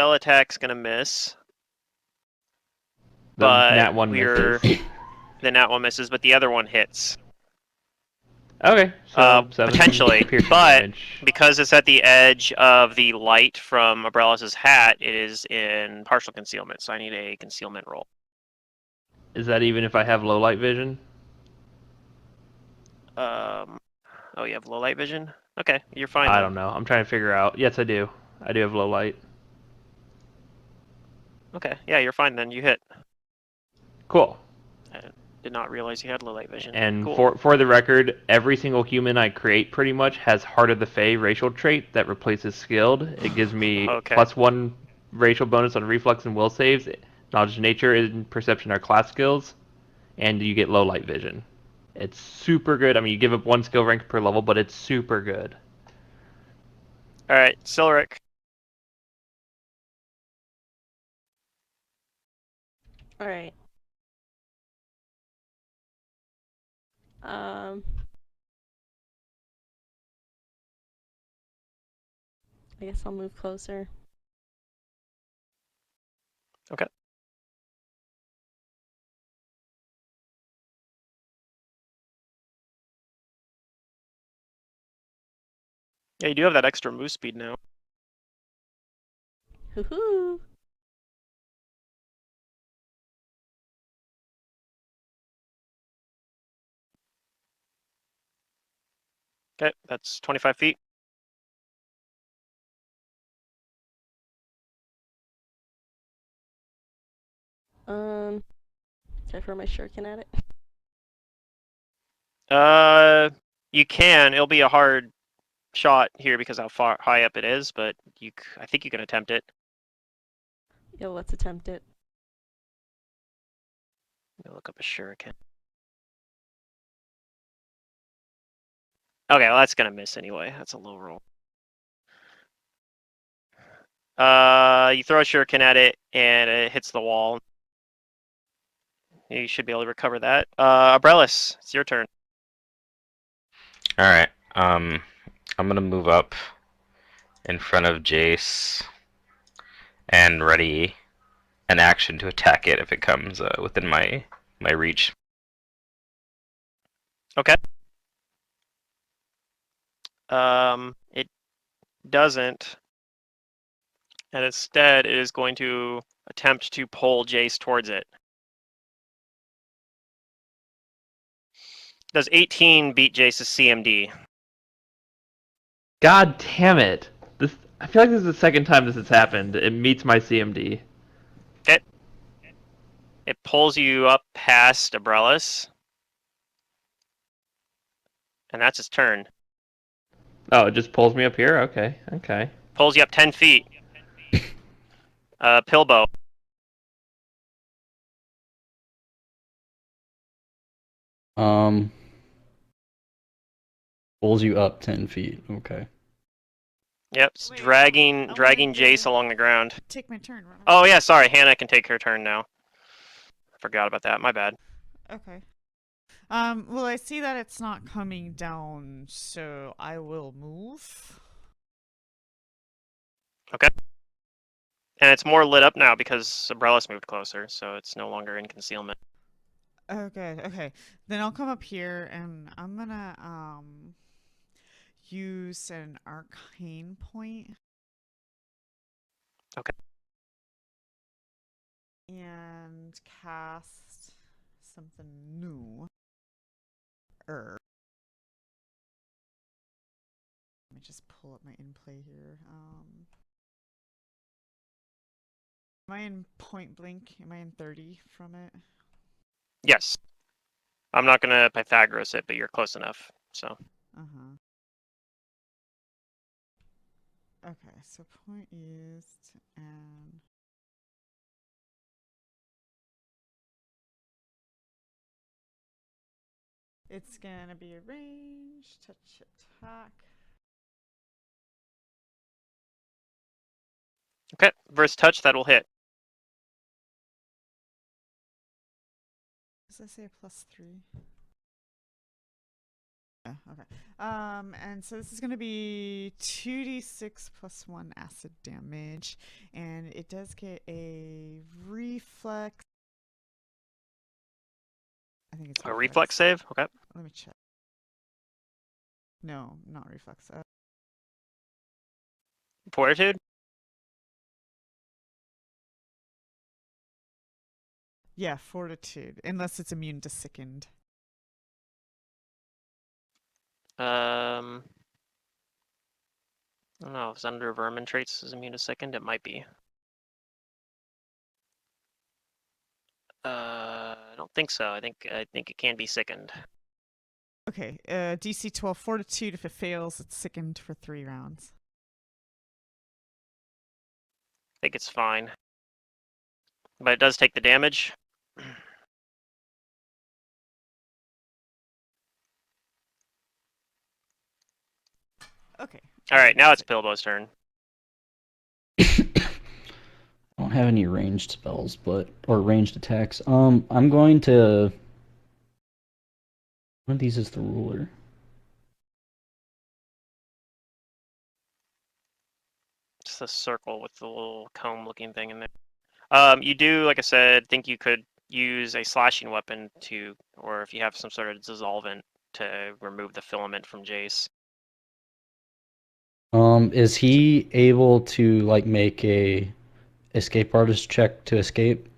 spell attack's gonna miss, The but nat one misses. the nat one misses, but the other one hits. Okay, so 7 Potentially, piercing but damage. because it's at the edge of the light from Abrellis' hat, it is in partial concealment, so I need a concealment roll. Is that even if I have low light vision? Oh, you have low light vision? Okay, you're fine I then. don't know. I'm trying to figure out. Yes, I do. I do have low light. Okay, yeah, you're fine then. You hit. Cool. I did not realize you had low light vision. And Cool. for the record, every single human I create pretty much has Heart of the Fae racial trait that replaces skilled. It gives me Okay. +1 racial bonus on reflex and will saves. Knowledge of nature and perception are class skills, and you get low light vision. It's super good. I mean, you give up 1 skill rank per level, but it's super good. All right, Silric. All right. Um, I guess I'll move closer. Okay. Yeah, you do have that extra move speed now. Hoo-hoo! Okay, that's 25 feet. Can I throw my shuriken at it? You can. It'll be a hard shot here because how far high up it is, but I think you can attempt it. Yeah, let's attempt it. Let me look up a shuriken. Okay, well that's gonna miss anyway. That's a low roll. You throw a shuriken at it and it hits the wall. You should be able to recover that. Abrellis, it's your turn. All right. I'm gonna move up in front of Jace and ready an action to attack it if it comes within my reach. Okay. It doesn't, and instead it is going to attempt to pull Jace towards it. Does 18 beat Jace's CMD? God damn it! This I feel like this is the second time this has happened. It meets my CMD. Okay. It pulls you up past Abrellis, and that's its turn. Oh, it just pulls me up here. Okay, okay. Pulls you up 10 feet. Pilbow. Um, Pulls you up 10 feet. Okay. Yep, it's Wait, dragging I dragging wanted Jace to along the ground. take my turn. Oh yeah, sorry, Hannah can take her turn now. Forgot about that. My bad. Okay. Well, I see that it's not coming down, so I will move. Okay. And it's more lit up now because Abrellis moved closer, so it's no longer in concealment. Okay, okay. Then I'll come up here and I'm gonna use an arcane point. Okay. And cast something new. Let me just pull up my in play here. Am I in point blank? Am I in 30 from it? Yes. I'm not gonna Pythagoras it, but you're close enough. So. Uh-huh. Okay, so point used and it's gonna be a range, touch attack. Okay. Verse touch, that will hit. Does that say a +3? Yeah, okay. And so this is going to be 2d6 plus 1 acid damage, and it does get a reflex. I think it's A reflex save? Okay. Let me check. No, not reflex. Fortitude? Yeah, fortitude, unless it's immune to sickened. I don't know. If it's under vermin traits is immune to sickened, it might be. I don't think so. I think it can be sickened. Okay, DC 12 fortitude. If it fails, it's sickened for 3 rounds. I think it's fine. But it does take the damage. Okay. Alright, now that's it's Pilbo's turn. I don't have any ranged spells, or ranged attacks. I'm going to. One of these is the ruler. It's the circle with the little comb-looking thing in there. You do, like I said, think you could use a slashing weapon to, or if you have some sort of dissolvent to remove the filament from Jace. Is he able to like make a escape artist check to escape?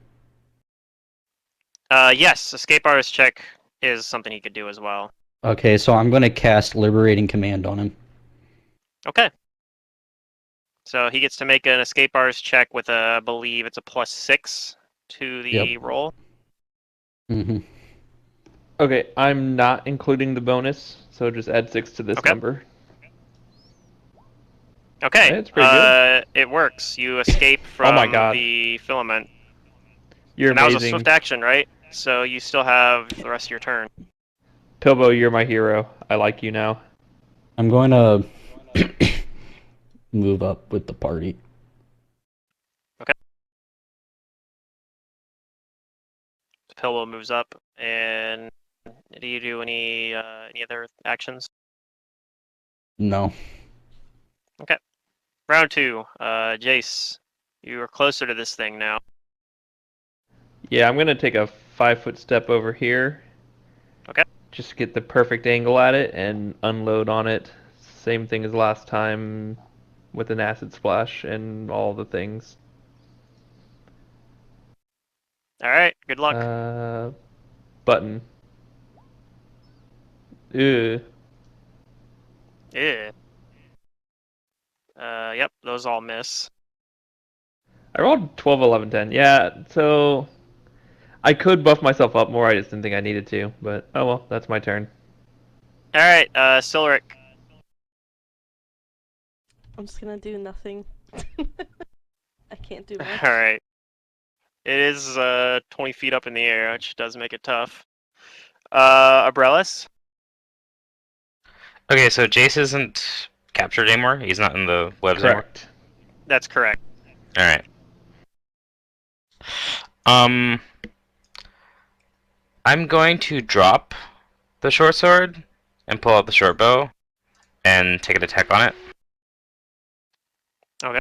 Yes, escape artist check is something he could do as well. Okay, so I'm going to cast Liberating Command on him. Okay. So he gets to make an escape artist check with I believe it's a +6 to the roll. Mm-hmm. Okay, I'm not including the bonus, so just add 6 to this Okay. number. Okay. It's pretty good. It works. You escape Oh my from god. the filament. You're And that was a amazing. swift action, right? So you still have the rest of your turn. Pilbo, you're my hero. I like you now. I'm going to move up with the party. Pillow moves up, and do you do any other actions? No. Okay. Round 2. Jace, you are closer to this thing now. Yeah, I'm gonna take a 5-foot step over here. Okay. Just get the perfect angle at it and unload on it. Same thing as last time with an acid splash and all the things. All right. Good luck. Button. Ew. Yeah. Yep. Those all miss. I rolled 12, 11, 10. Yeah, so I could buff myself up more. I just didn't think I needed to. But oh well, that's my turn. All right. Silric. I'm just gonna do nothing. I can't do much. All right. It is 20 feet up in the air, which does make it tough. Abrellis. Okay, so Jace isn't captured anymore. He's not in the webs anymore. Correct. That's correct. All right. I'm going to drop the short sword and pull out the short bow and take an attack on it. Okay.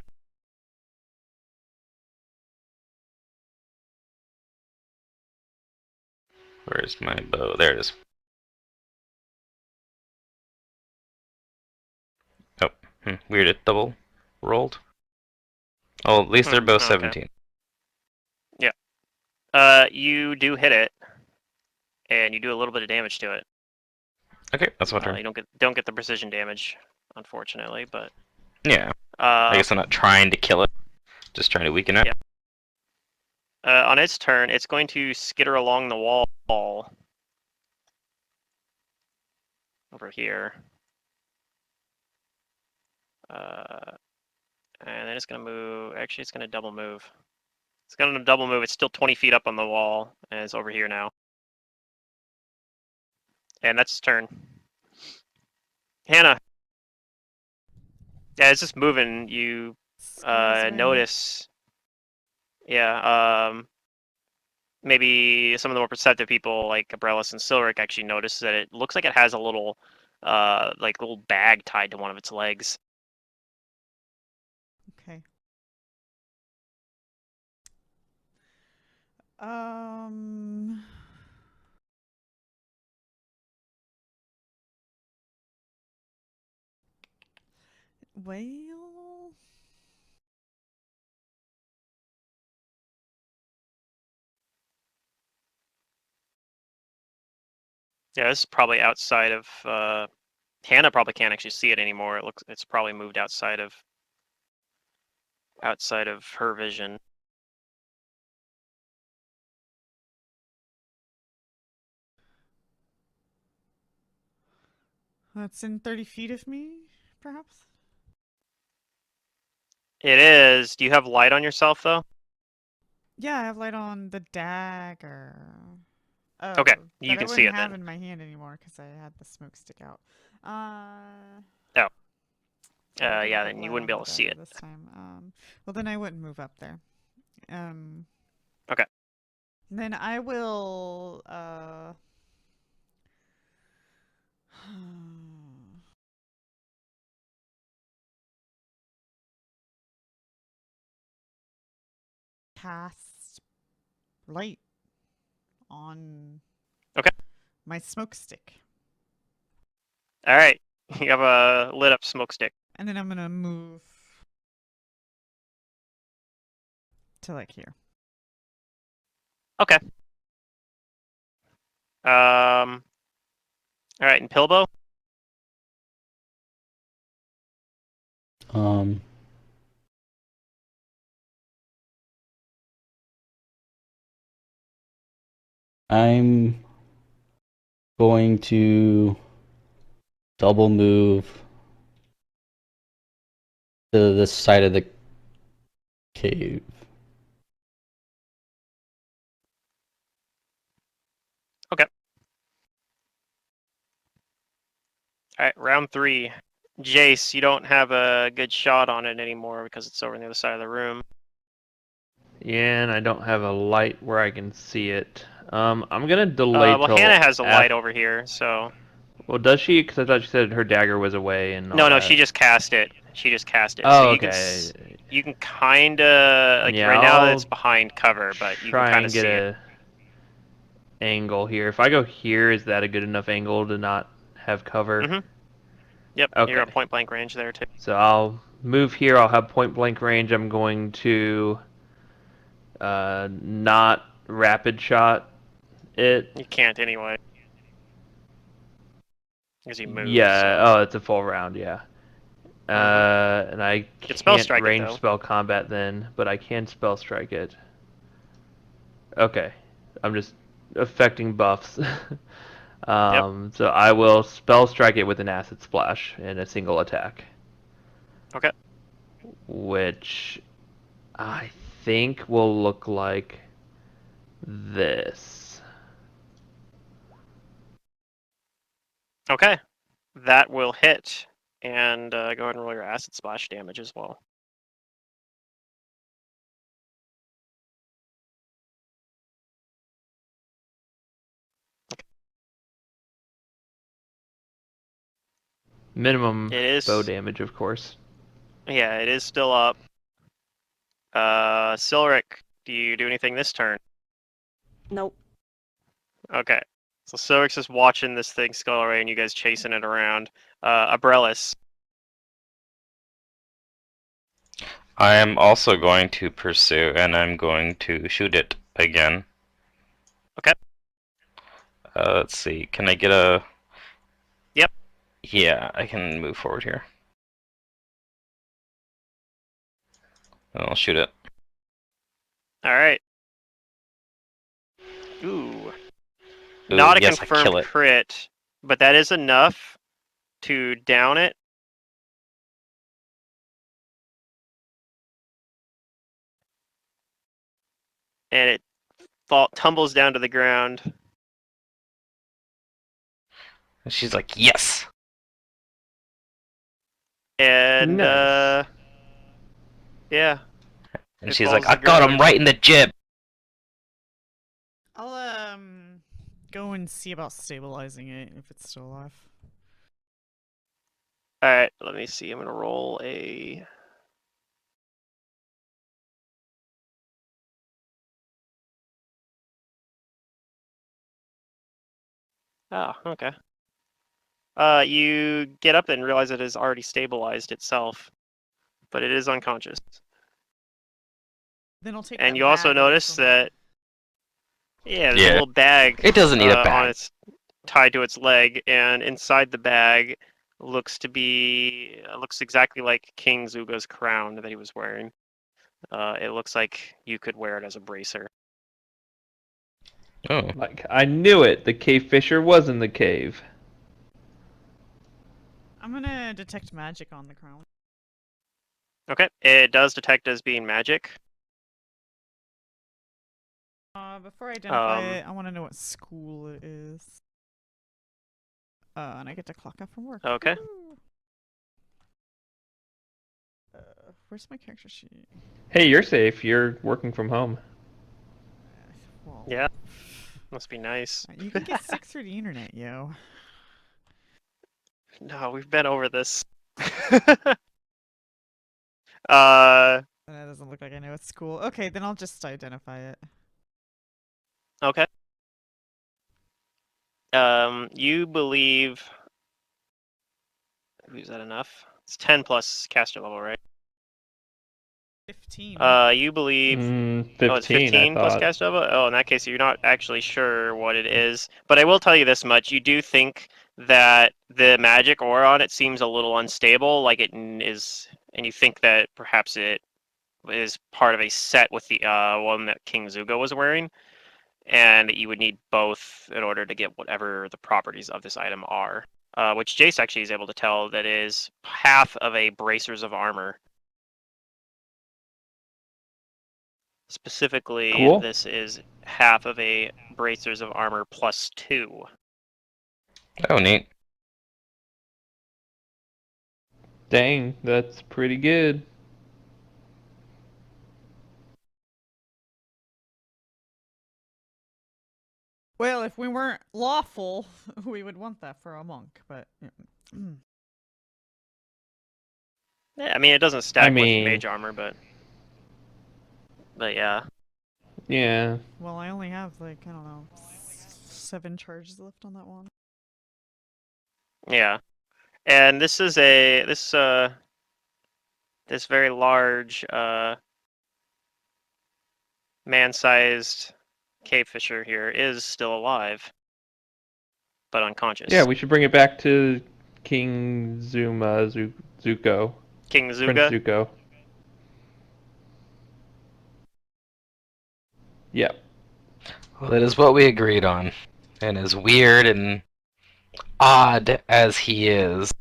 Where's my bow? There it is. Oh, weird. It double rolled. Oh, at least they're both Okay. 17. Yeah. You do hit it, and you do a little bit of damage to it. Okay, that's my turn. You don't get the precision damage, unfortunately, but Yeah. I guess I'm not trying to kill it, just trying to weaken it. Yeah. On its turn, it's going to skitter along the wall over here. And then it's going to move. Actually, it's going to double move. It's going to double move. It's still 20 feet up on the wall, and it's over here now. And that's its turn. Hannah. Yeah, it's just moving. You Excuse me. notice. Yeah. Maybe some of the more perceptive people, like Abrellis and Silric, actually notice that it looks like it has a little like little bag tied to one of its legs. Okay. Well, Yeah, this is probably outside of. Hannah probably can't actually see it anymore. It's probably moved outside of her vision. that's in 30 feet of me, perhaps? It is. Do you have light on yourself though? Yeah, I have light on the dagger. Oh, Okay, you that I can see wouldn't it have then. in my hand anymore because I had the smoke stick out. Oh. I didn't Yeah, put then you light wouldn't on be the able to see dagger it. this time. Well then I wouldn't move up there. Okay. Then I will cast light on Okay. my smoke stick. All right. You have a lit up smoke stick. And then I'm gonna move to like here. Okay. All right, and Pilbo? I'm going to double move to the side of the cave. Okay. All right, round 3. Jace, you don't have a good shot on it anymore because it's over on the other side of the room. Yeah, and I don't have a light where I can see it. I'm gonna delay Well, till Hannah has a light after. over here, so. Well, does she? Because I thought she said her dagger was away and all No, that. she just cast it. So Oh, you okay. you can kind of like Yeah, right now it's I'll behind cover, but you can try kind of and get see it. a angle here. If I go here, is that a good enough angle to not have cover? Mhm. Yep, you're Okay. at point blank range there too. So I'll move here. I'll have point blank range. I'm going to not rapid shot it. You can't anyway because he moved. Yeah. So. Oh, it's a full round. Yeah. Mhm. And I You can spell can't strike it range though. spell combat then, but I can spell strike it. Okay. I'm just affecting buffs. Yep. So I will spell strike it with an acid splash in a single attack. Okay. Which I think will look like this. Okay. That will hit. And go ahead and roll your acid splash damage as well. Minimum It bow is. damage, of course. Yeah, it is still up. Silric, do you do anything this turn? Nope. Okay. So Silric's just watching this thing skull array and you guys chasing it around. Abrellis. I am also going to pursue, and I'm going to shoot it again. Okay. Let's see. Can I get a... Yep. Yeah, I can move forward here. And I'll shoot it. All right. Ooh. Ooh, Not a yes, I confirmed kill it. crit, but that is enough to down it. And it tumbles down to the ground. And she's like, yes! And, Nice. yeah. And It she's falls like, to I the got him ground. right in the jib! I'll go and see about stabilizing it if it's still alive. Alright, let me see. I'm gonna roll a. Oh, okay. You get up and realize it has already stabilized itself, but it is unconscious. Then I'll take And that you also bag away notice from it. that there's a Yeah. little bag It doesn't need a on bag. its tied to its leg, and inside the bag looks exactly like King Zuga's crown that he was wearing. It looks like you could wear it as a bracer. Oh. Like, I knew it! The cave fisher was in the cave. I'm gonna detect magic on the crown. Okay, it does detect as being magic. Before I identify Um, it, I want to know what school it is. And I get to clock out from work. Okay. Woo! Where's my character sheet? Hey, you're safe. You're working from home. Well, Yeah, must be nice. you can get sick through the internet, yo. No, we've been over this. uh, That doesn't look like I know it's school. Okay, then I'll just identify it. okay. You believe. Is that enough? It's 10 plus caster level, right? 15. You believe. Oh, it's 15, I 15 plus thought. caster level? Oh, in that case, you're not actually sure what it is. But I will tell you this much. You do think that the magic aura on it seems a little unstable, like it is, and you think that perhaps it is part of a set with the one that King Zugo was wearing, and that you would need both in order to get whatever the properties of this item are. Which Jace actually is able to tell that is half of a bracers of armor. Specifically, Cool. this is half of a bracers of armor plus 2. Oh, neat. Dang, that's pretty good. Well, if we weren't lawful, we would want that for a monk, but. Yeah, I mean, it doesn't stack with mage armor, but yeah. Yeah. Well, I only have, like, I don't know, 7 charges left on that one. Yeah. And this is this very large man-sized cave fisher here is still alive, but unconscious. Yeah, we should bring it back to King Zuko. King Prince Zuga. Zuko. Yep. Well, that is what we agreed on. And as weird and odd as he is,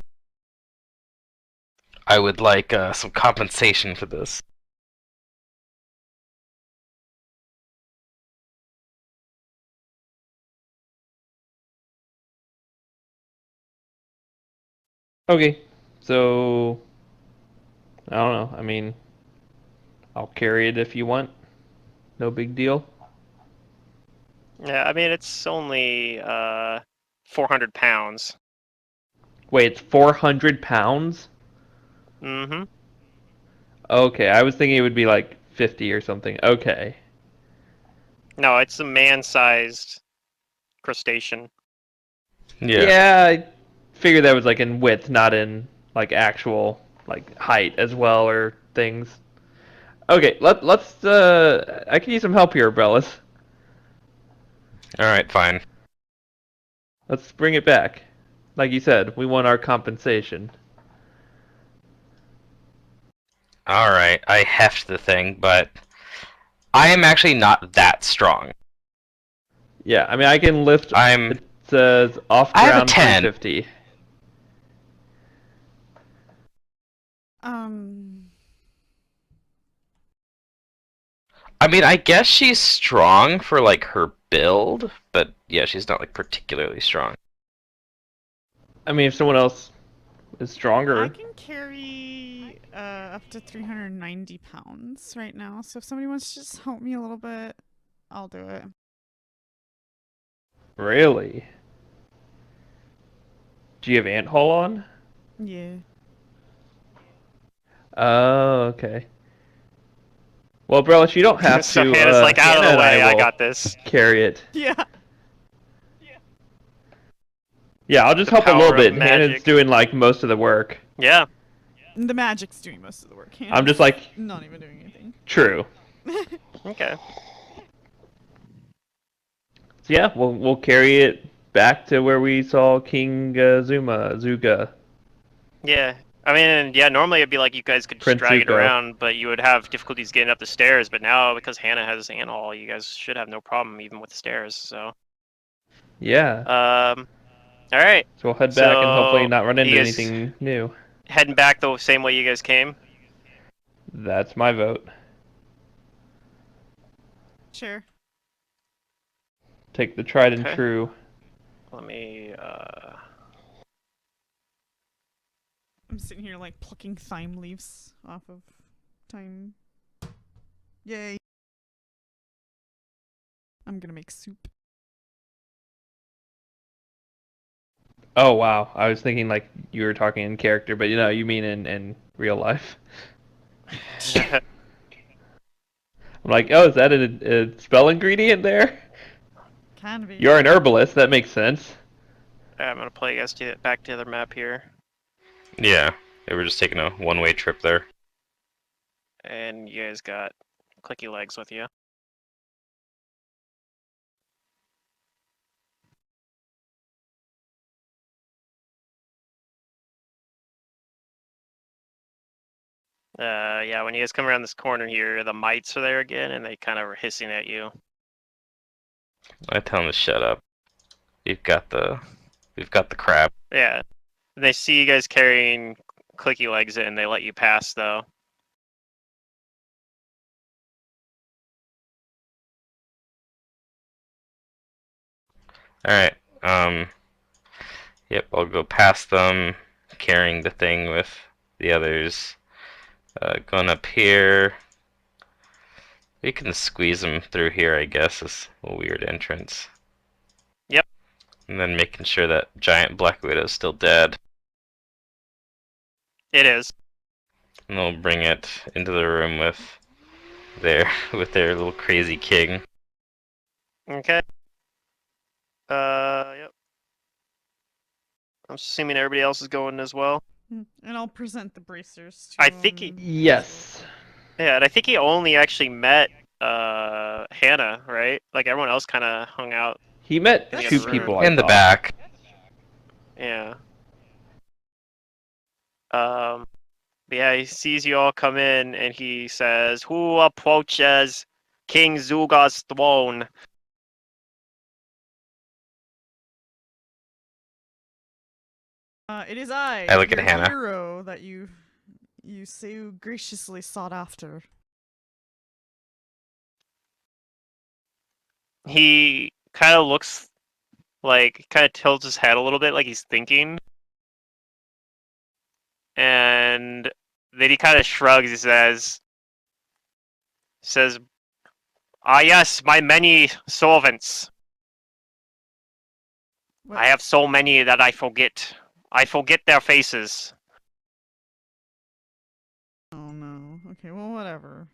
I would like some compensation for this. Okay, so I don't know. I mean, I'll carry it if you want. No big deal. Yeah, I mean it's only 400 pounds. Wait, it's 400 pounds? Mm-hmm. Okay, I was thinking it would be like 50 or something. Okay. No, it's a man-sized crustacean. Yeah, I figured that was like in width, not in like actual like height as well or things. Okay, let's I can use some help here, Bellis. Alright, fine. Let's bring it back. Like you said, we want our compensation. Alright, I heft the thing, but I am actually not that strong. Yeah, I mean I can lift. I'm. It says off I have a ground 10. 350. I mean, I guess she's strong for like her build, but yeah, she's not like particularly strong. I mean, if someone else is I stronger. can carry up to 390 pounds right now, so if somebody wants to just help me a little bit, I'll do it. Really? Do you have ant haul on? Yeah. Oh, okay. Well, Brelis, you don't have So to. Hannah's like, out of Hannah the and way, I will got this. carry it. Yeah. Yeah, I'll just The help a little power of bit. Hannah's magic. doing like most of the work. Yeah. The magic's doing most of the work. I'm just Hannah's like, not even doing anything. true. Okay. So yeah, we'll carry it back to where we saw King Zuga. Yeah. I mean, yeah, normally it'd be like you guys could just Prince drag it Zuko. around, but you would have difficulties getting up the stairs. But now, because Hannah has Anhall, you guys should have no problem even with the stairs. So, Yeah. all right. So we'll head back and hopefully So, not run into you guys anything new. heading back the same way you guys came? That's my vote. Sure. Take the tried and Okay. true. Let me, I'm sitting here like plucking thyme leaves off of thyme. Yay. I'm gonna make soup. Oh wow, I was thinking like you were talking in character, but you mean in real life. I'm like, oh, is that a spell ingredient there? Can be. You're an herbalist, that makes sense. I'm gonna play you guys to back to the other map here, Yeah, they were just taking a one-way trip there. and you guys got clicky legs with you. Yeah, when you guys come around this corner here, the mites are there again, and they kind of are hissing at you. I tell them to shut up. We've got the crab. Yeah, they see you guys carrying clicky legs in, they let you pass though. All right. Yep, I'll go past them, carrying the thing with the others. Going up here. We can squeeze them through here, I guess. This a weird entrance. Yep. And then making sure that giant black widow's still dead. It is. And they'll bring it into the room with their little crazy king. Okay. Yep. I'm assuming everybody else is going as well. And I'll present the bracers to I think he- Yes. Yeah, and I think he only actually met Hannah, right? Like everyone else kind of hung out. He met In the two other room. people. I In the thought. back. Yeah. But yeah, he sees you all come in, and he says, "Who approaches King Zuga's throne?" It is I look at your Hannah. hero that you so graciously sought after. He kind of looks like, kind of tilts his head a little bit, like he's thinking, and then he kind of shrugs. He says, "Ah, yes, my many servants. What? I have so many that I forget. I forget their faces." Oh no. Okay, well whatever.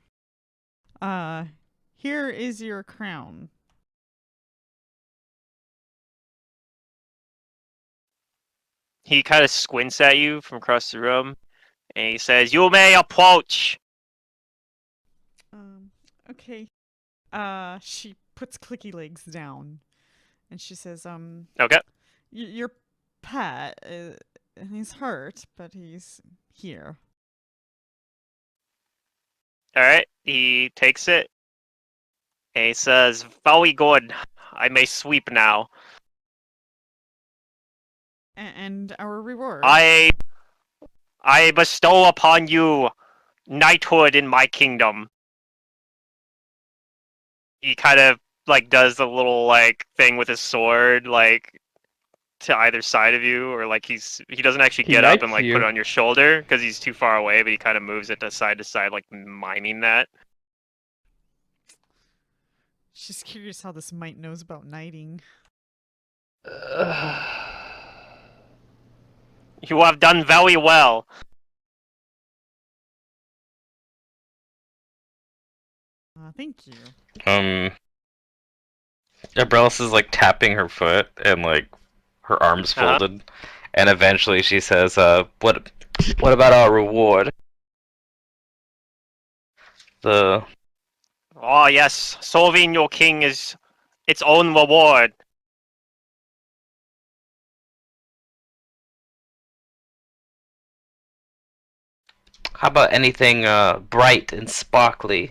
Here is your crown. He kind of squints at you from across the room, and he says, "You may approach." Okay. She puts Clicky Legs down, and she says, Okay. your pet, he's hurt, but he's here." All right. He takes it, and he says, "Very good. I may sweep now. And our reward. I bestow upon you knighthood in my kingdom." He kind of like does the little like thing with his sword, like to either side of you, or like he doesn't actually He get up and knights like you. put it on your shoulder because he's too far away, but he kind of moves it to side, like miming that. She's curious how this mite knows about knighting. You have done very well. Thank you. Abrellis is like tapping her foot and like her arms folded, and eventually she says, what about our reward? The Oh yes, solving your king is its own reward. How about anything bright and sparkly?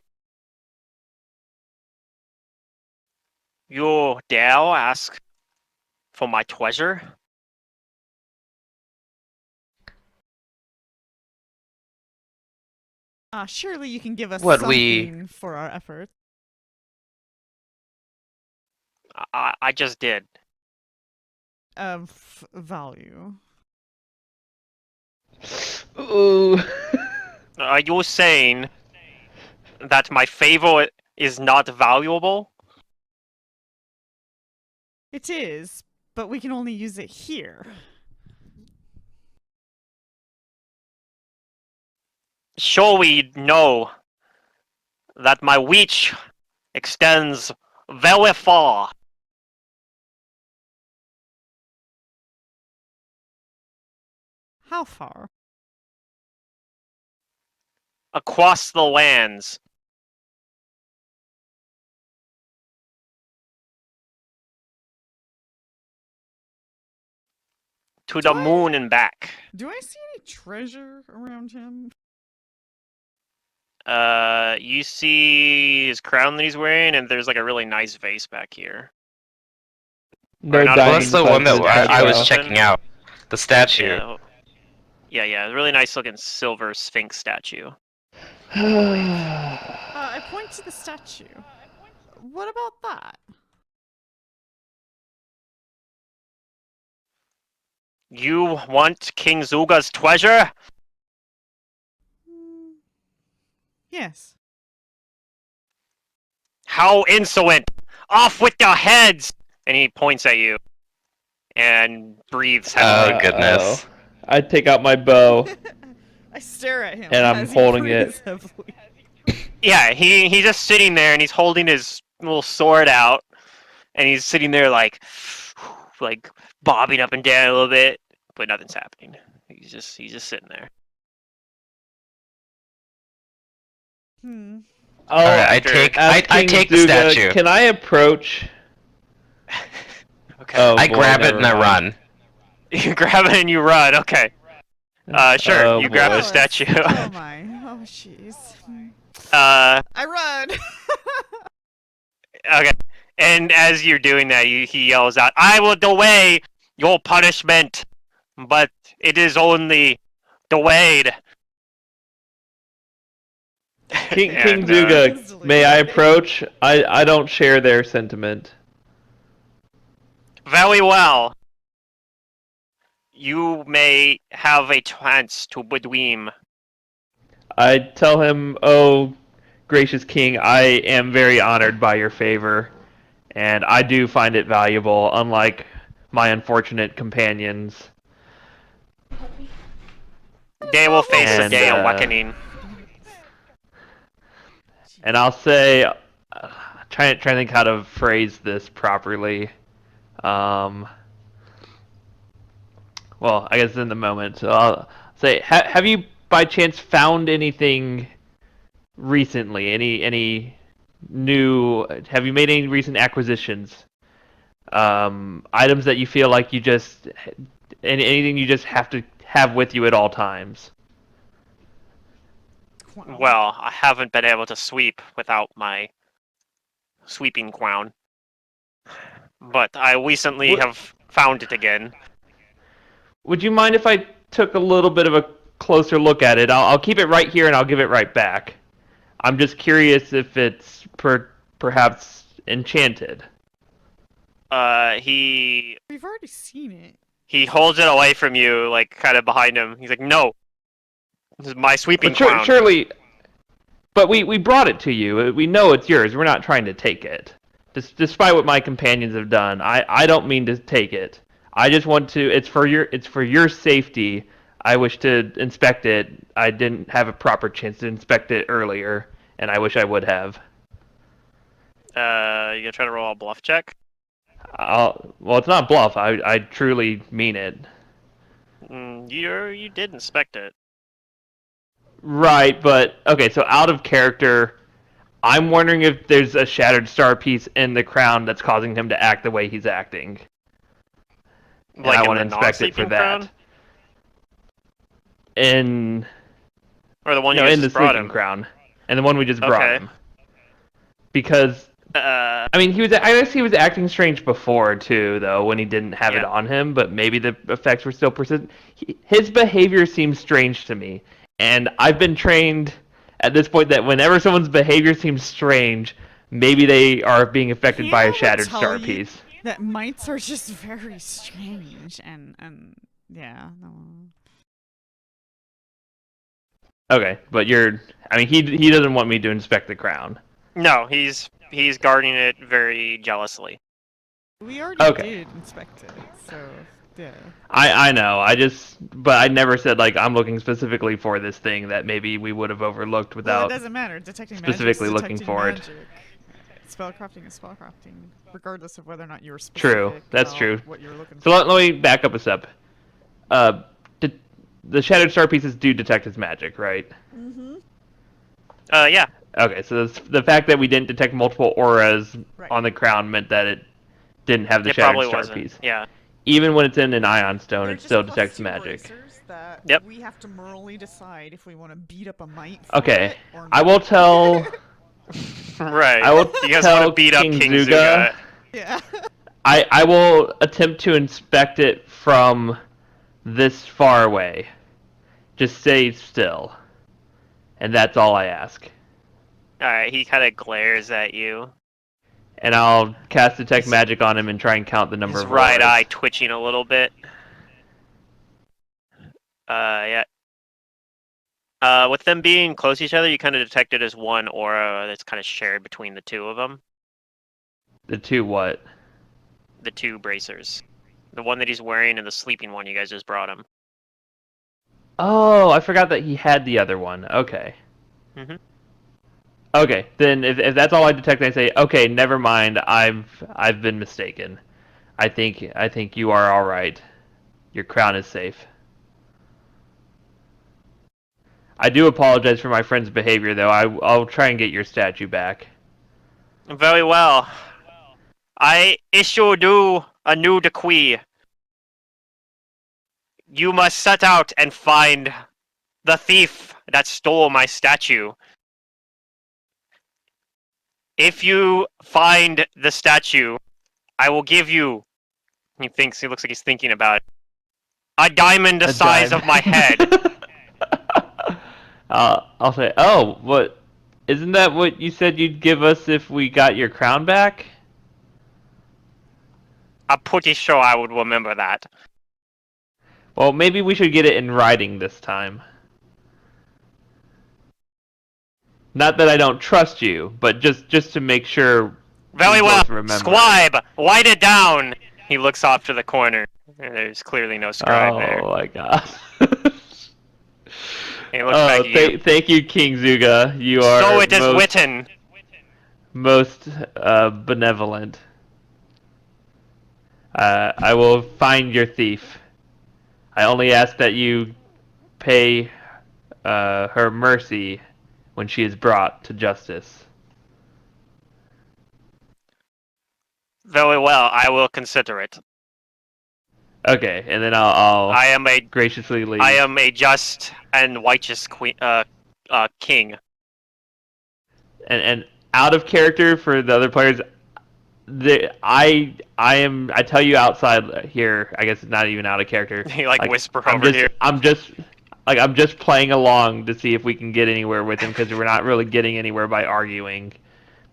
You dare ask for my treasure? Surely you can give us What something for our efforts. I just did. Of value. Ooh. Are you saying that my favor is not valuable? It is, but we can only use it here. Sure, we know that my reach extends very far. How far? Across the lands. To the moon and back. Do I see any treasure around him? You see his crown that he's wearing, and there's like a really nice vase back here. No not a Well, diamonds that's the one that inside his I was eyebrow. checking out. The statue. Yeah, really nice looking silver sphinx statue. I point to the statue. What about that? You want King Zuga's treasure? Yes. How insolent! Off with your heads! And he points at you. And breathes heavily. Oh, goodness. I take out my bow. I stare at him And I'm as holding he it. breathes heavily. Yeah, he's just sitting there and he's holding his little sword out. And he's sitting there like bobbing up and down a little bit. But nothing's happening. He's just sitting there. Hmm. Oh, Alright, I King take the Zuga, statue. Can I approach? Okay. Oh, I boy, grab it never and I mind. run. You grab it and you run. Okay. Sure. Oh, You grab boy. the statue. Oh my. Oh jeez. uh, I run. okay. And as you're doing that, he yells out, "I will delay your punishment, but it is only delayed." King And, Zuga, may I approach? I don't share their sentiment. very well. You may have a chance to redeem. I tell him, oh, gracious king, I am very honored by your favor, and I do find it valuable, unlike my unfortunate companions. They will face a And, day of reckoning. And I'll say, try to think how to phrase this properly. Well, I guess in the moment. So I'll say, have you by chance found anything recently? Any new? Have you made any recent acquisitions? Items that you feel like you just anything you just have to have with you at all times. Well, I haven't been able to sweep without my sweeping crown. But I recently have found it again. Would you mind if I took a little bit of a closer look at it? I'll keep it right here and I'll give it right back. I'm just curious if it's perhaps enchanted. We've already seen it. He holds it away from you, like kind of behind him. He's like, "No, this is my sweeping crown." Surely, but we brought it to you. We know it's yours. We're not trying to take it. Despite what my companions have done, I don't mean to take it. I just want to. It's for your safety. I wish to inspect it. I didn't have a proper chance to inspect it earlier, and I wish I would have. You gonna try to roll a bluff check? Well, it's not bluff. I truly mean it. You did inspect it. Right, but okay. So out of character, I'm wondering if there's a shattered star piece in the crown that's causing him to act the way he's acting. And Like I in want to the inspect it for non-sleeping that. crown? Or the one you No, guys in the just brought sleeping him? crown, and the one we just brought Okay. him. Because Uh, I mean, I guess he was acting strange before too, though, when he didn't have it Yeah. on him. But maybe the effects were still persistent. His behavior seems strange to me, and I've been trained at this point that whenever someone's behavior seems strange, maybe they are being affected by a Hannah would shattered tell star you piece. that mites are just very strange, and yeah, no. Okay, but I mean, he doesn't want me to inspect the crown. no, he's guarding it very jealously. We already Okay. did inspect it, so yeah. I know. But I never said like I'm looking specifically for this thing that maybe we would have overlooked Well, it without doesn't matter. Detecting specifically magic is looking detecting for it. magic. Spellcrafting is spellcrafting, regardless of whether or not you're True, specific that's about true. what you're looking So for. let me back up a step. The shattered star pieces do detect his magic, right? Mm-hmm. Yeah. Okay, so the fact that we didn't detect multiple auras Right. on the crown meant that it didn't have the It shattered probably star wasn't. piece. Yeah. Even when it's in an ion stone, They're it just still plus detects 2 magic. bracers that Yep. we have to morally decide if we want to beat up a mite for Okay, it or not. I will tell. Right. I will You guys want tell to beat up King King Zuga. Zuga? Yeah. I will attempt to inspect it from this far away. Just stay still, and that's all I ask. Alright, he kind of glares at you. And I'll cast Detect Magic on him and try and count the number His of right auras. eye twitching a little bit. Yeah. With them being close to each other, you kind of detect it as one aura that's kind of shared between the two of them. The two what? The two bracers. The one that he's wearing and the sleeping one you guys just brought him. Oh, I forgot that he had the other one. Okay. Mhm. Okay, then if that's all I detect, I say, okay, never mind. I've been mistaken. I think you are all right. Your crown is safe. I do apologize for my friend's behavior, though. I'll try and get your statue back. Very well. I issue you a new decree. You must set out and find the thief that stole my statue. If you find the statue, I will give you. He looks like he's thinking about it. A diamond the A size of my head. I'll say, oh, what? Isn't that what you said you'd give us if we got your crown back? I'm pretty sure I would remember that. Well, maybe we should get it in writing this time. Not that I don't trust you, but just to make sure. Very we well. both remember. Scribe, write it down. He looks off to the corner. There's clearly no scribe there. Oh my god. He looks back at you. Thank you, King Zuga. You are So it is written. most benevolent. I will find your thief. I only ask that you pay her mercy when she is brought to justice. Very well. I will consider it. Okay, and then I'll I am a graciously leave. I am a just and righteous king. And out of character for the other players, I tell you outside here. I guess it's not even out of character. He whisper I'm over just here. I'm just playing along to see if we can get anywhere with him because we're not really getting anywhere by arguing.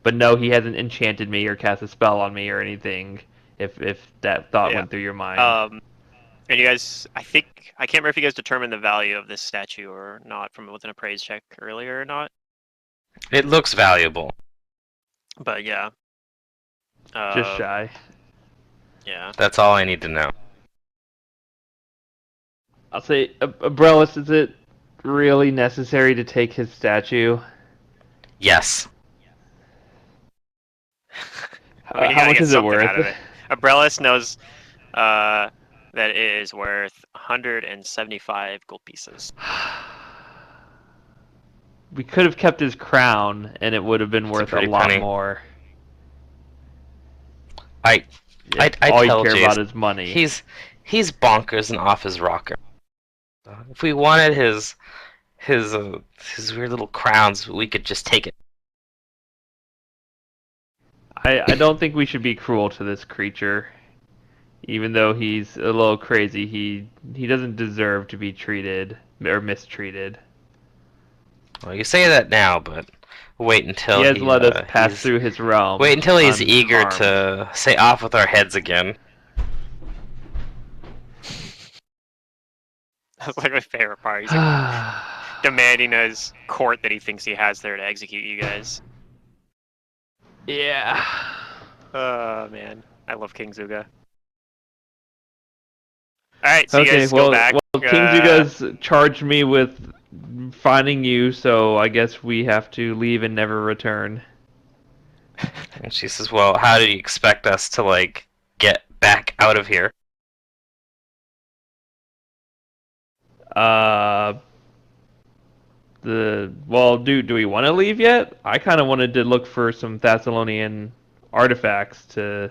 But no, he hasn't enchanted me or cast a spell on me or anything. If that thought went through your mind. And you guys, I can't remember if you guys determined the value of this statue or not from within a praise check earlier or not. It looks valuable. But yeah. Just shy. Yeah. That's all I need to know. I'll say, Abrellis, is it really necessary to take his statue? Yes. I mean, you How gotta much get is it something out of worth? it. Abrellis knows that it is worth 175 gold pieces. We could have kept his crown, and it would have been It's a worth a pretty lot penny. more. I All you tell care Jace, about is money. he's bonkers and off his rocker. If we wanted his weird little crowns, we could just take it. I don't think we should be cruel to this creature. Even though he's a little crazy, he doesn't deserve to be treated or mistreated. Well, you say that now, but wait until He has let us pass he's through his realm. wait until he's eager unharmed. to say off with our heads again. That's like my favorite part. He's like demanding his court that he thinks he has there to execute you guys. Yeah. Oh man, I love King Zuga. All right, so you Okay, guys well, go back. King Zuga's charged me with finding you, so I guess we have to leave and never return. And she says, "Well, how do you expect us to like get back out of here?" Do we want to leave yet? I kind of wanted to look for some Thessalonian artifacts to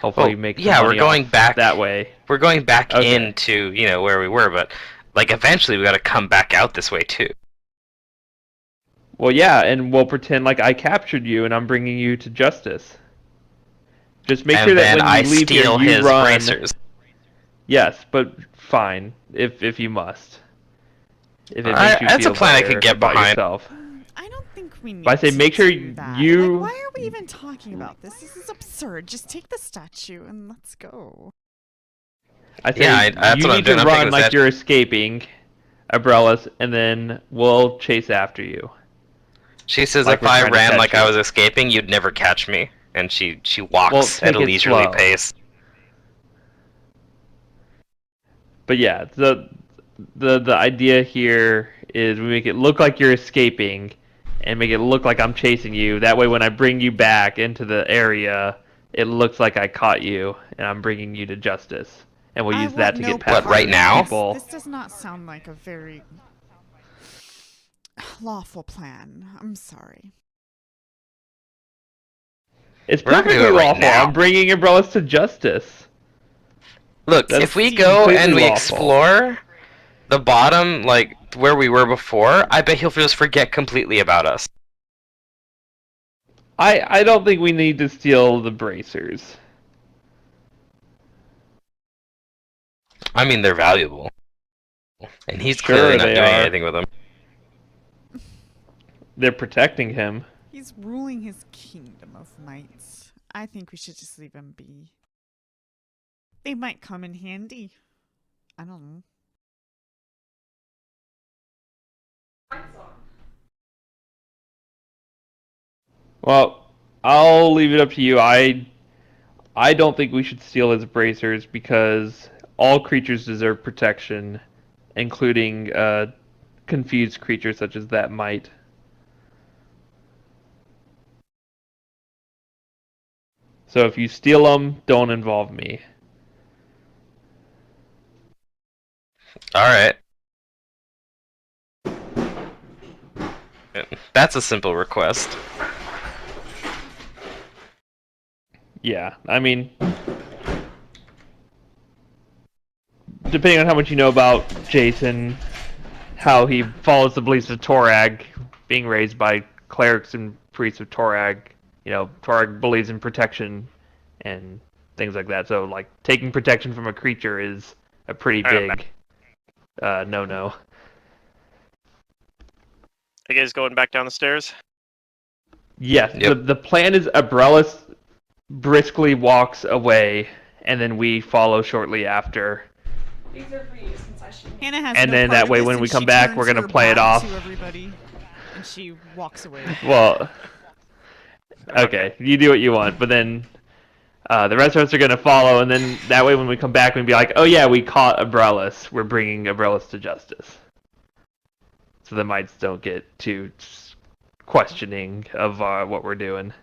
hopefully make some yeah, we're money going off back that way. We're going back Okay. into where we were, but like eventually we got to come back out this way too. Well, yeah, and we'll pretend like I captured you and I'm bringing you to justice. Just make And sure that then when I you leave here, steal you his run. bracers. Yes, but fine, if you must. If it makes you That's feel a plan I better could get about behind. yourself. I don't think we need But I say make sure to do that. you. Like, why are we even talking about this? This is absurd. Just take the statue and let's go. I say Yeah, that's you what I'm need doing. to I'm taking run the like statue. you're escaping, Abrellis, and then we'll chase after you. She says Like if we're I trying to ran catch like you. I was escaping, you'd never catch me. And she Well, walks at take a it leisurely slow. pace. But yeah, the idea here is we make it look like you're escaping, and make it look like I'm chasing you. That way, when I bring you back into the area, it looks like I caught you and I'm bringing you to justice. And we'll I use that want to no get past part right of these now? people. This does not sound like a very lawful plan. I'm sorry. It's We're not gonna do perfectly it right lawful. now. I'm bringing Umbrellas to justice. Look, That's if we go completely and we lawful. explore the bottom, like where we were before, I bet he'll just forget completely about us. I don't think we need to steal the bracers. I mean, they're valuable. And he's Sure clearly not they doing are. anything with them. They're protecting him. He's ruling his kingdom of mites. I think we should just leave him be. They might come in handy. I don't know. Well, I'll leave it up to you. I don't think we should steal his bracers because all creatures deserve protection, including confused creatures such as that mite. So if you steal them, don't involve me. Alright. That's a simple request. Yeah, I mean, depending on how much you know about Jason, how he follows the beliefs of Torag, being raised by clerics and priests of Torag, Torag believes in protection and things like that. So, like, taking protection from a creature is a pretty big no-no. Are you guys going back down the stairs? Yes, Yep. the plan is Abrellis briskly walks away, and then we follow shortly after. These are for you since I should. Hannah has And no then part that of way this, when and we come she back, we're turns gonna her play it back off. to everybody, and she walks away. Well, okay, you do what you want, but then the rest of us are going to follow, and then that way when we come back, we can be like, oh yeah, we caught Abrellis. We're bringing Abrellis to justice. So the mites don't get too questioning of what we're doing.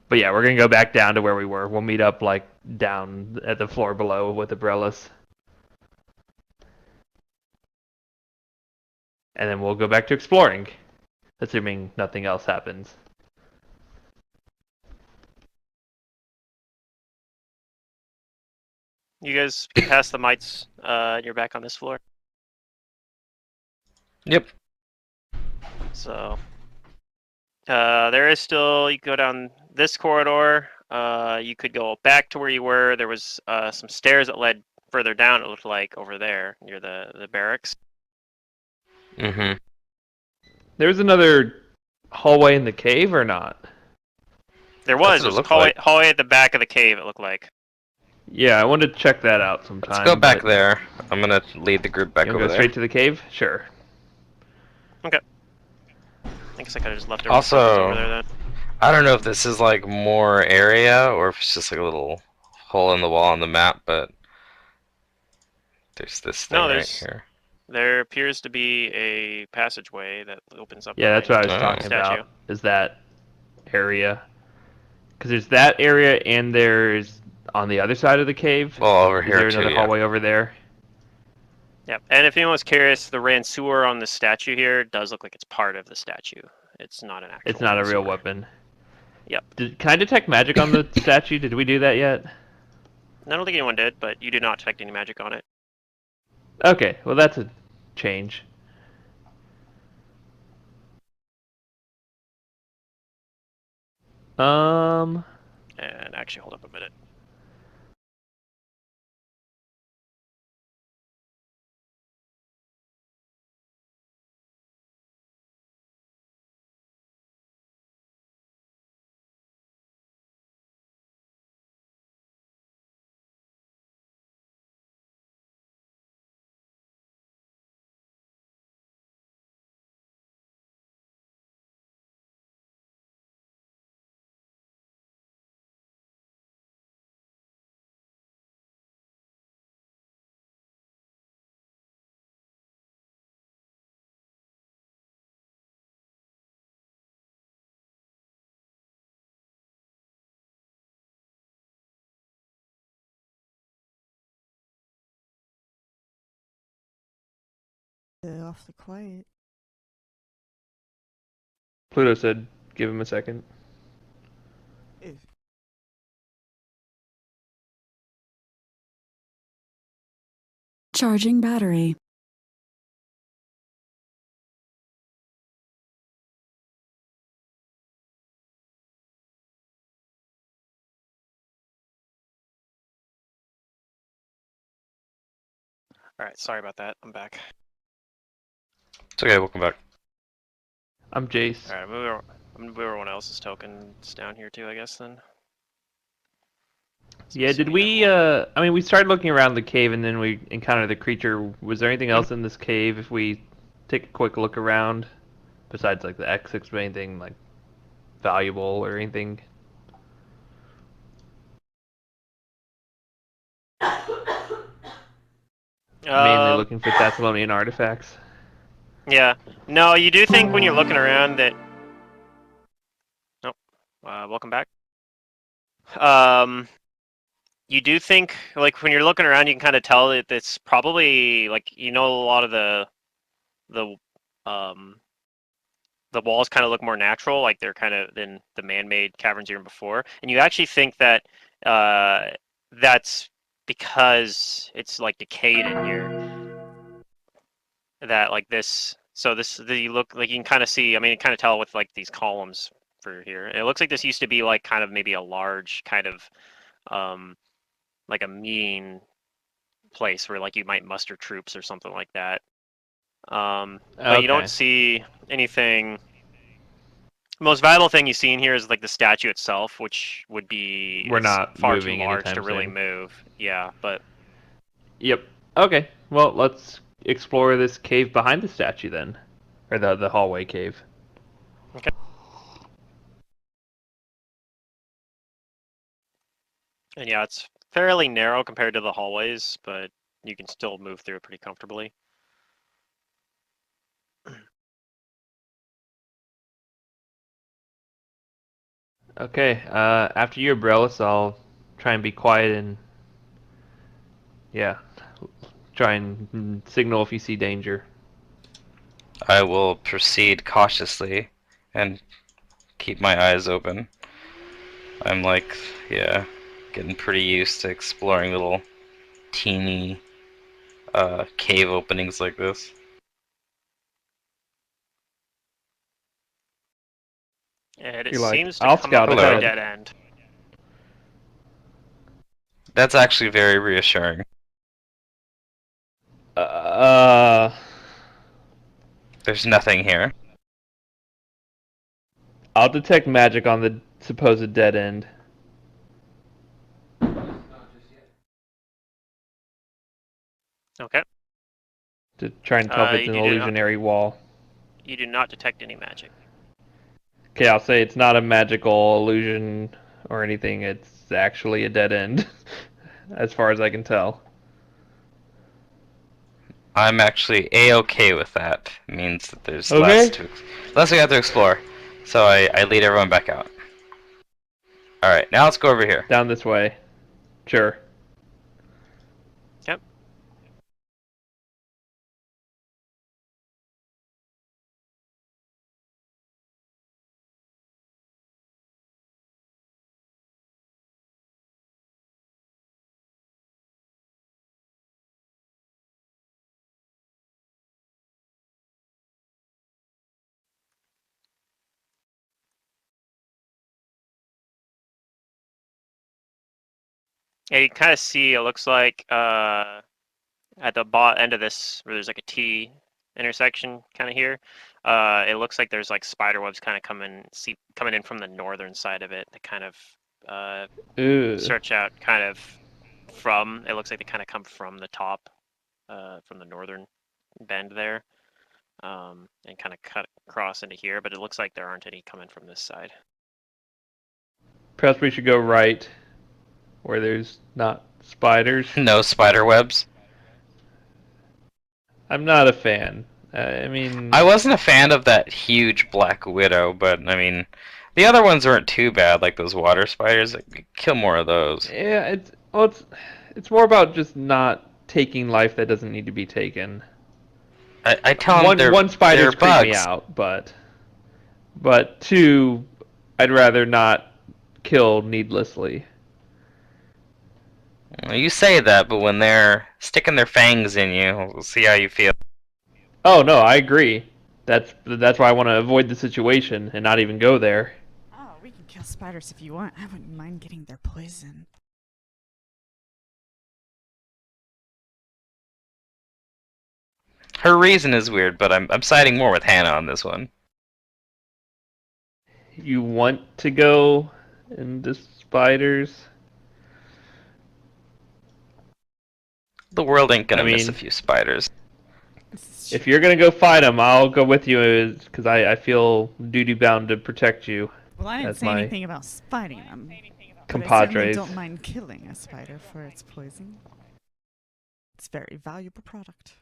But yeah, we're gonna go back down to where we were. We'll meet up like down at the floor below with umbrellas. And then we'll go back to exploring, assuming nothing else happens. You guys can pass the mites. You're back on this floor. Yep. So there is still. You can go down this corridor. You could go back to where you were. There was some stairs that led further down. It looked like over there near the barracks. Mm-hmm. There's another hallway in the cave or not? There That's was. what it There's a looked hallway, like. hallway at the back of the cave. It looked like. Yeah, I wanted to check that out sometime. Let's go back but there. I'm gonna lead the group back You over wanna go there. straight to the cave? Sure. I guess I could have just left everyone's tokens over there then. I don't know if this is like more area or if it's just like a little hole in the wall on the map, but there's this thing No, right here. there appears to be a passageway that opens up. Yeah, that's what I was behind talking the statue. about. Is that area? Because there's that area and there's on the other side of the cave. Well, over Is here there too, another yeah. hallway over there? Yep. And if anyone's curious, the ransuer on the statue here does look like it's part of the statue. It's not an actual. It's not a real ransuer. weapon. Yep. Can I detect magic on the statue? Did we do that yet? I don't think anyone did, but you did not detect any magic on it. Okay, well that's a change. And actually, hold up a minute. Awfully quiet. Pluto said, give him a second. Ew. Charging battery. All right, sorry about that. I'm back. It's okay, welcome back. I'm Jace. All right, I'm gonna move everyone else's tokens down here too, I guess then. So Yeah, did assuming we, everyone- I mean, we started looking around the cave and then we encountered the creature. Was there anything else in this cave if we take a quick look around? Besides, like, the X6, anything, like, valuable or anything? Mainly looking for Thessalonian artifacts. Yeah. No, you do think when you're looking around that. Nope. Welcome back. You do think, like, when you're looking around, you can kind of tell that it's probably like a lot of the um the walls kind of look more natural, like they're kind of than the man-made caverns you're in before, and you actually think that that's because it's like decayed in here. That like this, so you look like you can kind of see. I mean, you kind of tell with like these columns for here. It looks like this used to be like kind of maybe a large kind of like a meeting place where like you might muster troops or something like that. But you don't Okay. see anything. The most valuable thing you see in here is like the statue itself, which would be We're not far too moving large to anytime really soon. move. Yeah, but Yep. Okay. Well, let's explore this cave behind the statue then, or the hallway cave. okay. And yeah, it's fairly narrow compared to the hallways, but you can still move through it pretty comfortably. Okay, after you, Brelis, I'll try and be quiet and, yeah, try and signal if you see danger. I will proceed cautiously and keep my eyes open. I'm like, yeah, getting pretty used to exploring little teeny cave openings like this. And it You're like, seems to I'll come up scout with a Hello. ahead. dead end. That's actually very reassuring. Uh, There's nothing here. I'll detect magic on the supposed dead end. Okay. To try and tell if it's an You do not. illusionary wall. You do not detect any magic. Okay, I'll say it's not a magical illusion or anything. It's actually a dead end, as far as I can tell. I'm actually a-okay with that. It means that there's Okay. less we have to explore. So I lead everyone back out. Alright, now let's go over here. Down this way. Sure. Yep. Yeah, you kind of see. It looks like at the end of this, where there's like a T intersection kind of here. It looks like there's like spider webs kind of coming in from the northern side of it. That kind of Ooh. search out kind of from. It looks like they kind of come from the top, from the northern bend there, and kind of cut across into here. But it looks like there aren't any coming from this side. Perhaps we should go right, where there's not spiders. No spider webs. I'm not a fan. I mean, I wasn't a fan of that huge black widow, but I mean, the other ones weren't too bad, like those water spiders. Like, kill more of those. yeah, it's more about just not taking life that doesn't need to be taken. I tell them One they're spiders creep me bugs. out, but two, I'd rather not kill needlessly. You say that, but when they're sticking their fangs in you, we'll see how you feel. Oh no, I agree. That's why I want to avoid the situation and not even go there. Oh, we can kill spiders if you want. I wouldn't mind getting their poison. Her reason is weird, but I'm siding more with Hannah on this one. You want to go into spiders? The world ain't gonna I miss a mean, few spiders. This is if true. you're gonna go fight them, I'll go with you because I feel duty bound to protect you Well, I didn't as say my anything about fighting them. But I certainly compadres. don't mind killing a spider for its poison. It's a very valuable product.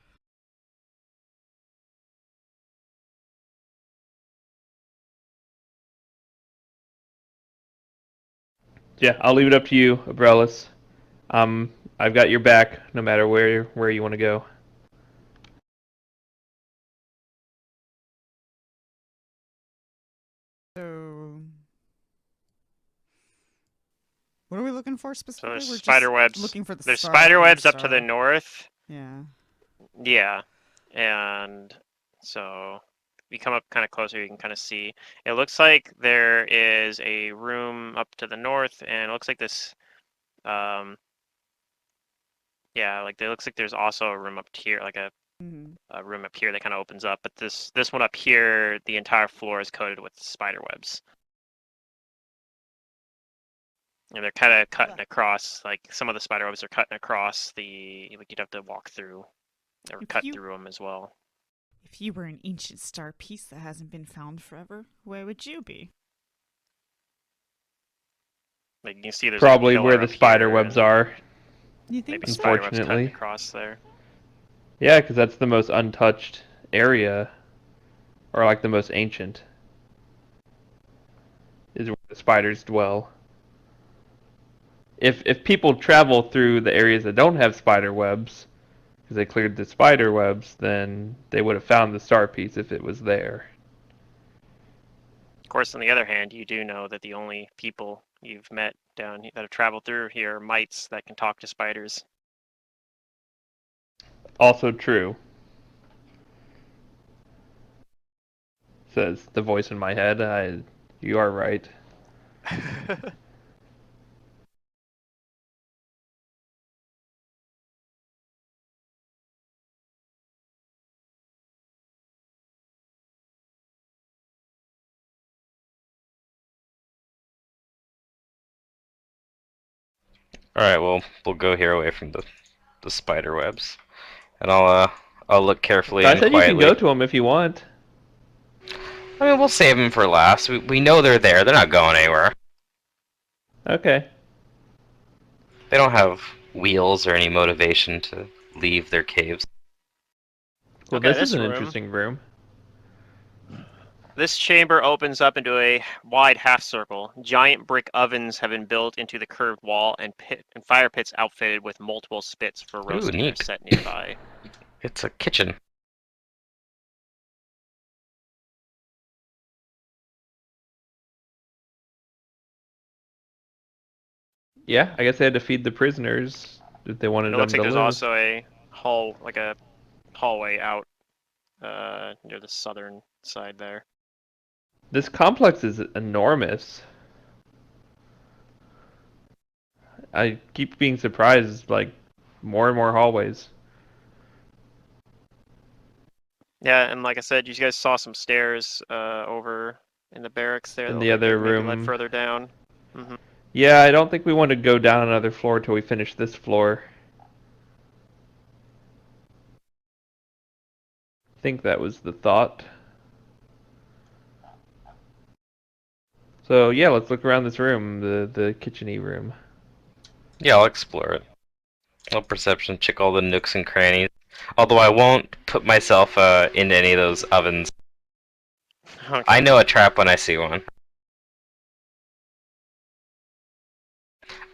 Yeah, I'll leave it up to you, Abrellis. I've got your back no matter where you want to go. So, what are we looking for So specifically? there's We're spider just webs. looking for the There's star. spider North webs up to the Star. north. Yeah. Yeah, and so if you come up kind of closer, you can kind of see. It looks like there is a room up to the north, and it looks like this. Um, yeah, like it looks like there's also a room up here, like Mm-hmm. a room up here that kind of opens up. But this one up here, the entire floor is coated with spider webs, and they're kind of cutting across. Like some of the spider webs are cutting across the. Like you'd have to walk through or If cut you- through them as well. If you were an ancient star piece that hasn't been found forever, where would you be? Like you can see there's Probably like a where pillar the up spider here webs and are. You think maybe so? spider webs cutting Unfortunately. across there. Yeah, because that's the most untouched area, or like the most ancient, is where the spiders dwell. If people travel through the areas that don't have spider webs, because they cleared the spider webs, then they would have found the star piece if it was there. Of course, on the other hand, you do know that the only people you've met that have traveled through here are mites that can talk to spiders. Also true, says the voice in my head. You are right. Alright, well, we'll go here away from the spider webs. And I'll look carefully I and said you can quietly. go to them if you want. I mean, we'll save them for last. We know they're there. They're not going anywhere. Okay. They don't have wheels or any motivation to leave their caves. Well, Okay, this is this an room. interesting room. This chamber opens up into a wide half circle. Giant brick ovens have been built into the curved wall, and fire pits outfitted with multiple spits for roasting are neat. set nearby. It's a kitchen. Yeah, I guess they had to feed the prisoners if they wanted It them looks to like there's live. also a hallway out near the southern side there. This complex is enormous. I keep being surprised, like, more and more hallways. Yeah, and like I said, you guys saw some stairs over in the barracks there. In That the look like they other maybe led room. further down. Hmm. Yeah, I don't think we want to go down another floor till we finish this floor. I think that was the thought. So yeah, let's look around this room, the kitchen-y room. Yeah, I'll explore it. I'll perception check all the nooks and crannies. Although I won't put myself into any of those ovens. Okay. I know a trap when I see one.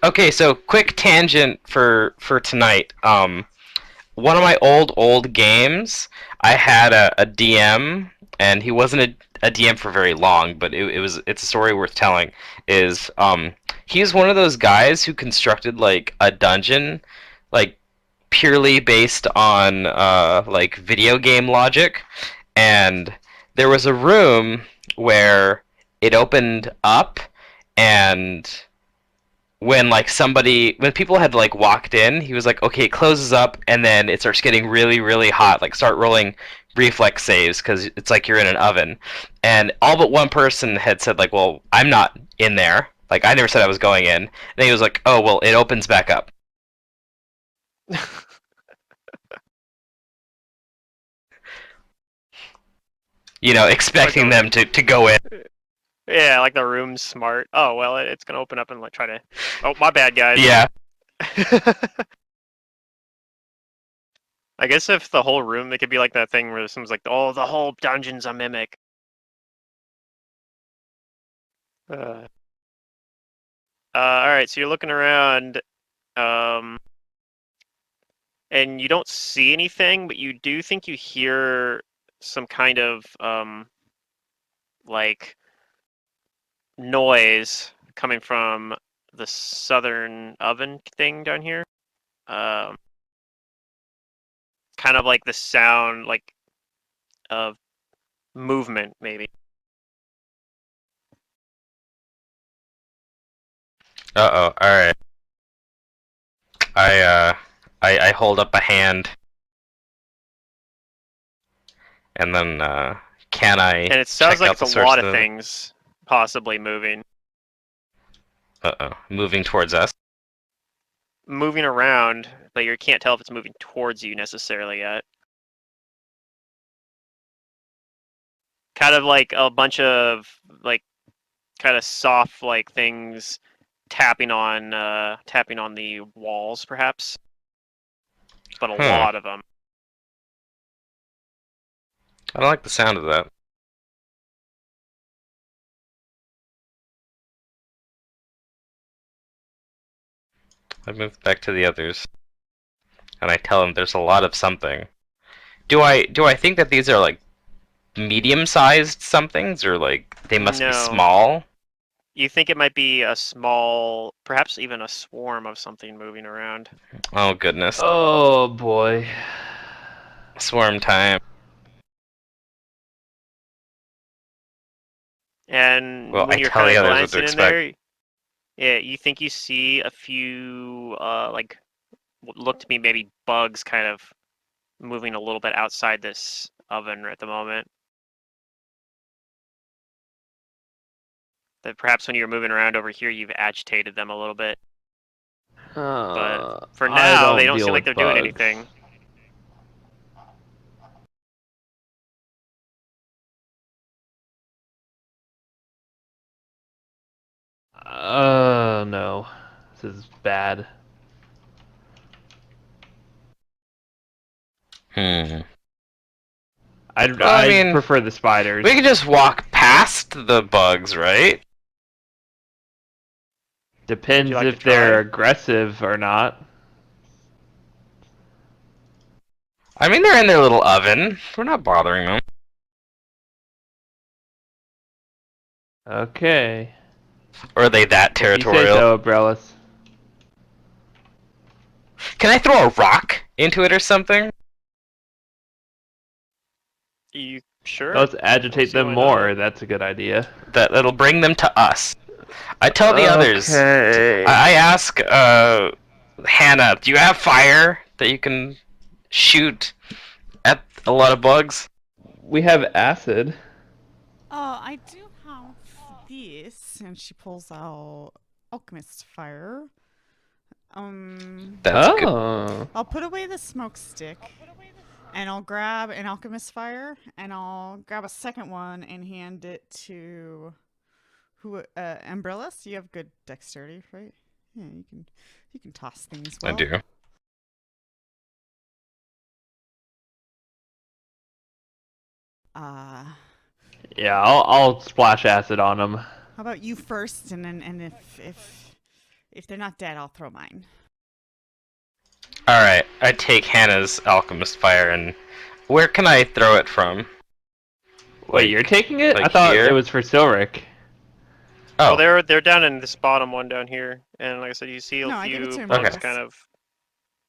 Okay, so quick tangent for tonight. One of my old games, I had a DM, and he wasn't a DM for very long, but it's a story worth telling. Is he's one of those guys who constructed like a dungeon, like purely based on like video game logic, and there was a room where it opened up, and when people had like walked in, he was like, okay, it closes up, and then it starts getting really hot, like start rolling reflex saves because it's like you're in an oven. And all but one person had said like, well, I'm not in there, like I never said I was going in. And he was like, oh well, it opens back up. You know, expecting them to go in. Yeah, like the room's smart. Oh well, it's gonna open up and like try to. Oh, my bad, guys. Yeah. I guess if the whole room, it could be like that thing where someone's like, "Oh, the whole dungeon's a mimic." All right, so you're looking around, um, and you don't see anything, but you do think you hear some kind of like noise coming from the southern oven thing down here. Um, kind of like the sound like of movement, maybe. Uh-oh. All right. I hold up a hand, and then can I And it sounds check like out it's the a source lot of of the... things possibly moving. Uh-oh. Moving towards us. Moving around, but you can't tell if it's moving towards you necessarily yet. Kind of like a bunch of like kind of soft like things tapping on the walls perhaps, but a Huh. lot of them. I don't like the sound of that. I move back to the others, and I tell them there's a lot of something. Do I think that these are like medium-sized somethings, or like they must be No. small? You think it might be a small, perhaps even a swarm of something moving around. Oh goodness, Oh boy. swarm time. And Well, when I you're tell kind the of others what to glancing in expect. there, yeah, you think you see a few, like, what look to be maybe bugs kind of moving a little bit outside this oven at the moment. That perhaps when you're moving around over here, you've agitated them a little bit. But for I now, they don't deal seem like with they're doing bugs. anything. No. This is bad. Hmm. I'd, Well, I I'd mean, prefer the spiders. We can just walk past the bugs, right? Depends like to if they're try? aggressive or not. I mean, they're in their little oven. We're not bothering them. Okay. Or are they that If you say territorial? so, Abrellis. Can I throw a rock into it or something? You sure? Let's agitate see them why more. not. That's a good idea. That'll bring them to us. I tell the others. Okay. I ask Hannah, do you have fire that you can shoot at a lot of bugs? We have acid. I do have this, and she pulls out alchemist fire. That's good. Oh. I'll put away the smoke stick, and I'll grab an alchemist fire, and I'll grab a second one and hand it to who? Umbrellas. You have good dexterity, right? Yeah, you can toss things well. I do. Yeah, I'll splash acid on them. How about you first, and then if they're not dead, I'll throw mine. All right, I take Hannah's alchemist fire, and where can I throw it from? Wait, you're taking it? like I thought here? it was for Silric. Oh, Well, they're down in this bottom one down here, and like I said, you see a No, I give it few to bugs Umbrellas. kind of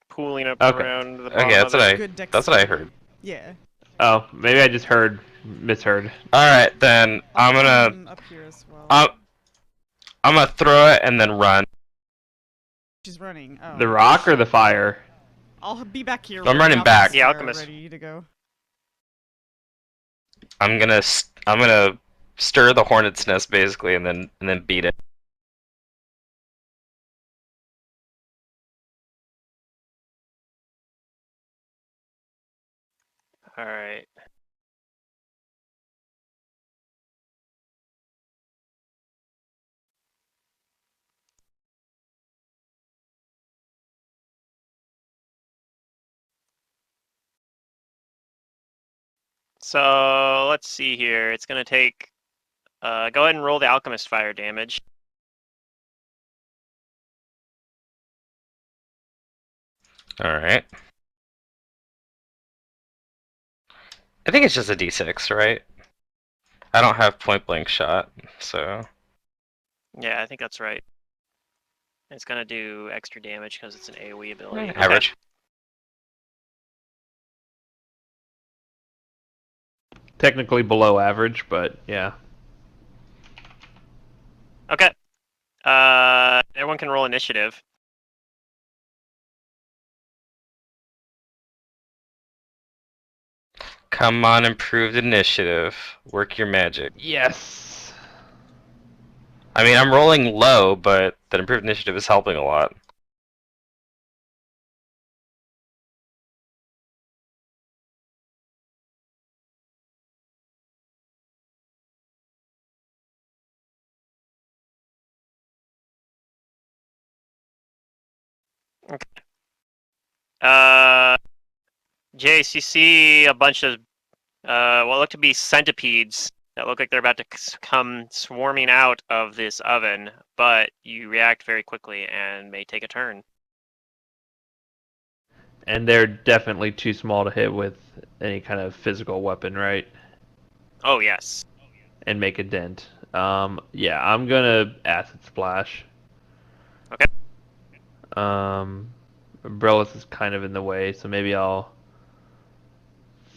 pooling up Okay. around the bottom okay, of it. Good that's what I dexterity. heard. Yeah. Oh, maybe I just misheard. All right, then I'll I'm put gonna them up here as well. I'm gonna throw it and then run. She's running. Oh. The rock or the fire? I'll be back here. I'm with the running back. alchemist Yeah, fire alchemist. ready to go. I'm gonna stir the hornet's nest basically, and then beat it. All right. So let's see here. It's gonna take. Go ahead and roll the alchemist fire damage. All right. I think it's just a d6, right? I don't have point blank shot, so Yeah, I think that's right. It's gonna do extra damage because it's an AOE ability. Okay. average. Technically below average, but yeah. Okay. Everyone can roll initiative. Come on, improved initiative. Work your magic. Yes. I mean, I'm rolling low, but that improved initiative is helping a lot. Jace, you see a bunch of what look to be centipedes that look like they're about to come swarming out of this oven, but you react very quickly and may take a turn. And they're definitely too small to hit with any kind of physical weapon, right? Oh yes. And make a dent. Yeah, I'm gonna acid splash. Okay. Umbrellas is kind of in the way, so maybe I'll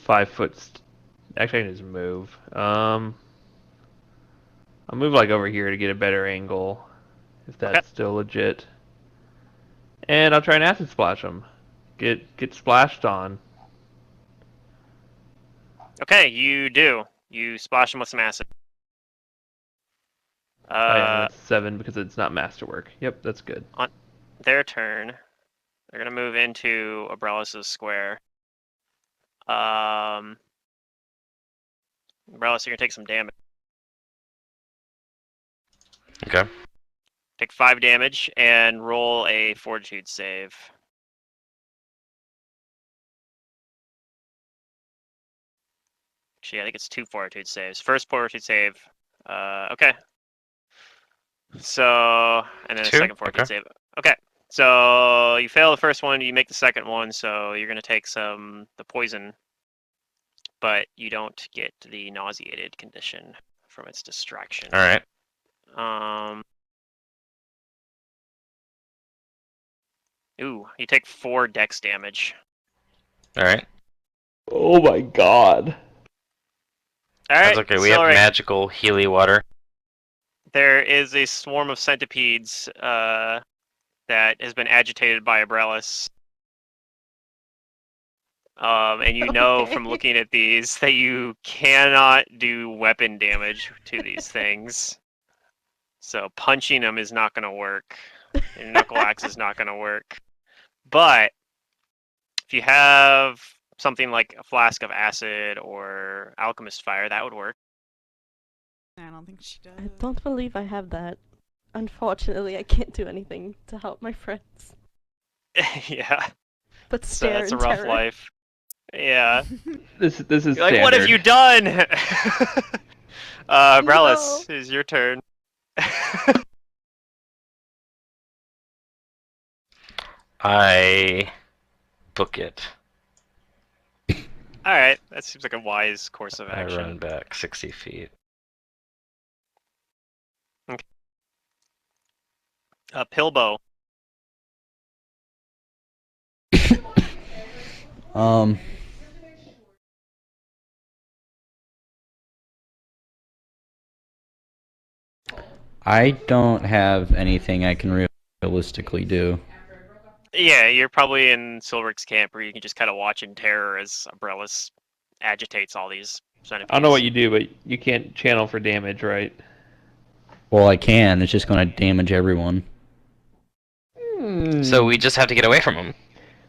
5 foot. Actually, I can just move. I'll move like over here to get a better angle, if that's Okay. still legit. And I'll try and acid splash them. Get splashed on. Okay, you do. You splash them with some acid. Oh yeah, that's 7 because it's not masterwork. Yep, that's good. On their turn, they're gonna move into Umbrellas' square. Umbrellas, you're gonna take some damage. Okay. Take 5 damage and roll a Fortitude save. Actually, I think it's 2 Fortitude saves. First Fortitude save. Okay. So, and then a 2? second Fortitude Okay. save. Okay. So you fail the first one, you make the second one, so you're gonna take the poison, but you don't get the nauseated condition from its distraction. All right. Ooh, you take 4 dex damage. All right. Oh my god. All That's right. okay. We So, have all right, magical Healy water. there is a swarm of centipedes that has been agitated by Abrellis. And you know from Okay. looking at these that you cannot do weapon damage to these things. So punching them is not going to work. Your knuckle axe is not going to work. But if you have something like a flask of acid or alchemist fire, that would work. I don't think she does. I don't believe I have that. Unfortunately, I can't do anything to help my friends. Yeah, But so stare that's a in rough terror. life. Yeah. This is You're like, standard. what have you done? Abrellis, No. is your turn. I book it. All right, that seems like a wise course of I action. run back 60 feet. Pilbow. Um, I don't have anything I can realistically do. Yeah, you're probably in Silric's camp where you can just kind of watch in terror as Abrellis agitates all these centipedes. I don't know what you do, but you can't channel for damage, right? Well, I can. It's just going to damage everyone. So we just have to get away from him.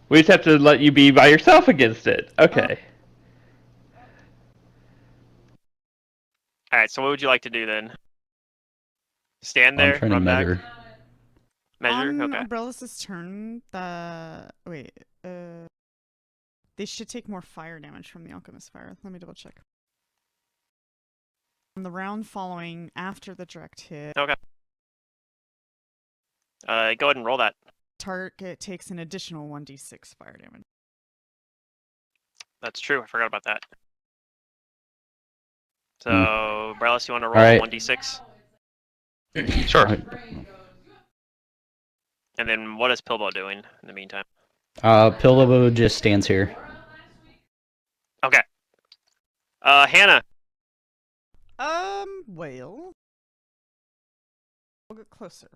We just have to let you be by yourself against it. Okay. All right, so what would you like to do then? Stand I'm there, trying to run back, measure. measure. On Okay. Umbrellas' turn, they should take more fire damage from the alchemist fire. Let me double check. On the round following after the direct hit, Okay. Go ahead and roll that. target takes an additional 1d6 fire damage. That's true. I forgot about that. So, Hmm. Abrellis, you want to roll Alright. 1d6? Sure. And then what is Pilbow doing in the meantime? Pillow just stands here. Okay. Hannah. Well, I'll get closer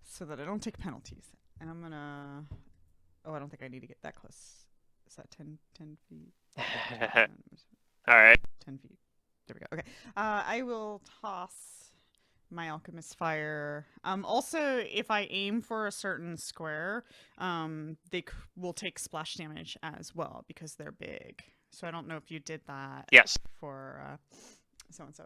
so that I don't take penalties. And I'm gonna. Oh, I don't think I need to get that close. Is that 10 feet? All right. 10 feet. There we go. Okay. I will toss my alchemist fire. Also, if I aim for a certain square, they will take splash damage as well because they're big. So I don't know if you did that. Yes. For so and so.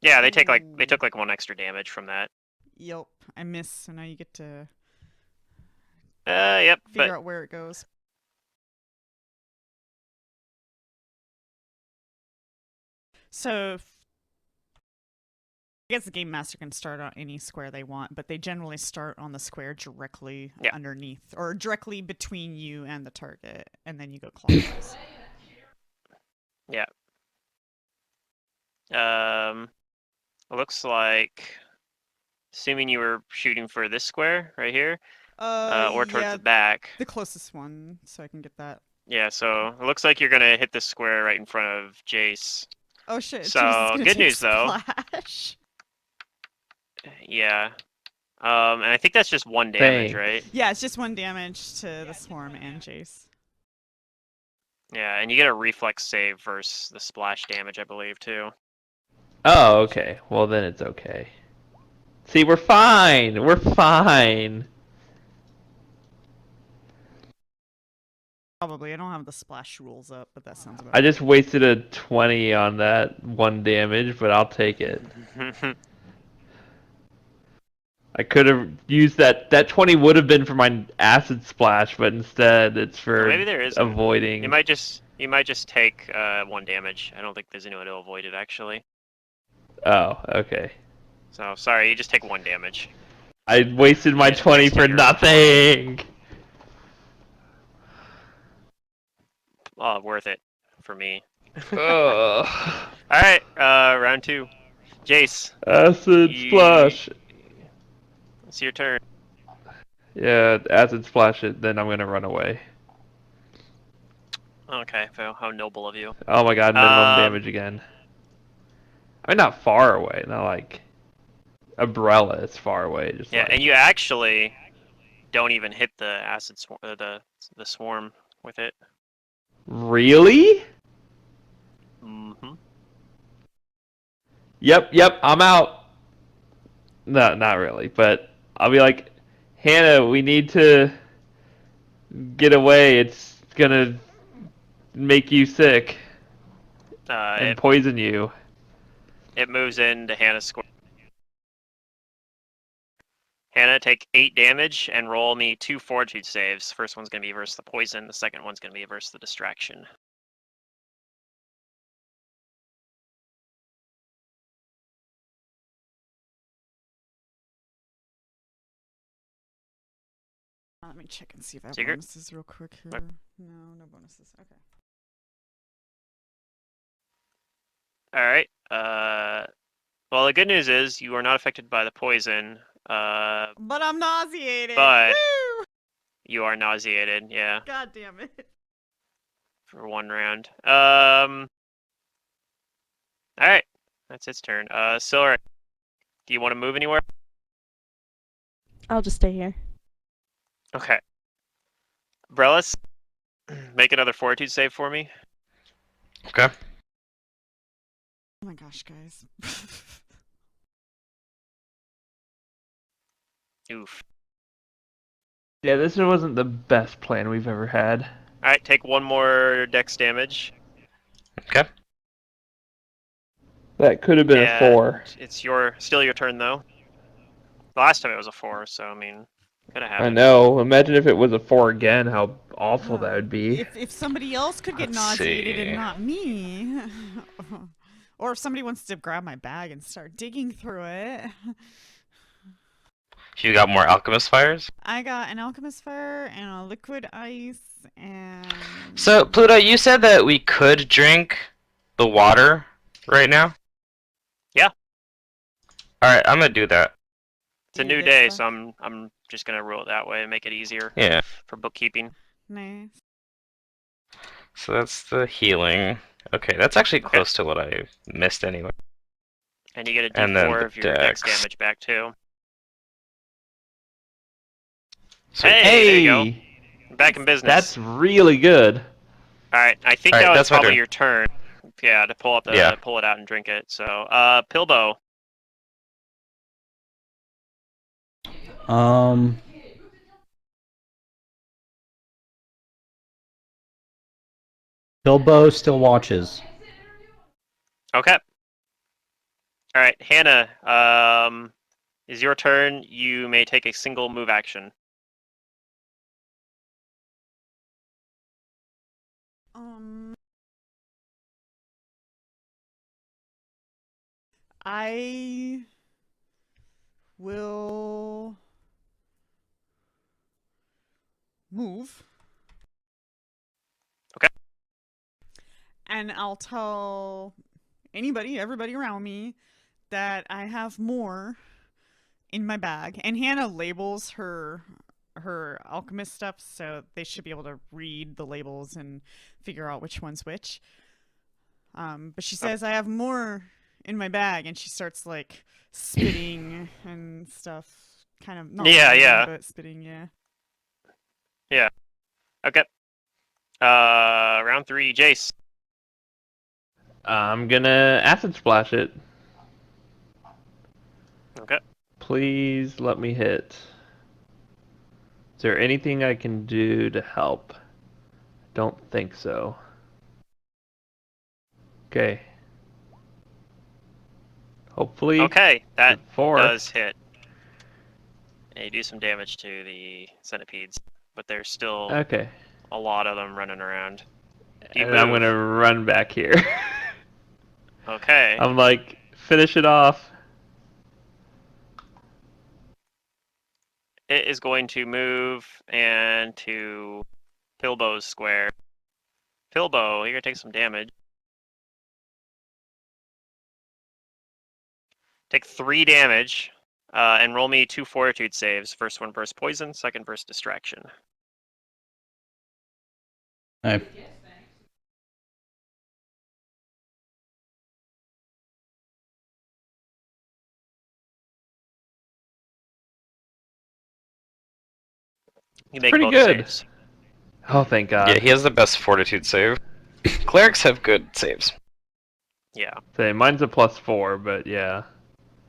Yeah, they took like 1 extra damage from that. Yep. I miss. So now you get to Yep. figure But out where it goes. So I guess the game master can start on any square they want, but they generally start on the square directly underneath or directly between you and the target, and then you go clockwise. Yeah. Looks like, assuming you were shooting for this square right here, or towards the back. The closest one, so I can get that. Yeah, so it looks like you're gonna hit the square right in front of Jace. Oh shit! So Jace is gonna good take news though. Splash. Yeah. And I think that's just 1 damage, Dang. right? Yeah, it's just 1 damage to the swarm and Jace. Yeah, and you get a reflex save versus the splash damage, I believe, too. Oh, okay. Well, then it's okay. See, we're fine. We're fine. Probably. I don't have the splash rules up, but that sounds about I right. just wasted a 20 on that 1 damage, but I'll take it. I could have used that. That 20 would have been for my acid splash, but instead it's for Maybe there isn't. avoiding. You might just take 1 damage. I don't think there's any way to avoid it, actually. Oh, okay. So, sorry, you just take 1 damage. I wasted my Next 20 time for you're nothing. worth it for me. Ugh. Alright, round 2. Jace. Acid splash. It's your turn. Yeah, acid splash it, then I'm gonna run away. Okay, Phil, how noble of you. Oh my god, minimum damage again. I mean, not far away, not like Umbrella is far away. Just Yeah, like... and you actually don't even hit the acid the swarm with it. Really? Mm-hmm. Yep, I'm out. No, not really, but I'll be like, Hannah, we need to get away. It's gonna make you sick and poison you. It moves into Hannah's square. Hannah, take 8 damage and roll me 2 fortitude saves. First one's going to be versus the poison. The second one's going to be versus the distraction. Let me check and see if I have Secret? bonuses real quick here. Okay. No bonuses. Okay. Alright. Well, the good news is you are not affected by the poison. But I'm nauseated. But Woo! you are nauseated, yeah. God damn it. For 1 round. Alright. That's its turn. Silver, do you want to move anywhere? I'll just stay here. Okay. Brelis, make another fortitude save for me. Okay. Oh my gosh, guys. Oof. Yeah, this wasn't the best plan we've ever had. Alright, take 1 more dex damage. Okay. That could have been a 4. It's still your turn though. The last time it was a 4, so I mean, could have I happened. know. Imagine if it was a 4 again, how awful that would be. If somebody else could get Let's nauseated see. and not me. Or if somebody wants to grab my bag and start digging through it. You got more alchemist fires? I got an alchemist fire and a liquid ice and... So, Pluto, you said that we could drink the water right now? Yeah. Alright, I'm gonna do that. It's a You new get day, stuff? so I'm just gonna rule it that way and make it easier Yeah. for bookkeeping. Nice. So that's the healing. Okay, that's actually Okay. close to what I missed anyway. And you get a And then D4 the of your dex dex. damage back too. Sweet. Hey, there you go. Back in business. That's really good. Alright, I think Alright, that was that's my probably turn. your turn. Yeah, to pull it out and drink it. So, Pilbo. Bilbo still watches. Okay. Alright, Hannah, is your turn. You may take a single move action. I will move. Okay. And I'll tell everybody around me that I have more in my bag. And Hannah labels her alchemist stuff, so they should be able to read the labels and figure out which one's which. But she says I have more in my bag, and she starts like spitting and stuff. Kind of not Yeah, lying, yeah. but spitting, yeah. Okay. Round 3, Jace. I'm gonna acid splash it. Okay. Please let me hit. Is there anything I can do to help? Don't think so. Okay. Hopefully. Okay, that 4. does hit. And you do some damage to the centipedes, but there's still Okay. a lot of them running around. Do you And I'm move? gonna run back here. Okay. I'm like, finish it off. It is going to move and to Pilbo's square. Pilbo, you're gonna take some damage. Take 3 damage, and roll me 2 fortitude saves. First one versus poison, second versus distraction. Hey. You make Pretty both good. saves. Oh, thank God. Yeah, he has the best fortitude save. Clerics have good saves. Yeah. Say, mine's a +4, but yeah.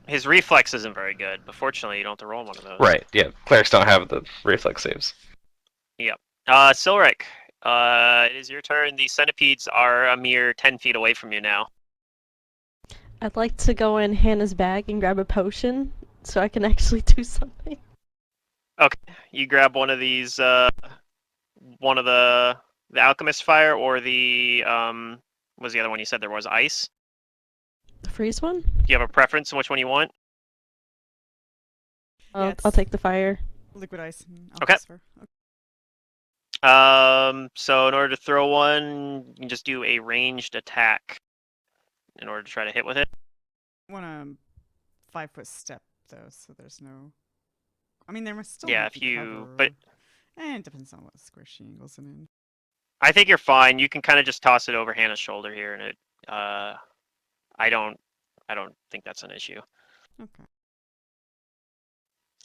His reflex isn't very good, but fortunately you don't have to roll one of those. Right, yeah. Clerics don't have the reflex saves. Yep. Silric, it is your turn. The centipedes are a mere 10 feet away from you now. I'd like to go in Hannah's bag and grab a potion so I can actually do something. Okay, you grab one of these, one of the alchemist fire, or the, what was the other one you said there was? Ice? The freeze one? Do you have a preference on which one you want? Yeah, I'll take the fire. liquid ice. And Okay. Alphysfer. So in order to throw one, you can just do a ranged attack in order to try to hit with it. I want a 5-foot step though, so there's no. I mean, there must still Yeah, might if be you, cover. but It depends on what square she angles it in. I think you're fine. You can kind of just toss it over Hannah's shoulder here, and it, I don't think that's an issue. Okay.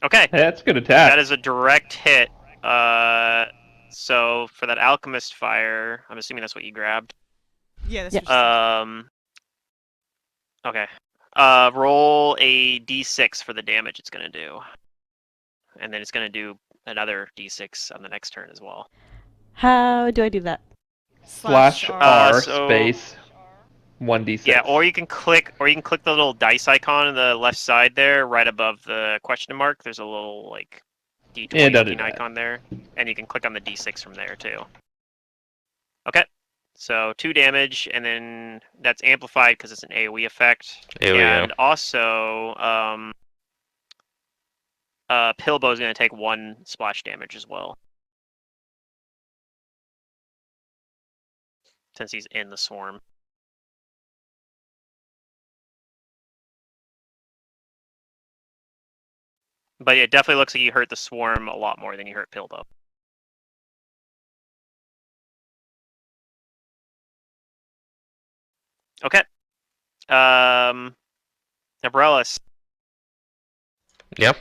Okay, Hey, that's a good attack. that is a direct hit. So for that alchemist fire, I'm assuming that's what you grabbed. Yeah, that's Yeah. what she said. Okay. Roll a d6 for the damage it's gonna do, and then it's gonna do another d6 on the next turn as well. How do I do that? Slash R so- space 1d6. Yeah, or you can click the little dice icon on the left side there, right above the question mark. There's a little like D20 Yeah, don't do looking that. icon there, and you can click on the d6 from there too. Okay, so 2 damage, and then that's amplified because it's an AOE effect, AoE, and also Pilbo is going to take 1 splash damage as well, since he's in the swarm. But it definitely looks like you hurt the swarm a lot more than you hurt Pilbo. Okay. Abrellis. Yep.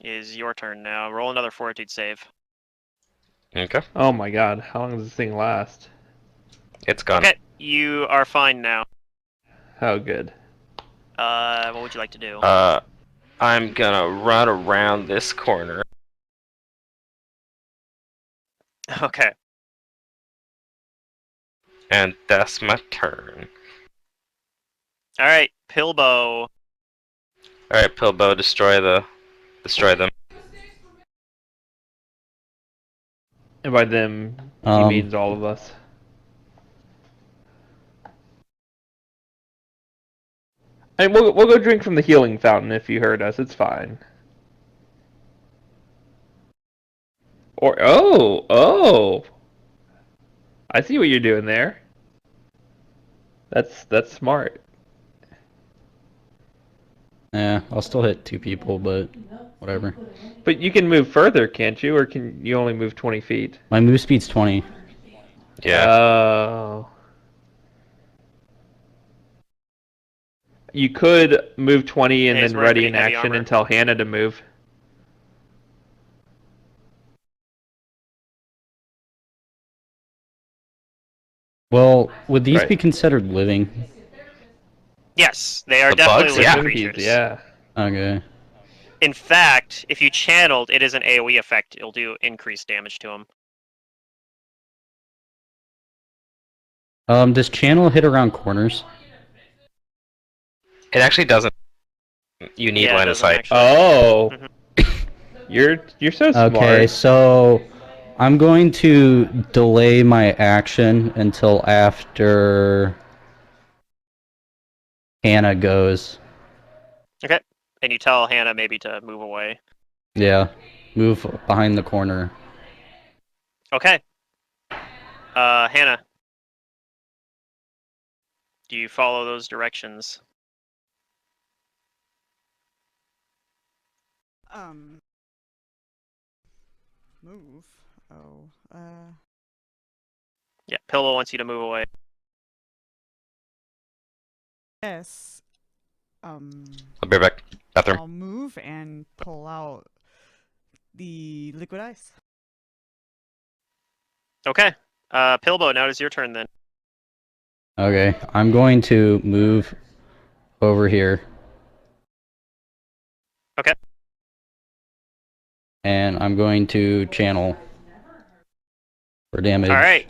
Is your turn now. Roll another fortitude save. Okay. Oh my God, how long does this thing last? It's gone. Okay, you are fine now. How good. What would you like to do? I'm gonna run around this corner. Okay. And that's my turn. All right, Pilbo. Alright, Pilbo, destroy them. And by them, he Um, means all of us. And we'll go drink from the healing fountain if you heard us. It's fine. Or oh, I see what you're doing there. That's smart. Yeah, I'll still hit 2 people, but whatever. But you can move further, can't you? Or can you only move 20 feet? My move speed's 20. Yeah. Oh. You could move 20 and Yeah, he's then wearing ready pretty in heavy action armor. and tell Hannah to move. Well, would these Right. be considered living? Yes, they are The definitely bugs? living Yeah. creatures. Yeah. Okay. In fact, if you channeled, it is an AoE effect. It'll do increased damage to them. Does channel hit around corners? It actually doesn't. You need Yeah, it line of doesn't sight. actually. Oh. Mhm. You're so Okay, smart. so I'm going to delay my action until after Hannah goes. Okay. And you tell Hannah maybe to move away. Yeah, move behind the corner. Okay. Hannah. Do you follow those directions? Move. Oh. Yeah, Pillow wants you to move away. Yes. I'll be right back. Bathroom. I'll move and pull out the liquid ice. Okay. Pilbow, now it is your turn then. Okay, I'm going to move over here. Okay. And I'm going to channel for damage. Alright.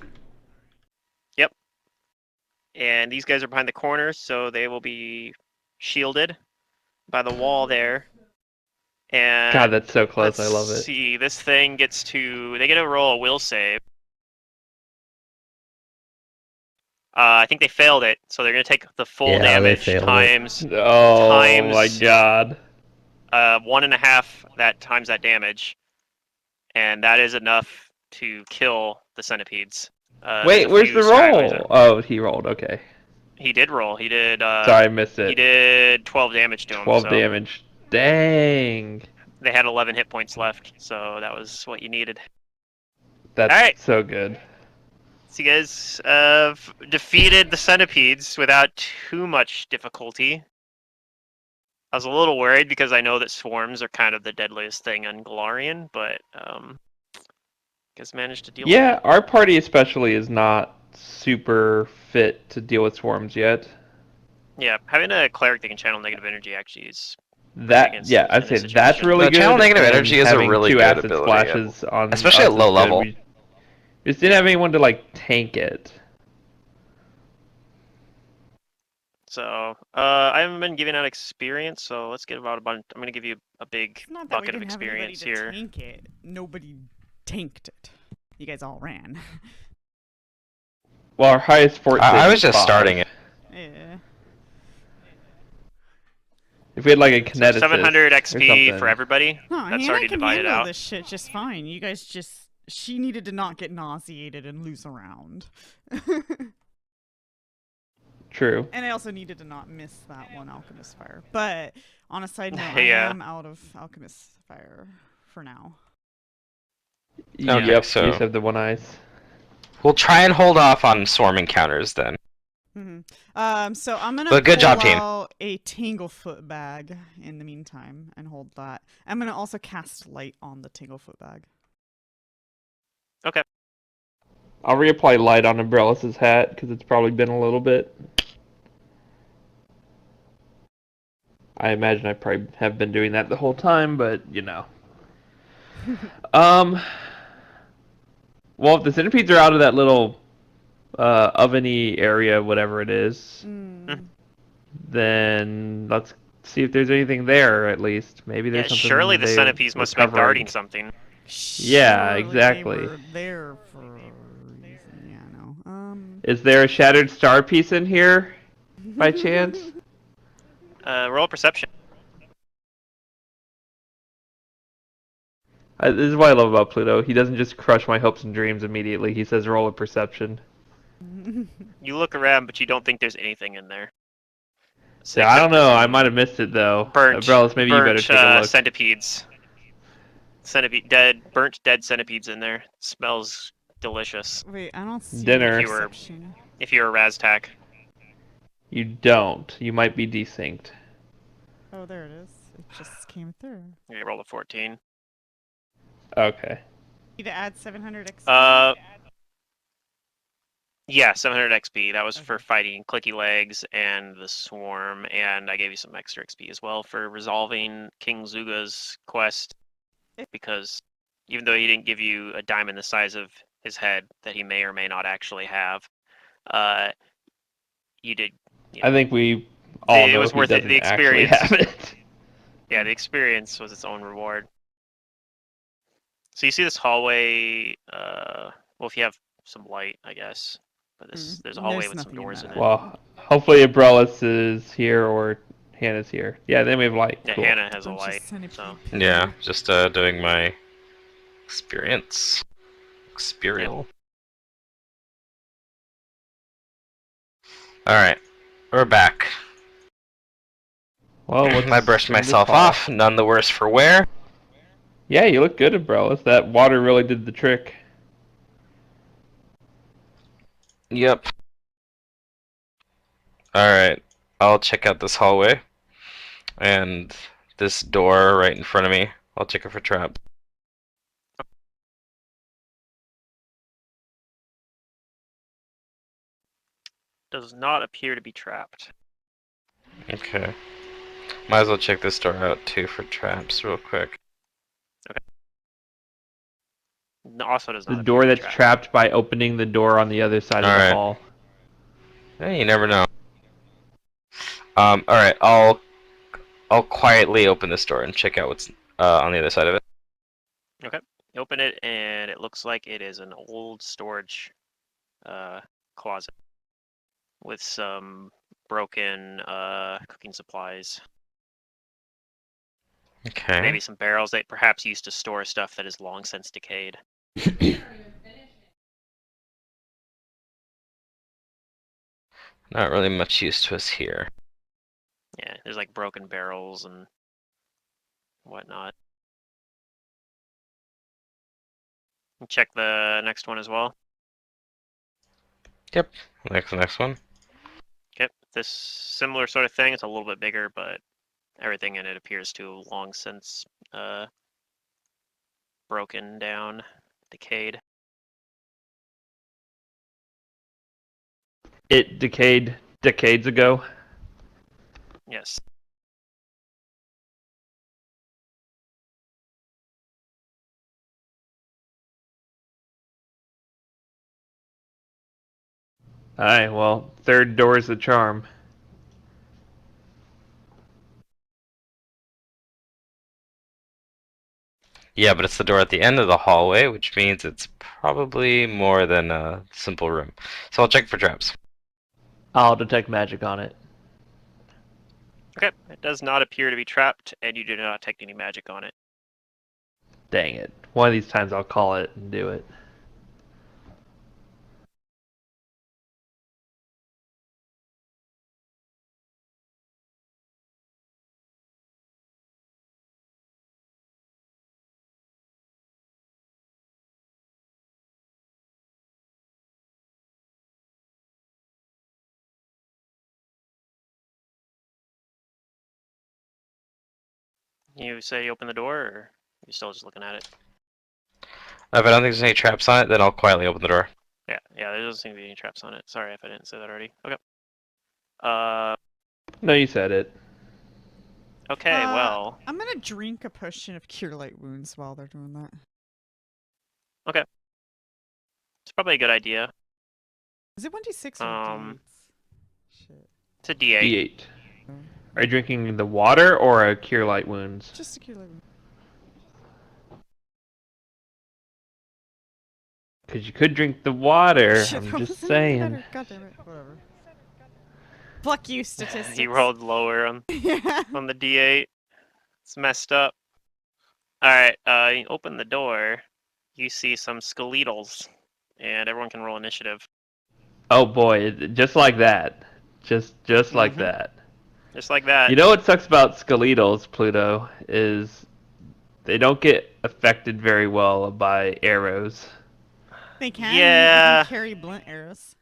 Yep. And these guys are behind the corner, so they will be shielded by the wall there. And God, that's so close. let's I love it. see. This thing gets to... They get to roll a will save. I think they failed it, so they're going to take the full Yeah, they damage failed it. times Oh my God. 1.5 that times that damage, and that is enough to kill the centipedes. Wait, There's a where's few the stragglers. roll? Oh, he rolled. Okay. He did roll. He did. Sorry, I missed it. He did 12 damage to him. 12 so damage. Dang. They had 11 hit points left, so that was what you needed. That's Alright. so good. So you guys defeated the centipedes without too much difficulty. I was a little worried because I know that swarms are kind of the deadliest thing on Galarian, but guys managed to deal with Yeah, it. our party especially is not super fit to deal with swarms yet. Yeah, having a cleric that can channel negative energy actually is That against yeah, it I'd in say this that's situation. really The good. channel negative and energy is a having really two good acid ability, splashes on especially us at low is good. level. We just didn't have anyone to like tank it. So, I haven't been giving out experience, so let's get about a bunch. I'm gonna give you a big It's not that we bucket of didn't have anybody experience to here. tank it. Nobody tanked it. You guys all ran. Well, our highest fort save I was is just 5. starting it. Yeah. If we had like a So kineticist 700 or XP for something. everybody. No, That's Hannah already can divided handle out. this shit just fine. You guys just... She needed to not get nauseated and lose a round. True. And I also needed to not miss that one Alchemist Fire. But, on a side note, Yeah. I am out of Alchemist Fire for now. Okay, Yep, so- you just have the one ice. We'll try and hold off on swarm encounters then. So I'm gonna But good pull job, team. out a Tanglefoot bag in the meantime and hold that. I'm gonna also cast light on the Tanglefoot bag. Okay. I'll reapply light on Umbrellas' hat because it's probably been a little bit. I imagine I probably have been doing that the whole time, but you know. Well, if the centipedes are out of that little oveny area, whatever it is, then let's see if there's anything there at least. Maybe Yeah, there's something. surely the they centipedes were must have been covering. guarding something. Yeah, Surely exactly. They were there for a reason. Yeah, no. Is there a shattered star piece in here, by chance? Roll perception. This is what I love about Pluto. He doesn't just crush my hopes and dreams immediately. He says roll a perception. You look around, but you don't think there's anything in there. So Yeah, I don't except for know. I some might have missed it though. burnt, Brellis, maybe you better burnt take a look. centipedes. Burnt dead centipedes in there. Smells delicious. Wait, I don't see Dinner. If you were- perception. If you're a Raztak. You don't. You might be desynced. Oh, there it is. It just came through. You roll a 14. Okay. Need to add 700 XP. Yeah, 700 XP. That was for Okay. fighting Clicky Legs and the Swarm, and I gave you some extra XP as well for resolving King Zuga's quest. Because even though he didn't give you a diamond the size of his head that he may or may not actually have, you did. I think we all It know was he worth it. doesn't The actually experience. have it. Yeah, the experience was its own reward. So you see this hallway. Well, if you have some light, I guess. But there's a hallway There's with some nothing in doors in that. it. Well, hopefully Abrellis is here or Hannah's here. Yeah, then we have light. Yeah, Cool. Hannah has a Bunch of light. centipede So people. Yeah, just doing my experience. Experial. Alright, we're back. Well, what's I brushed in this myself hall? off, none the worse for wear. Yeah, you look good, Abrellis. That water really did the trick. Yep. Alright, I'll check out this hallway. And this door right in front of me. I'll check it for traps. does not appear to be trapped. Okay. Might as well check this door out too for traps real quick. Also does The not appear door to be that's trapped by opening the door on the other side of the Alright. hall. Hey, you never know. Alright, I'll quietly open this door and check out what's on the other side of it. Okay. You open it, and it looks like it is an old storage closet with some broken cooking supplies. Okay. Maybe some barrels that perhaps used to store stuff that is long since decayed. Not really much use to us here. Yeah, there's like broken barrels and whatnot. Check the next one as well. Yep. Next one. Okay, this similar sort of thing. It's a little bit bigger, but everything in it appears to have long since broken down, decayed. It decayed decades ago. Yes. Alright, well, third door is the charm. Yeah, but it's the door at the end of the hallway, which means it's probably more than a simple room. So I'll check for traps. I'll detect magic on it. Okay, it does not appear to be trapped, and you do not detect any magic on it. Dang it. One of these times I'll call it and do it. You say you open the door, or you still just looking at it? If I don't think there's any traps on it, then I'll quietly open the door. Yeah, there doesn't seem to be any traps on it. Sorry if I didn't say that already. Okay. No, you said it. Okay, well. I'm gonna drink a potion of cure light wounds while they're doing that. It's probably a good idea. Is it 1d6 or Um, d8? Shit. It's a D8. D8. Are you drinking the water or a cure light wounds? Just a cure light wound. Because you could drink the water. Shit, I'm that just wasn't any saying. better. God damn it. Whatever. Fuck you, statistics. He rolled lower on Yeah. the D8. It's messed up. All right. You open the door. You see some skeletals, and everyone can roll initiative. Oh boy, just like that. Just like Mhm. that. Just like that. You know what sucks about skeletals, Pluto, is they don't get affected very well by arrows. They can. Yeah. You can carry blunt arrows.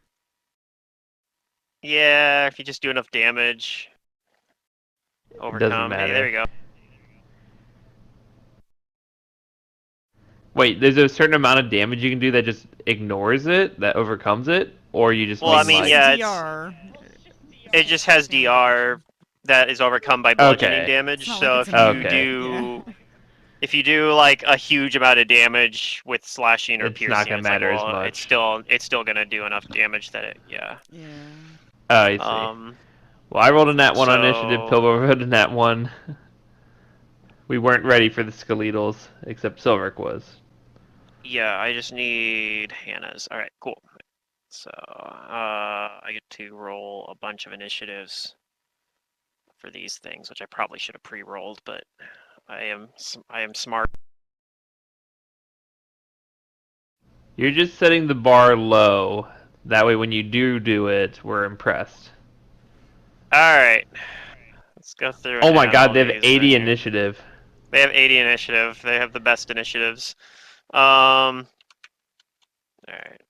Yeah, if you just do enough damage. It doesn't Overcome. Hey, there matter. you go. Wait, there's a certain amount of damage you can do that just ignores it, that overcomes it, or you just Well, I mean mean, like yeah, DR. it just has DR that is overcome by bludgeoning Okay. It's damage. not like So it's if you Okay. do Yeah. if you do like a huge amount of damage with slashing or It's not piercing, gonna it's like, matter as well, it's much. still gonna do enough damage that it, yeah. Yeah. Oh, I see. Um, Well, I rolled a nat 1 on initiative, so Pilbo rolled a nat 1. We weren't ready for the skeletals, except Silveric was. yeah, I just need Hannah's. All right, cool. So I get to roll a bunch of initiatives for these things, which I probably should have pre-rolled, but I am smart. You're just setting the bar low. That way when you do it, we're impressed. All right, let's go through and Oh my add god, all they have these 80 in here. initiative. They have 80 initiative. They have the best initiatives. All right.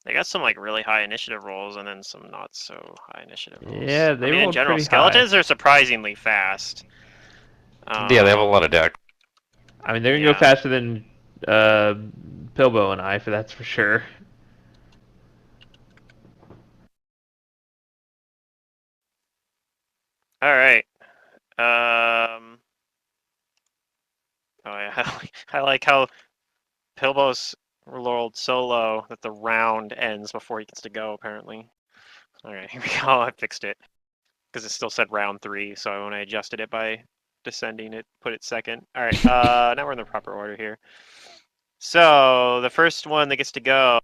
They got some like really high initiative rolls and then some not so high initiative rolls. Yeah, they I mean, in rolled general, pretty high. skeletons are surprisingly fast. Yeah, they have a lot of deck. I mean, they're gonna go Yeah. faster than uh, Pilbo and I, for that's for sure. All right. Oh yeah, I like how Pilbo's rolled so low that the round ends before he gets to go. Apparently. All right, here we go. I fixed it because it still said round 3. So when I adjusted it by descending, it put it second. All right. Now we're in the proper order here. So the first one that gets to go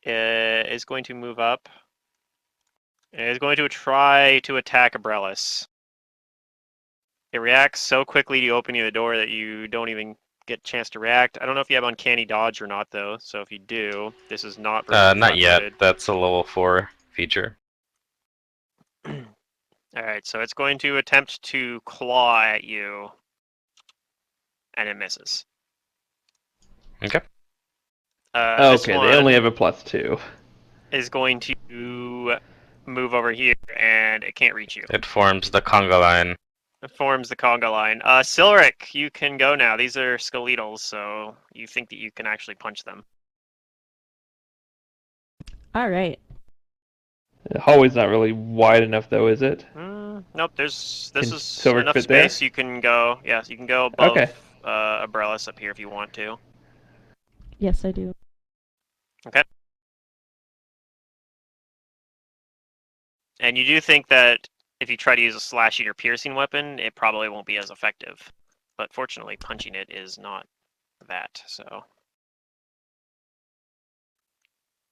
is going to move up. And is going to try to attack Abrellis. It reacts so quickly to opening the door that you don't even get a chance to react. I don't know if you have uncanny dodge or not though. So if you do, this is not very Not yet. flat-footed. That's a level 4 feature. All right, so it's going to attempt to claw at you, and it misses. Okay. This Okay, they only one have a +2. is going to move over here, and it can't reach you. It forms the conga line. It forms the conga line. Silric, you can go now. These are skeletals, so you think that you can actually punch them. All right. The hallway's not really wide enough, though, is it? Nope. This Can is Silveric enough fit there? space. You can go. Yes, you can go above Okay. Abrellis up here if you want to. Yes, I do. Okay. And you do think that if you try to use a slashing or piercing weapon, it probably won't be as effective. But fortunately, punching it is not that. So.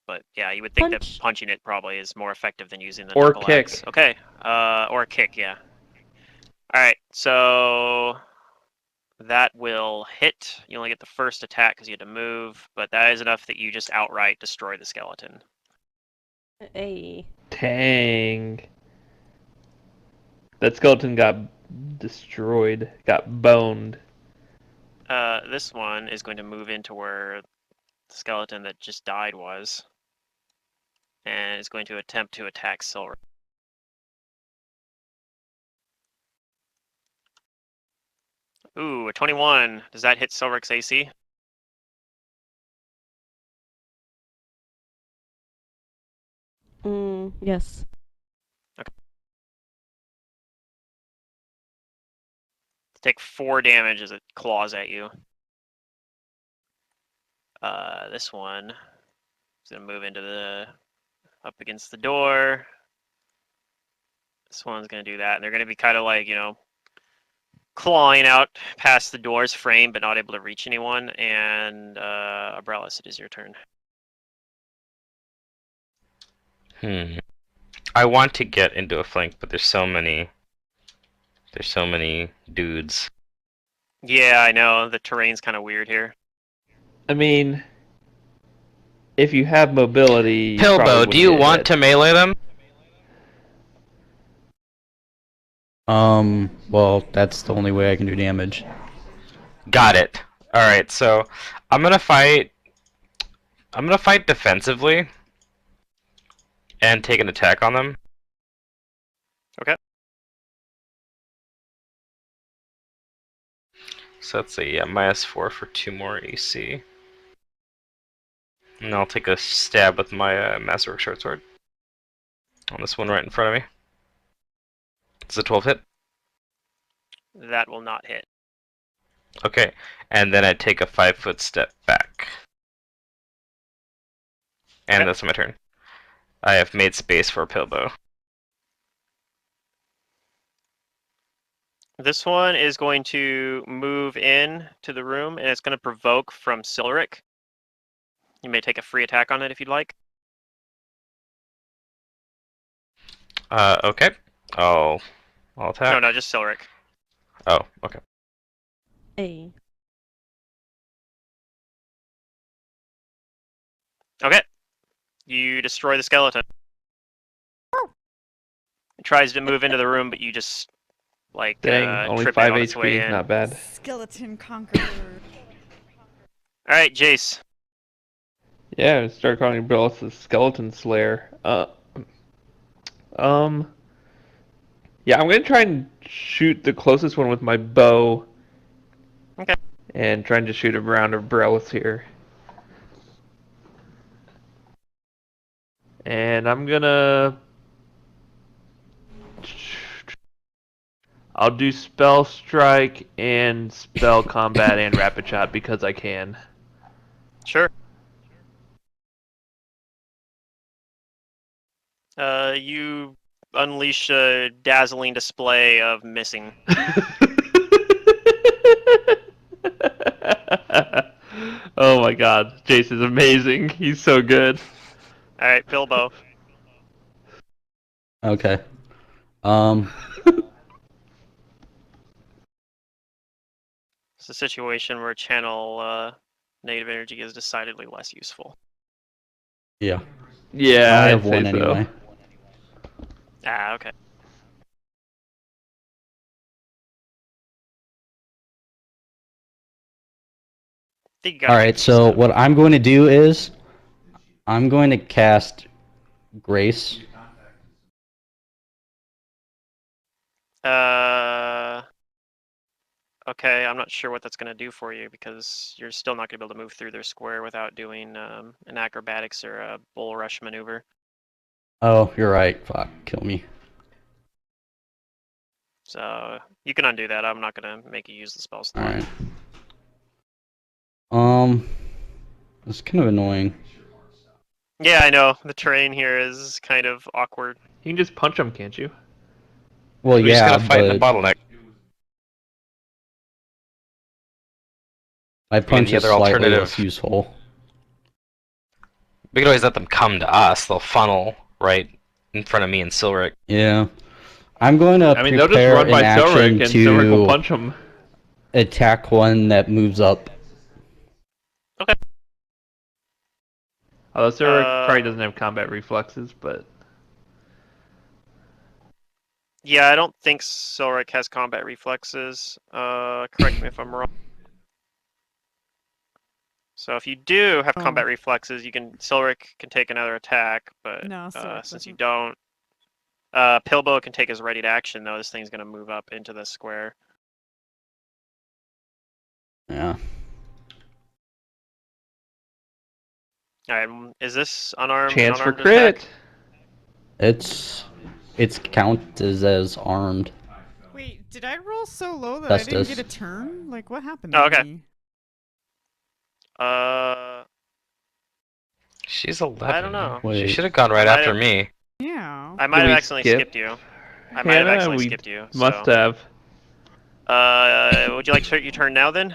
But yeah, you would think that Punch. punching it probably is more effective than using the Or knuckle kick. axe. Okay. Or a kick, yeah. Alright, so that will hit. You only get the first attack because you had to move, but that is enough that you just outright destroy the skeleton. Hey. Tang. That skeleton got destroyed, got boned. This one is going to move into where the skeleton that just died was, and is going to attempt to attack Silver. Ooh, a 21. Does that hit Silveric's AC? Yes. Okay. Take 4 damage as it claws at you. This one is going to move into the up against the door. This one's going to do that, and they're going to be kind of like, clawing out past the door's frame, but not able to reach anyone. And Abrellis, it is your turn. I want to get into a flank, but there's so many dudes. Yeah, I know. The terrain's kind of weird here. I mean, if you have mobility, you probably Pilbo, wouldn't do you get want hit. to melee them? Well, that's the only way I can do damage. Got it. Alright, so I'm gonna fight defensively and take an attack on them. Okay. So that's a -4 for 2 more AC. And I'll take a stab with my Masterwork Short Sword on this one right in front of me. It's a 12 hit. That will not hit. Okay, and then I take a 5-foot step back. And Okay. that's my turn. I have made space for Pilbo. This one is going to move in to the room, and it's going to provoke from Silric. You may take a free attack on it if you'd like. Okay. I'll attack. No, just Silric. Oh, okay. A. Okay. You destroy the skeleton. It tries to move into the room, but you just like Dang, only trip 5 it on its way HP, in. not bad. Skeleton conqueror. All right, Jace. Yeah, start calling Brillis the Skeleton Slayer. Yeah, I'm gonna try and shoot the closest one with my bow. Okay. And trying to shoot him around Brillis here. And I'm gonna... I'll do Spell Strike and Spell Combat and Rapid Shot because I can. Sure. You unleash a dazzling display of missing. Oh my god, Jace is amazing. He's so good. All right, Bilbo. Okay. It's a situation where channel negative energy is decidedly less useful. Yeah. Yeah, I I'd have say one so. anyway. Ah, okay. Think you got All a right. good So stuff. what I'm going to do is I'm going to cast Grace. Okay, I'm not sure what that's going to do for you because you're still not going to be able to move through their square without doing an acrobatics or a bull rush maneuver. Oh, you're right. Fuck, kill me. So you can undo that. I'm not going to make you use the spell All slot. right. It's kind of annoying. Yeah, I know. The terrain here is kind of awkward. You can just punch him, can't you? Well, We're just yeah, gonna fight in a but bottleneck. my punch the is other slightly alternative- less useful. We could always let them come to us. They'll funnel right in front of me and Silric. Yeah. I'm going to I mean, they'll just prepare run an by action Silric and Silric will to punch him. attack one that moves up. Okay. Although Silric probably doesn't have combat reflexes, but... Yeah, I don't think Silric has combat reflexes. Correct me if I'm wrong. So if you do have combat reflexes, Silric can take another attack, but No, Silric since you doesn't. don't, Pilbo can take his ready to action though. This thing's gonna move up into the square. Yeah. Alright, is this unarmed? Chance for unarmed crit! attack? It's counted as armed. Wait, did I roll so low that I didn't get a turn? Like, what happened to Oh, okay. me? She's 11. I don't know. Wait. She should have gone right I might after have- me. Yeah. I might Did have we accidentally skip skipped you. I might have Hannah? accidentally We skipped you. Must so. have. Would you like to start your turn now then?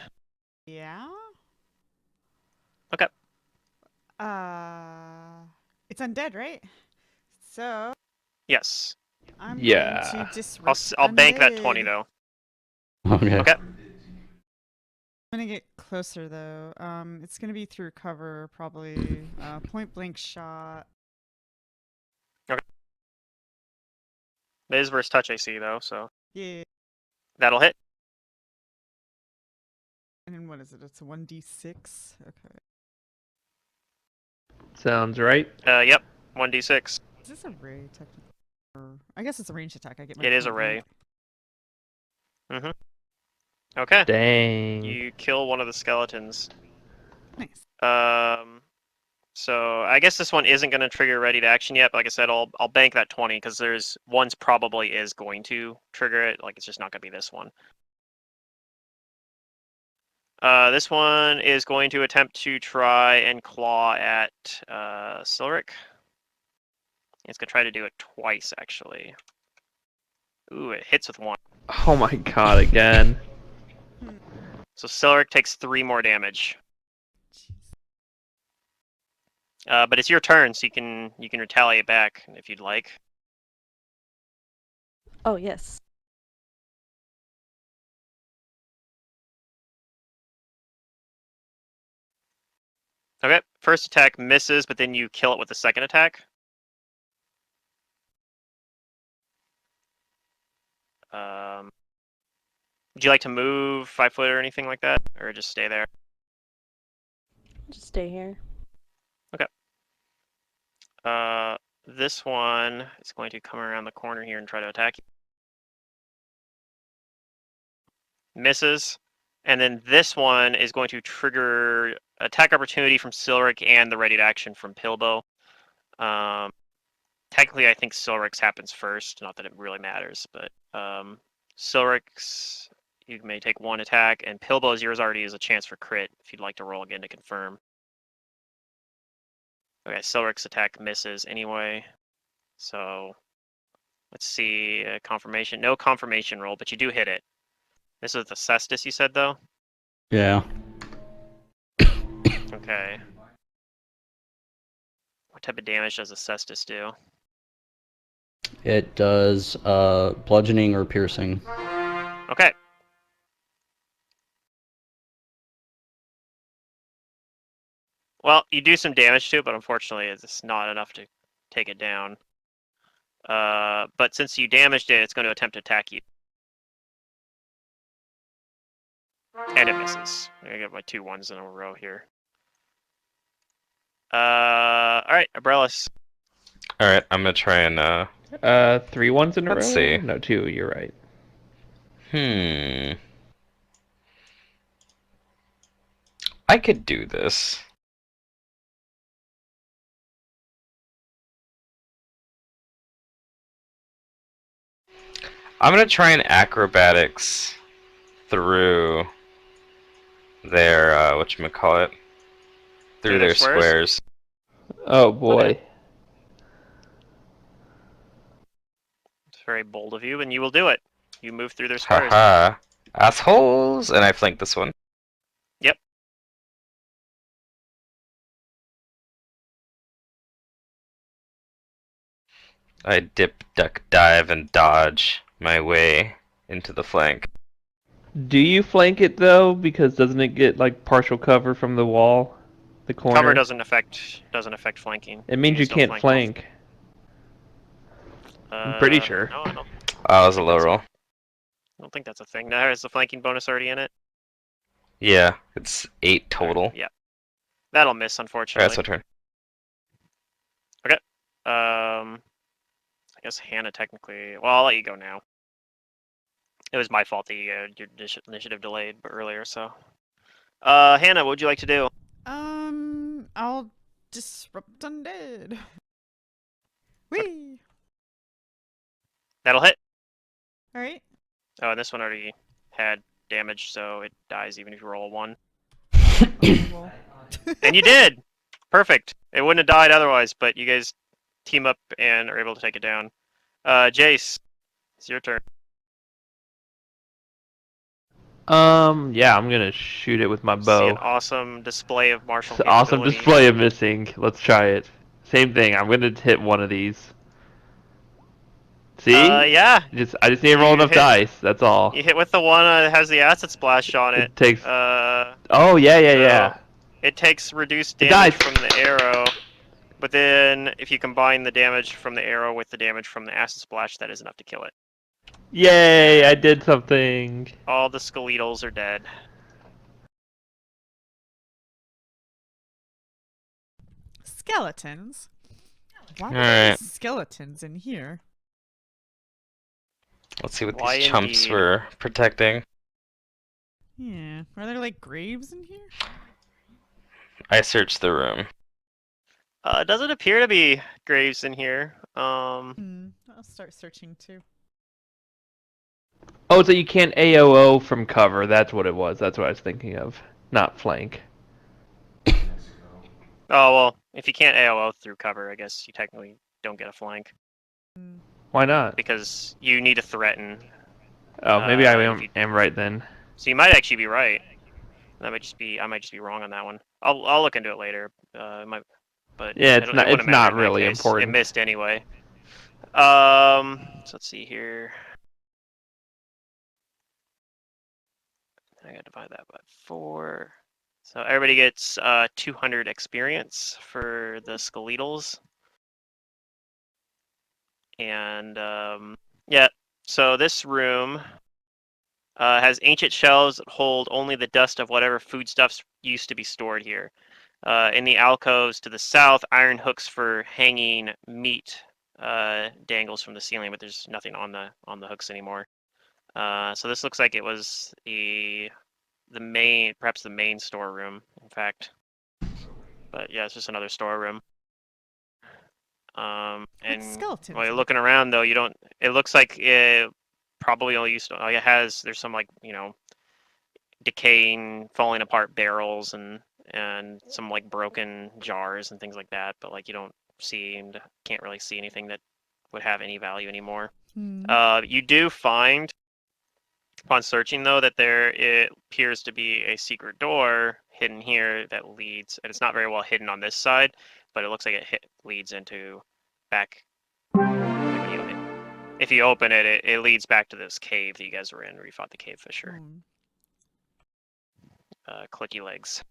Yeah. Okay. It's undead, right? So Yes. I'm going Yeah. to disrupt I'll bank that 20 undead. though. Okay. Okay. I'm gonna get closer though. It's gonna be through cover, probably. Point blank shot. It is versus touch AC though, so Yeah. that'll hit. And then what is it? It's a 1d6. Okay. Sounds right. Yep. 1d6. Is this a ray technically? Or I guess it's a ranged attack. I get my. It is a point ray. blank. Okay. Dang. You kill one of the skeletons. Nice. So I guess this one isn't going to trigger ready to action yet. But like I said, I'll bank that 20 because there's one's probably is going to trigger it. Like it's just not going to be this one. This one is going to attempt to try and claw at Silric. It's going to try to do it twice actually. Ooh, it hits with one. Oh my god, again. So Silric takes 3 more damage. But it's your turn, so you can retaliate back if you'd like. Oh, yes. Okay, first attack misses, but then you kill it with the second attack. Would you like to move 5 foot or anything like that, or just stay there? Just stay here. This one is going to come around the corner here and try to attack you. Misses. And then this one is going to trigger attack opportunity from Silric and the ready to action from Pilbo. Technically, I think Silric's happens first. Not that it really matters, but Silric's, you may take 1 attack, and Pilbo's yours already is a chance for crit if you'd like to roll again to confirm. Okay, Silric's attack misses anyway. So let's see, confirmation. No confirmation roll, but you do hit it. This is the Cestus you said, though? Yeah. Okay. What type of damage does a Cestus do? It does bludgeoning or piercing. Okay. Well, you do some damage to it, but unfortunately it's not enough to take it down. But since you damaged it, it's going to attempt to attack you. And it misses. I get my 2 1s in a row here. Alright, Abrellis. Alright, I'm gonna try and 3 ones in a row? Let's see. No, 2, you're right. I could do this. I'm gonna try and acrobatics through their whatchamacallit? Through their squares. Oh boy. Okay. It's very bold of you, and you will do it. You move through their squares. Haha. Assholes! And I flank this one. Yep. I dip, duck, dive, and dodge my way into the flank. Do you flank it though? Because doesn't it get like partial cover from the wall? The corner? Cover doesn't affect flanking. It means you still can't flank. I'm pretty sure. No, I don't. Oh, that was a low roll. I don't think that's a thing. Now, is the flanking bonus already in it? Yeah, it's 8 total. Yeah. That'll miss, Alright, unfortunately. that's my turn. I guess Hannah technically. Well, I'll let you go now. It was my fault that your initiative delayed earlier. So, Hannah, what would you like to do? I'll disrupt undead. Whee! That'll hit. All right. Oh, and this one already had damage, so it dies even if you roll a 1. Well. And you did. Perfect. It wouldn't have died otherwise, but you guys team up and are able to take it down. Jace, it's your turn. Yeah, I'm gonna shoot it with my See an bow. awesome display of martial It's an awesome capability. display of missing. Let's try it. Same thing. I'm gonna hit one of these. See? Yeah. I just need to roll You enough hit. dice. That's all. You hit with the one that has the acid splash on it. It takes. Uh, Oh yeah, yeah, so yeah. it takes reduced It damage dies. from the arrow, but then if you combine the damage from the arrow with the damage from the acid splash, that is enough to kill it. Yay! I did something. All the skeletals are dead. Skeletons? Why would All there be right. skeletons in here? Let's see what Why these chumps indeed? were protecting. Yeah. Are there like graves in here? I searched the room. Doesn't appear to be graves in here. I'll start searching too. Oh, so you can't AOO from cover. That's what it was. That's what I was thinking of. Not flank. Oh well, if you can't AOO through cover, I guess you technically don't get a flank Why not? because you need to threaten. Oh, maybe I if you, am right then. so you might actually be right. That might just be I might just be wrong on that one. I'll look into it later. It might, but Yeah, it wouldn't it's matter not in that really case. It important. missed anyway. So let's see here. I gotta divide that by 4. So everybody gets 200 experience for the skeletals. And yeah, so this room has ancient shelves that hold only the dust of whatever foodstuffs used to be stored here. In the alcoves to the south, iron hooks for hanging meat dangles from the ceiling, but there's nothing on the hooks anymore. So this looks like it was perhaps the main storeroom, in fact. But yeah, it's just another storeroom. And skeletons while you're in looking around, though, you don't. It looks like it probably only used to. Like it has. There's some like decaying, falling apart barrels and some like broken jars and things like that. But like you don't see and can't really see anything that would have any value anymore. You do find upon searching though that there it appears to be a secret door hidden here that leads, and it's not very well hidden on this side, but it looks like it leads into back. If you open it, it leads back to this cave that you guys were in, where you fought the cave fisher. Clicky legs.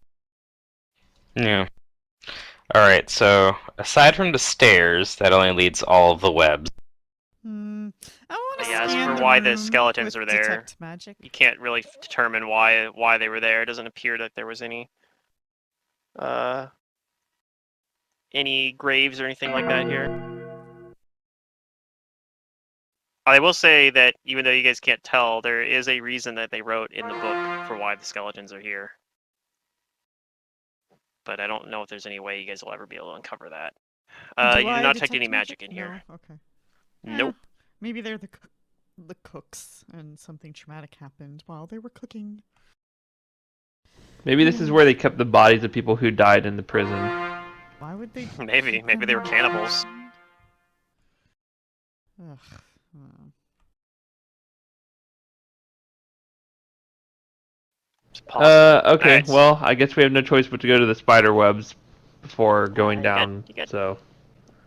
Yeah. Alright, so aside from the stairs, that only leads all of the webs. I want to Yeah, as scan for the why the room skeletons with are there, detect magic. you can't really determine why they were there. It doesn't appear that there was any graves or anything like that here. I will say that even though you guys can't tell, there is a reason that they wrote in the book for why the skeletons are here. But I don't know if there's any way you guys will ever be able to uncover that. You do not detect any magic in here. No? Okay. Nope. Maybe they're the cooks and something traumatic happened while they were cooking. Maybe this is where they kept the bodies of people who died in the prison. Why would they? Maybe they were cannibals. Ugh. It's possible. Okay. Alright, Well, I guess we have no choice but to go to the spider webs before going down. you get. So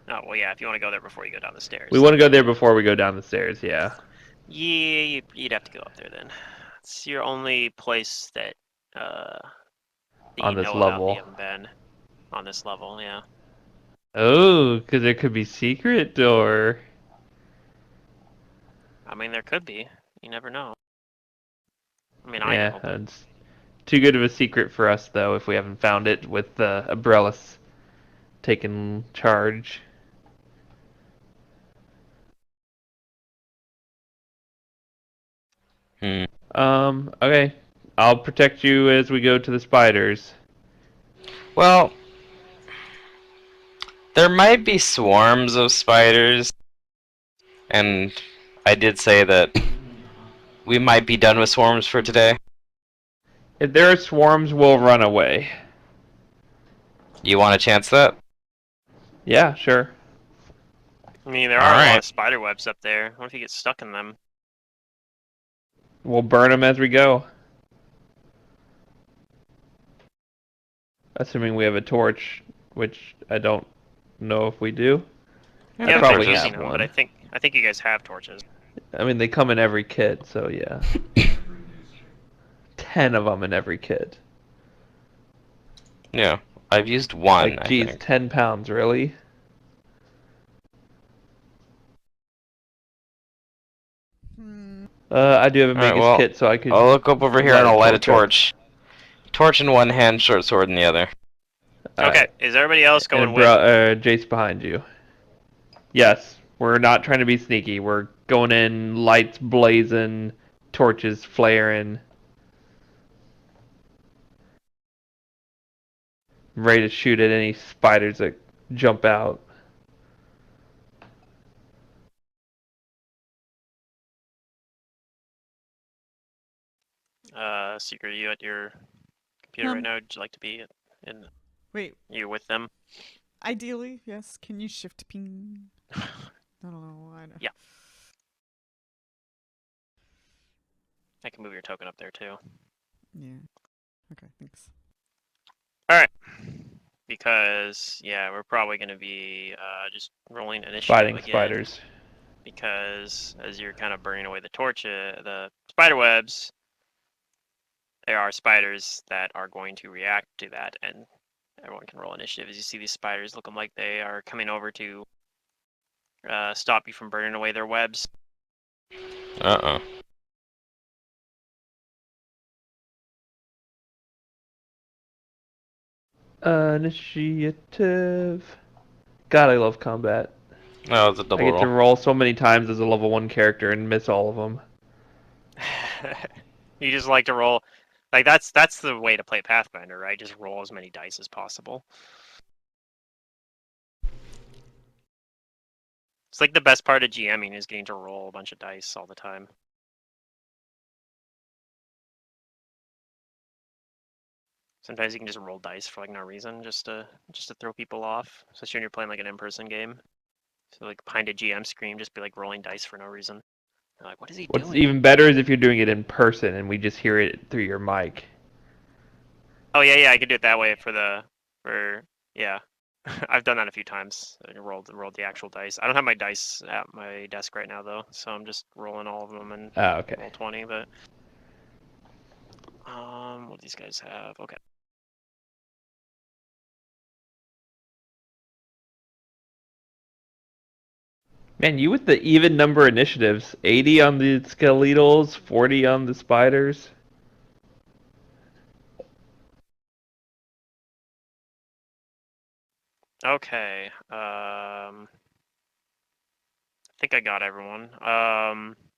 Oh well, yeah. If you want to go there before you go down the stairs. we want to go there before we go down the stairs. Yeah. Yeah, you'd have to go up there then. It's your only place that On you this know about that you level. haven't been on this level. Yeah. Oh, because there could be secret door. I mean, there could be. You never know. I mean, I Yeah, know, but it's too good of a secret for us though if we haven't found it with Umbrellas taking charge. Okay. I'll protect you as we go to the spiders. Well, there might be swarms of spiders, and I did say that we might be done with swarms for today. If there are swarms, we'll run away. You want to chance that? Yeah, sure. I mean, there are a lot Alright. of spider webs up there. What if you get stuck in them? We'll burn them as we go. Assuming we have a torch, which I don't know if we do. Yeah, I You haven't probably been torches. using have them, but I one. think you guys have torches. I mean, they come in every kit, so yeah. 10 of them in every kit. Yeah, I've used one, Like, I geez, think. 10 pounds, really? Hmm. I do have a Alright, Magus well, kit, so I could I'll look up over here light and I'll light a up. torch. Torch in one hand, short sword in the other. Okay, Alright. is everybody else going And with? Jace behind you. Yes, we're not trying to be sneaky. We're going in, lights blazing, torches flaring. Ready to shoot at any spiders that jump out. Secret, are you at your computer right now? Would you like to be in Wait. you with them? Ideally, yes. Can you shift ping? I don't know. I don't... Yeah. I can move your token up there too. Yeah. Okay. Thanks. Because yeah, we're probably going to be just rolling initiative Fighting again. spiders. Because as you're kind of burning away the spider webs, there are spiders that are going to react to that, and everyone can roll initiative as you see these spiders looking like they are coming over to stop you from burning away their webs. Uh-oh. Initiative. God, I love combat. Oh, it's a I double get to roll. roll so many times as a level 1 character and miss all of them. You just like to roll, like that's the way to play Pathfinder, right? Just roll as many dice as possible. It's like the best part of GMing is getting to roll a bunch of dice all the time. Sometimes you can just roll dice for like no reason, just to throw people off, especially when you're playing like an in-person game. So like behind a GM screen, just be like rolling dice for no reason. You're like, what is he What's doing? even better is if you're doing it in person and we just hear it through your mic. Oh yeah, I could do it that way for yeah. I've done that a few times. I rolled the actual dice. I don't have my dice at my desk right now though, so I'm just rolling all of them and Oh, okay. roll 20. But what do these guys have? Okay. Man, you with the even number initiatives. 80 on the skeletals, 40 on the spiders. Okay. I think I got everyone.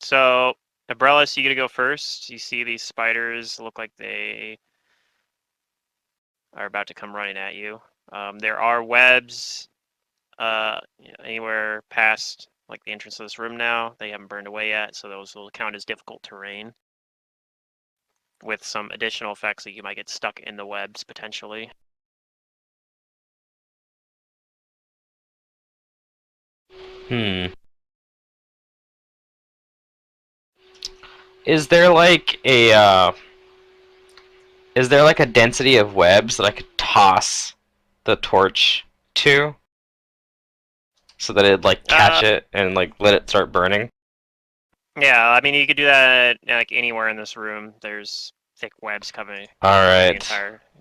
So Abrellis, you get to go first. You see these spiders look like they are about to come running at you. There are webs anywhere past like the entrance of this room now. They haven't burned away yet, so those will count as difficult terrain. With some additional effects, that you might get stuck in the webs potentially. Hmm. Is there like a density of webs that I could toss the torch to? So that it'd like catch it and like let it start burning? Yeah, I mean you could do that like anywhere in this room. There's thick webs covering the Alright.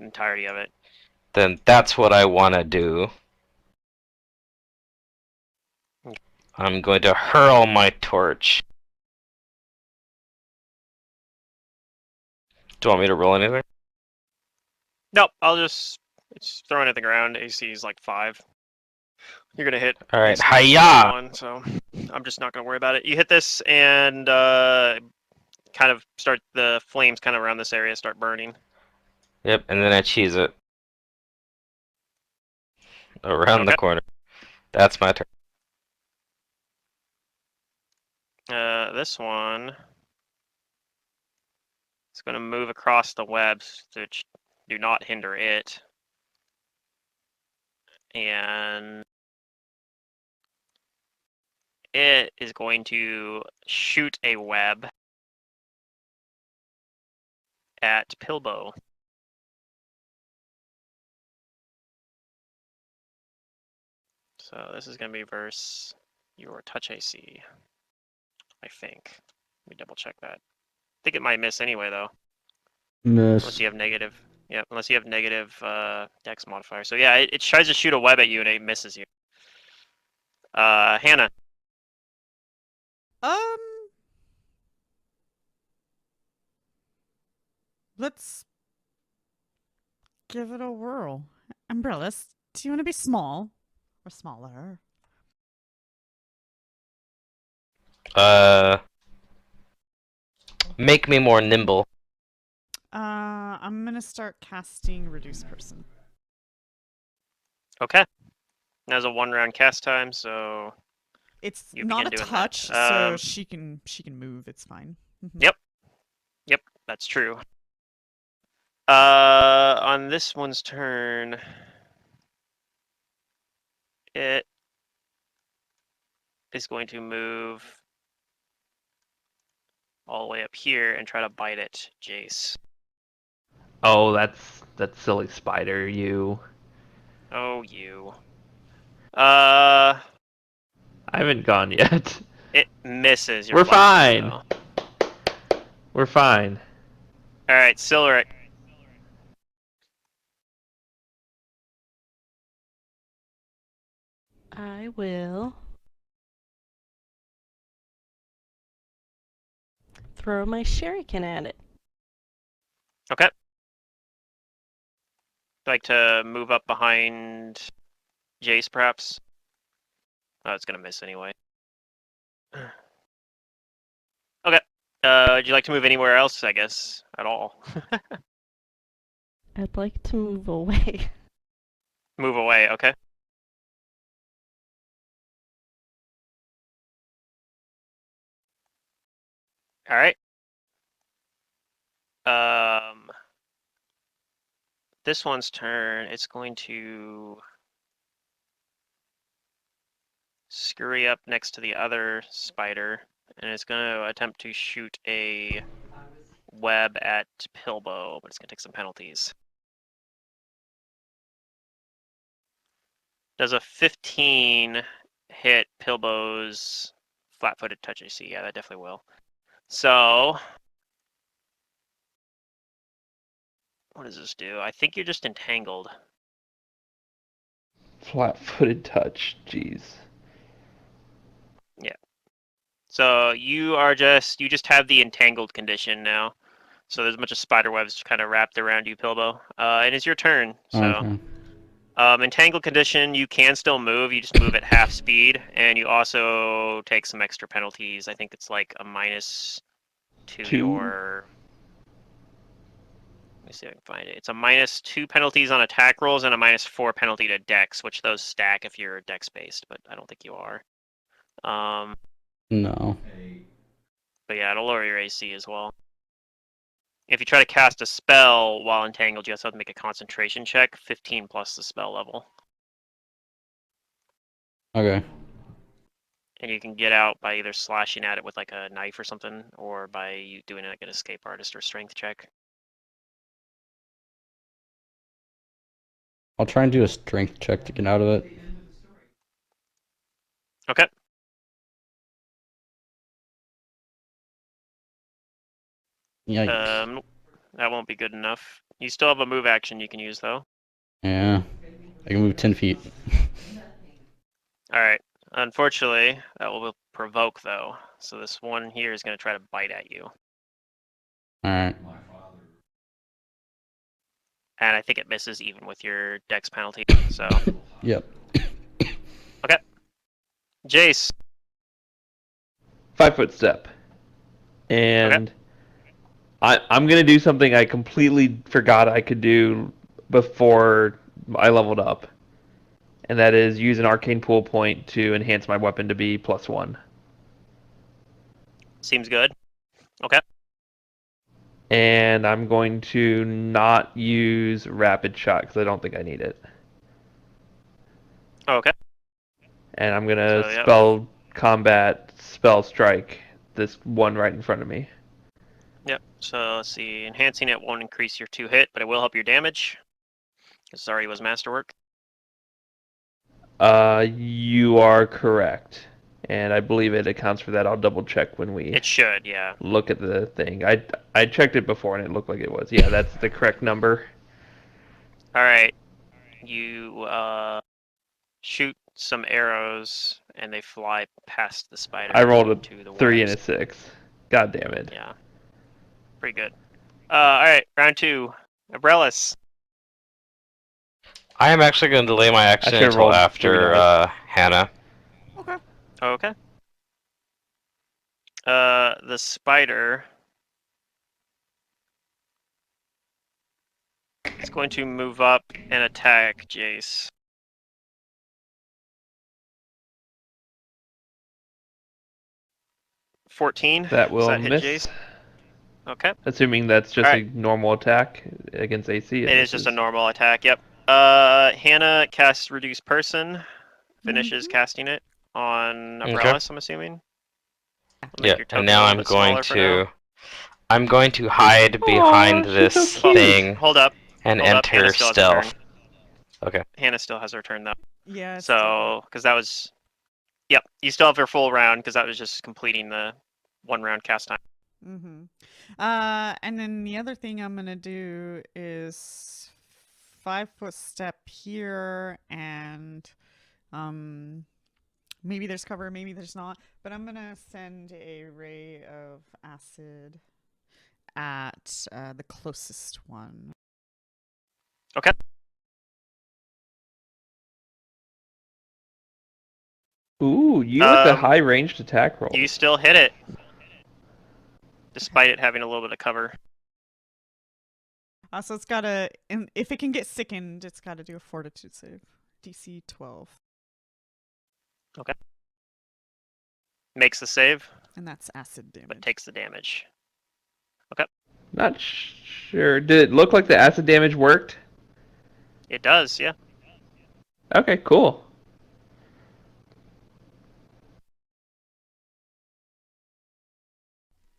entirety of it. Then that's what I wanna do. I'm going to hurl my torch. Do you want me to roll anything? Nope, it's throwing at the ground. AC is like 5. You're gonna hit Alright, AC is hiya! 1, so I'm just not gonna worry about it. You hit this and kind of start the flames kind of around this area start burning. Yep, and then I cheese it. Around the Okay. corner. That's my turn. This one is gonna move across the webs, which do not hinder it, and it is going to shoot a web at Pilbo. So this is going to be versus your touch AC, I think. Let me double check that. I think it might miss anyway, though. Unless Miss. you have negative. Yeah, unless you have negative dex modifier. So yeah, it tries to shoot a web at you and it misses you. Hannah. Let's give it a whirl. Umbrellas, do you want to be small or smaller? Make me more nimble. I'm gonna start casting Reduce Person. Okay. That was a 1-round cast time, so It's you not begin a doing touch, that. so she can move. It's fine. Yep. Yep, that's true. On this one's turn, it is going to move all the way up here and try to bite it, Jace. Oh, that's silly spider. You. Oh, you. I haven't gone yet. It misses your We're flat foot, fine. though. We're fine. All right, Siluric. I will throw my shuriken at it. Okay. Like to move up behind Jace, perhaps? Oh, it's gonna miss anyway. Okay. Would you like to move anywhere else, I guess, at all? I'd like to move away. Move away, okay. All right. This one's turn. It's going to scurry up next to the other spider, and it's going to attempt to shoot a web at Pilbo, but it's going to take some penalties. Does a 15 hit Pilbo's flat-footed touch AC? Yeah, that definitely will. So, what does this do? I think you're just entangled. Flat-footed touch. Jeez. Yeah. So you just have the entangled condition now. So there's a bunch of spider webs kind of wrapped around you, Pilbo. And it's your turn. So, Okay. entangled condition, you can still move. You just move at half speed, and you also take some extra penalties. I think it's like a minus to 2? your. Let me see if I can find it. It's a -2 penalties on attack rolls and a -4 penalty to dex, which those stack if you're dex based, but I don't think you are. No. But yeah, it'll lower your AC as well. If you try to cast a spell while entangled, you also have to make a concentration check, 15 plus the spell level. Okay. And you can get out by either slashing at it with like a knife or something, or by you doing like an escape artist or strength check. I'll try and do a strength check to get out of it. Okay. Yikes. That won't be good enough. You still have a move action you can use though. Yeah. I can move 10 feet. All right. Unfortunately, that will provoke though. So this one here is going to try to bite at you. Alright. And I think it misses even with your dex penalty. So. Yep. Okay. Jace. 5-foot step. And I'm going to do something I completely forgot I could do before I leveled up. And that is use an arcane pool point to enhance my weapon to be +1. Seems good. Okay. And I'm going to not use rapid shot because I don't think I need it. Okay. And I'm going to So, yep. spell combat, spell strike this one right in front of me. Yep. So let's see. Enhancing it won't increase your 2 hit, but it will help your damage. Because it already was masterwork. You are correct. And I believe it accounts for that. I'll double check when we It should, yeah. look at the thing. I checked it before and it looked like it was. Yeah, that's the correct number. All right. You shoot some arrows, and they fly past the spider I rolled a to the 3 and webs. a 6. God damn it. Yeah, pretty good. All right, round 2. Abrellis. I am actually going to delay my I action should have until rolled 3 after dice. Hannah. Okay. Okay. The spider is going to move up and attack Jace. $14. That Does will that hit miss. Jace? Okay. Assuming that's just Alright. a normal attack against AC. It is just a misses. normal attack, yep. Hannah casts Reduce Person, finishes Mhm. casting it on Okay. Abrellis, I'm assuming. I'll make Yeah, your and token a now little I'm bit going smaller for now. to hide behind Aw, she's so this cute. thing Hold up. and Hold up. Hannah enter still has her turn. stealth. Okay. Hannah still has her turn, though. Yeah. It's So, because that was... Yep, you still have your full round, because that was just completing the 1 round cast time. Mm-hmm. And then the other thing I'm gonna do is 5-foot step here, and maybe there's cover, maybe there's not. But I'm gonna send a ray of acid at the closest one. Okay. Ooh, you with the high ranged attack roll. You still hit it, despite it having a little bit of cover. So it's gotta, and if it can get sickened, it's gotta do a fortitude save. DC 12. Okay. Makes the save, And that's acid damage. but takes the damage. Not sure. Did it look like the acid damage worked? It does, yeah. Okay, cool.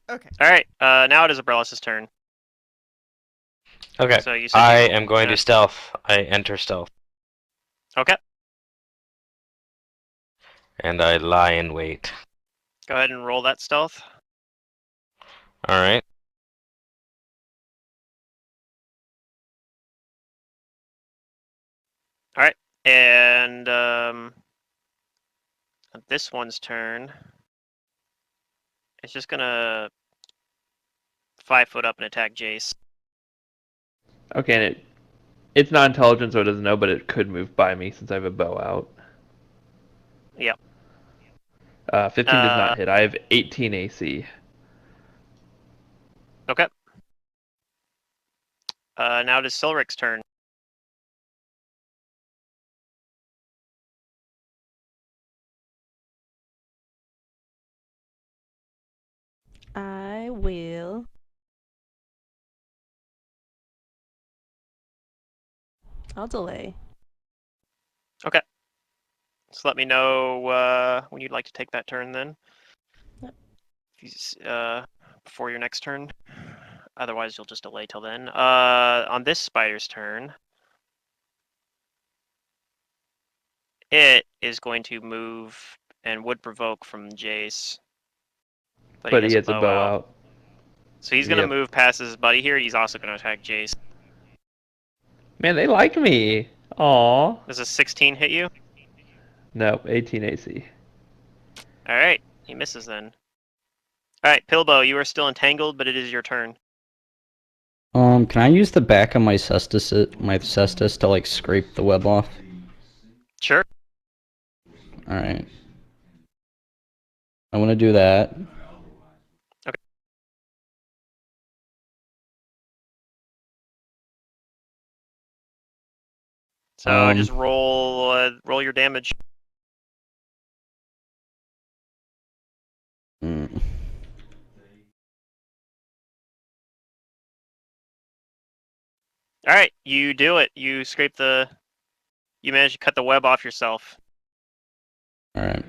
Okay. All right. Now it is Abrellis' turn. Okay. So you said I you am going to gonna- stealth. I enter stealth. Okay. And I lie in wait. Go ahead and roll that stealth. Alright. All right. And this one's turn. It's just gonna 5 foot up and attack Jace. Okay, and it's not intelligent, so it doesn't know, but it could move by me since I have a bow out. Yep. 15 does not hit. I have 18 AC. Okay. Now it is Silric's turn. I will. I'll delay. Okay. So let me know when you'd like to take that turn then. Yep. Before your next turn. Otherwise, you'll just delay till then. On this spider's turn, it is going to move and would provoke from Jace. But he has a bow out. So he's going to Yep. move past his buddy here. He's also going to attack Jace. Man, they like me. Aw. Does a 16 hit you? Nope, 18 AC. Alright, he misses then. Alright, Pilbo, you are still entangled, but it is your turn. Can I use the back of my cestus to like scrape the web off? Sure. Alright. I want to do that. Okay. So just roll your damage. Mm. Alright, you do it. You manage to cut the web off yourself. Alright.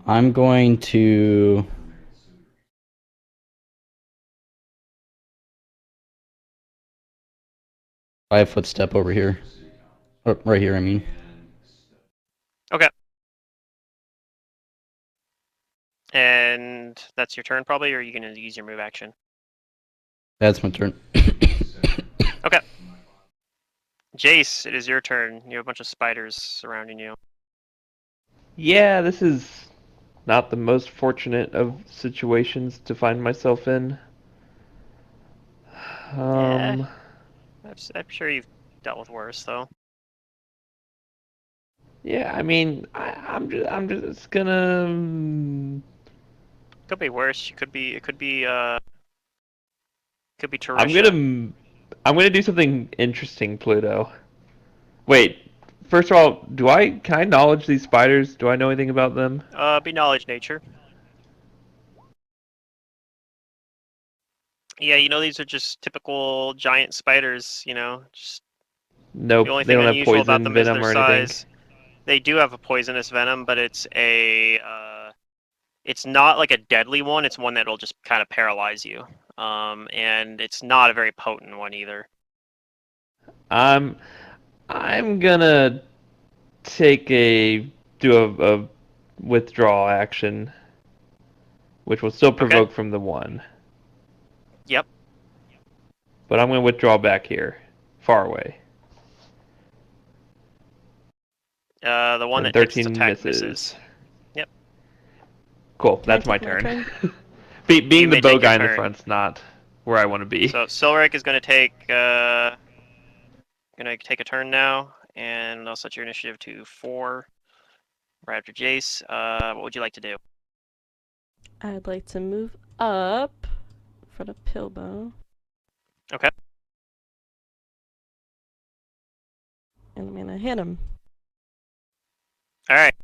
I'm going to 5-foot step over here. Or, right here, I mean. Okay. And that's your turn, probably, or are you going to use your move action? That's my turn. Okay. Jace, it is your turn. You have a bunch of spiders surrounding you. Yeah, this is not the most fortunate of situations to find myself in. Yeah. I'm sure you've dealt with worse, though. Yeah, I mean, I'm just gonna. Could be worse. It could be I'm Tarisha. gonna do something interesting, Pluto. Wait, first of all, can I knowledge these spiders? Do I know anything about them? Be knowledge nature. Yeah, these are just typical giant spiders, just the Nope, only they thing don't have unusual about poison, them is venom, their or anything. size. They do have a poisonous venom, but it's not like a deadly one. It's one that'll just kind of paralyze you. And it's not a very potent one either. I'm I'm gonna take a withdrawal action, which will still Okay. provoke from the one. Yep. But I'm gonna withdraw back here, far away. The one And that takes its 13 attack misses. misses. Yep. Cool, Can I that's my take my turn. turn? You Being the may bow take your guy in the turn. front's not where I want to be. So Silric is going to take a turn now, and I'll set your initiative to 4 right after Jace. What would you like to do? I'd like to move up for the Pilbow. Okay. And I'm gonna hit him. All right.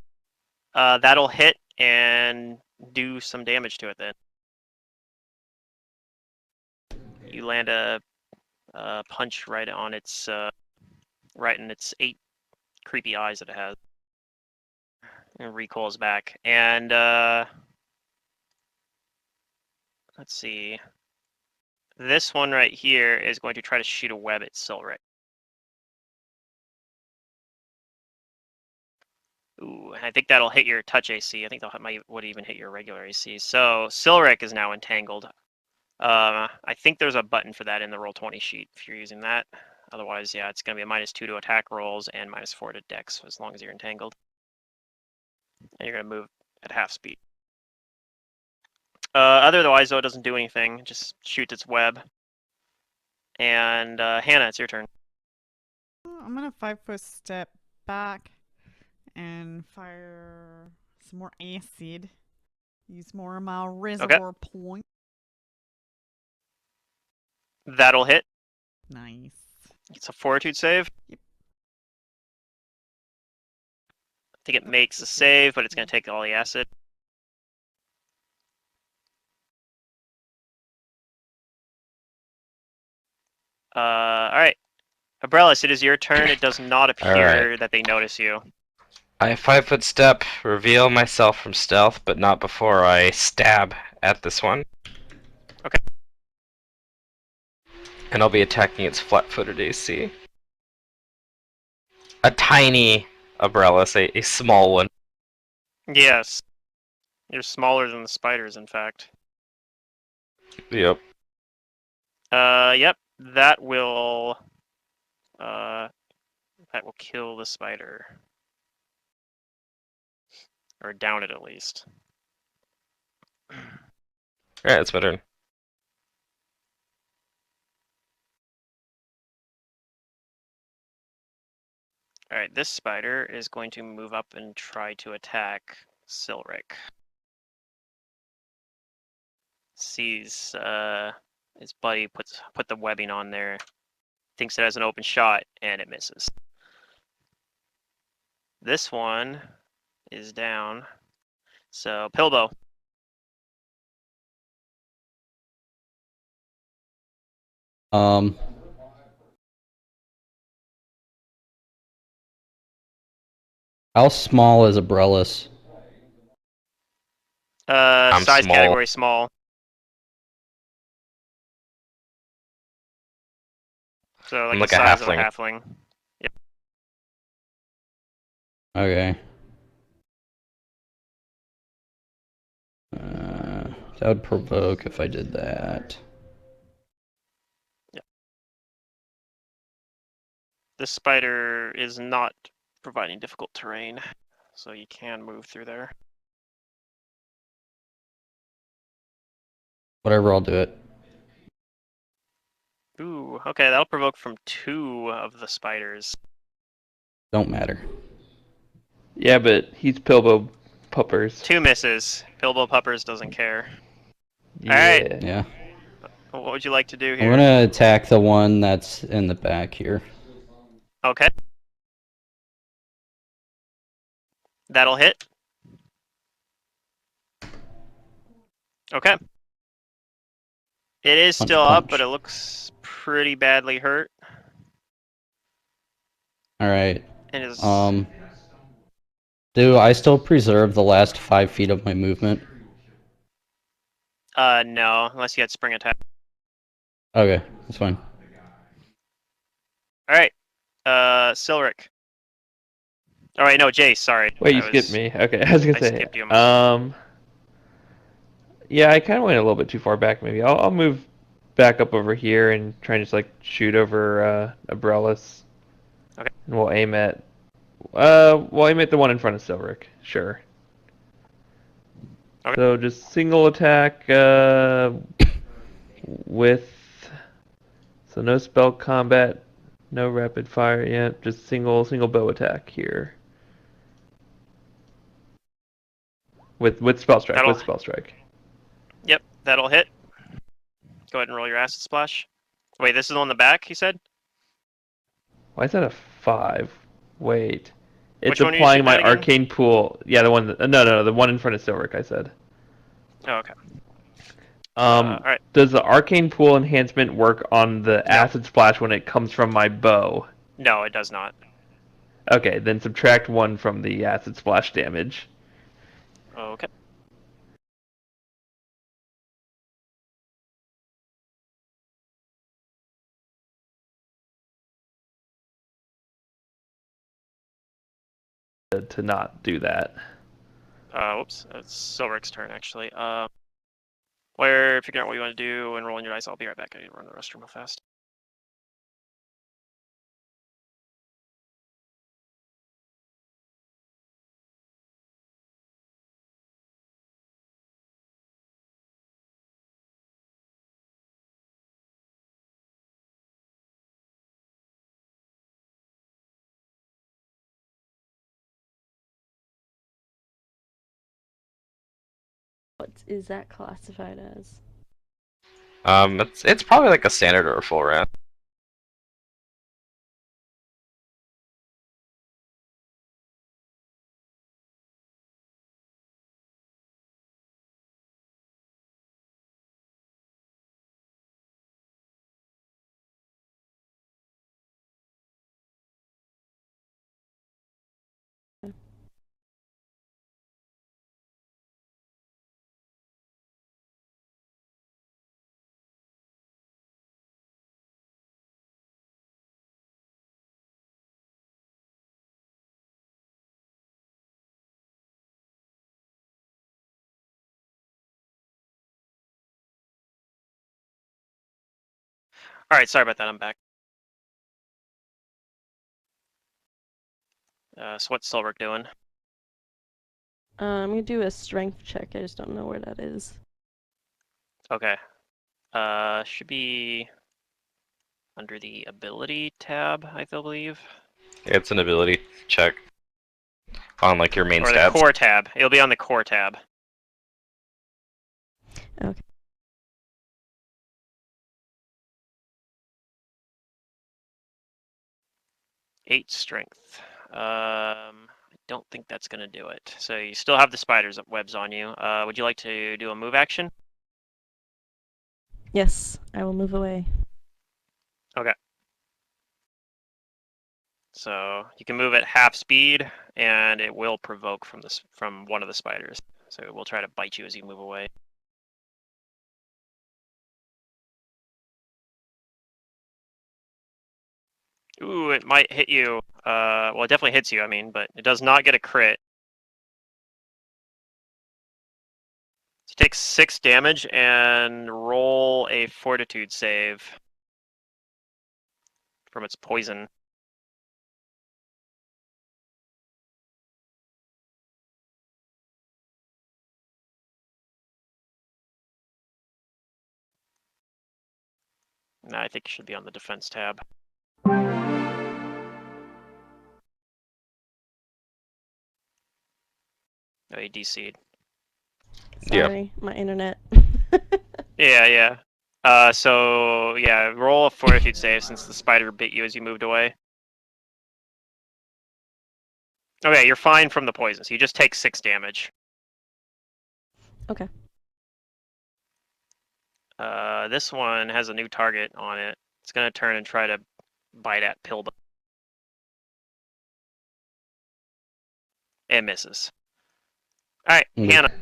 That'll hit and do some damage to it. Then you land a punch right in its 8 creepy eyes that it has, and recoils back. And let's see. This one right here is going to try to shoot a web at Silric. Ooh, I think that'll hit your touch AC. I think would even hit your regular AC. So Silric is now entangled. I think there's a button for that in the Roll20 sheet if you're using that. Otherwise, yeah, it's going to be a -2 to attack rolls and -4 to dex as long as you're entangled. And you're going to move at half speed. Otherwise, though, it doesn't do anything. It just shoots its web. And Hannah, it's your turn. I'm gonna 5-foot step back and fire some more acid. Use more of my reservoir point. That'll hit. Nice. It's a fortitude save. Yep. I think it makes a save, but it's going to take all the acid. All right. Abrellis, it is your turn. It does not appear that they notice you. I 5-foot step, reveal myself from stealth, but not before I stab at this one. Okay. And I'll be attacking its flat-footed AC. A tiny Abrellis, a small one. Yes. You're smaller than the spiders, in fact. Yep. Yep. That will kill the spider. Or down it, at least. Alright, it's my turn. Alright, this spider is going to move up and try to attack Silric. Sees his buddy put the webbing on there, thinks it has an open shot, and it misses. This one is down. So, Pilbow. How small is Abrellis? Size small. category small. So like I'm the like a size of a halfling. halfling. Okay. That would provoke if I did that. This spider is not providing difficult terrain, so you can move through there. Whatever, I'll do it. Ooh, okay, that'll provoke from 2 of the spiders. Don't matter. Yeah, but he's Pilbo Puppers. 2 misses. Bilbo Puppers doesn't care. Yeah. Alright. Yeah. What would you like to do I'm here? gonna attack the one that's in the back here. Okay. That'll hit. Okay. It is Punch, still up, but punch. it looks pretty badly hurt. Alright. It is. Do I still preserve the last 5 feet of my movement? No, unless you had spring attack. Okay, that's fine. Alright. Silric. Alright, no, Jace, sorry. Wait, you skipped me. Okay, I was gonna I say. skipped you a moment. Yeah, I kind of went a little bit too far back. Maybe I'll move back up over here and try and just like shoot over Abrellis. Okay. And we'll aim at the one in front of Silric. Sure. Okay. So just single attack with no spell combat, no rapid fire. Yeah, just single bow attack here. With spell strike. With spell strike. Yep, that'll hit. Go ahead and roll your acid splash. Wait, this is on the back, you said? Why is that a 5? Wait. It's Which one are you applying shooting my at again? arcane pool. Yeah, the one. No, the one in front of Silric. I said. Oh, okay. Alright. Does the arcane pool enhancement work on the acid splash when it comes from my bow? No, it does not. Okay, then subtract 1 from the acid splash damage. Okay. To not do that. Whoops. It's Silric's turn, actually. Where, figure out what you want to do and roll in your dice. I'll be right back. I need to run to the restroom real fast. What is that classified as? It's probably like a standard or a full round. Alright, sorry about that. I'm back. So what's Silric doing? I'm gonna do a strength check. I just don't know where that is. Okay. Should be under the ability tab, I believe. It's an ability check on like your main Or the stats. core tab. It'll be on the core tab. Okay. Eight strength. I don't think that's gonna do it. So you still have the spiders webs on you. Would you like to do a move action? Yes, I will move away. Okay. So you can move at half speed, and it will provoke from one of the spiders. So it will try to bite you as you move away. Ooh, it might hit you. Well, it definitely hits you, I mean, but it does not get a crit. So it takes 6 damage and roll a fortitude save from its poison. Nah, I think you should be on the defense tab. Oh, you DC'd. Sorry, my internet. Yeah. So yeah, roll a fortitude save since the spider bit you as you moved away. Okay, you're fine from the poison, so you just take 6 damage. Okay. This one has a new target on it. It's gonna turn and try to bite at Pilba. It misses. Alright, Okay. Hannah.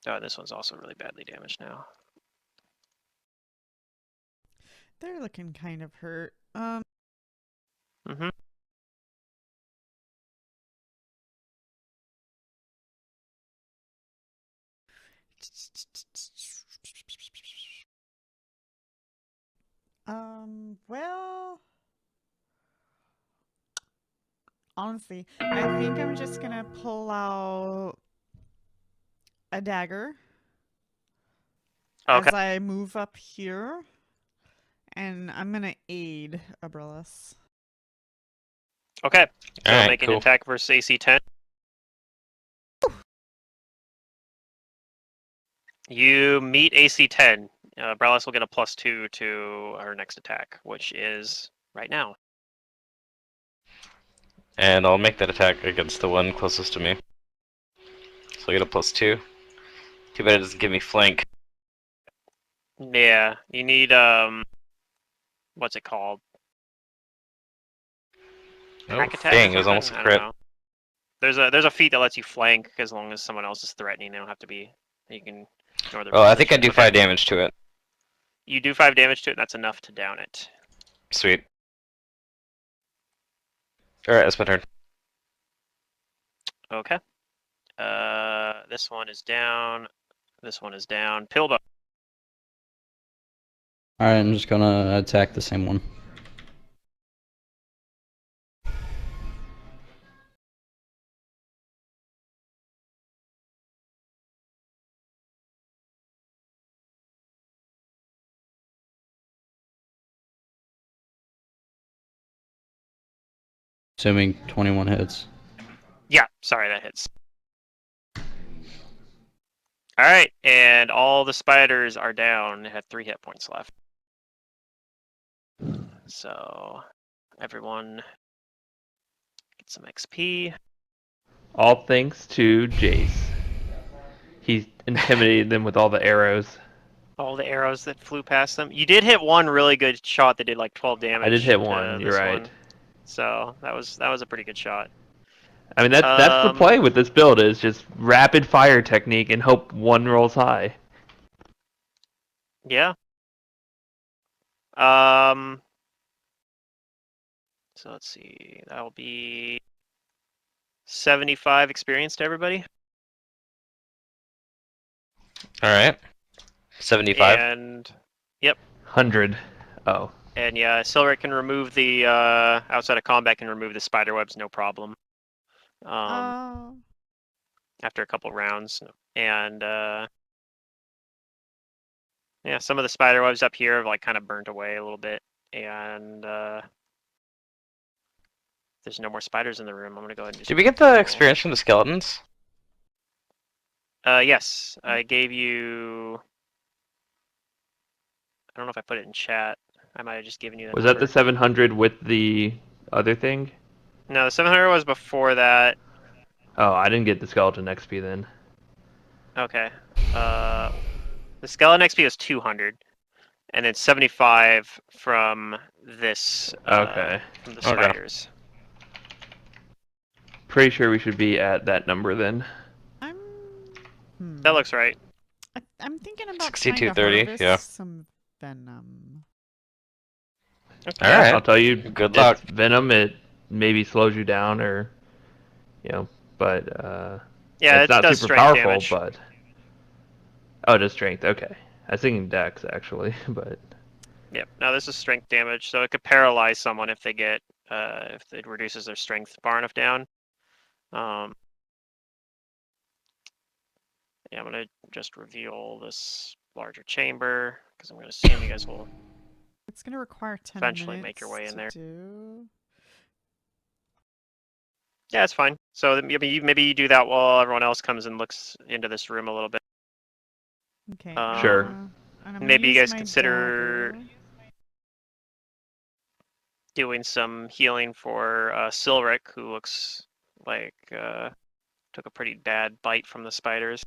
Oh, this one's also really badly damaged now. They're looking kind of hurt. Mm-hmm. Well, honestly, I think I'm just gonna pull out a dagger Okay. as I move up here, and I'm gonna aid Abrilis. Okay. So Alright, make an cool. attack versus AC 10. You meet AC 10. Bralis will get a +2 to her next attack, which is right now. And I'll make that attack against the one closest to me. So I get a +2. Too bad it doesn't give me flank. Yeah, you need what's it called? Oh, Hack attack or dang, it was something? almost a I don't crit. know. There's a feat that lets you flank as long as someone else is threatening. They don't have to be. You can ignore their Oh, I think I position. do Okay. 5 damage to it. You do 5 damage to it, and that's enough to down it. Sweet. Alright, that's my turn. Okay. This one is down. This one is down. Pilba. Alright, I'm just gonna attack the same one. Assuming 21 hits. Yeah, sorry, that hits. Alright, and all the spiders are down. It had 3 hit points left. So, everyone get some XP. All thanks to Jace. He intimidated them with all the arrows. All the arrows that flew past them. You did hit one really good shot that did like 12 damage. I did hit to one, you're this right. one. So, that was a pretty good shot. I mean, that's the play with this build, is just rapid fire technique and hope one rolls high. Yeah. So let's see. That'll be 75 experience to everybody. Alright. 75. And yep. 100. Oh. And yeah, Silver can remove the outside of combat can remove the spider webs, no problem. After a couple rounds, and yeah, some of the spider webs up here have like kind of burnt away a little bit, and there's no more spiders in the room. I'm gonna go ahead and just. Did we get the experience from the skeletons? Yes, I gave you. I don't know if I put it in chat. I might have just given you that. Was number. that the 700 with the other thing? No, the 700 was before that. Oh, I didn't get the skeleton XP then. Okay. The skeleton XP was 200, and then 75 from this. Okay. From the Okay. spiders. Pretty sure we should be at that number then. That looks right. I'm thinking about 62, trying to 30, harvest yeah. some venom. Okay. All right. I'll tell you, Good it's luck. venom. It maybe slows you down, or but Yeah, it's it not does super strength powerful. damage. But just strength. Okay, I was thinking Dex actually, but Yep. Now this is strength damage, so it could paralyze someone if they get if it reduces their strength far enough down. Yeah, I'm gonna just reveal this larger chamber because I'm gonna assume you guys will It's gonna require 10 eventually minutes make your way in to there. do. Yeah, it's fine. So maybe you do that while everyone else comes and looks into this room a little bit. Okay. Sure. And I'm gonna Maybe you use guys my consider dagger. doing some healing for Silric, who looks like took a pretty bad bite from the spiders.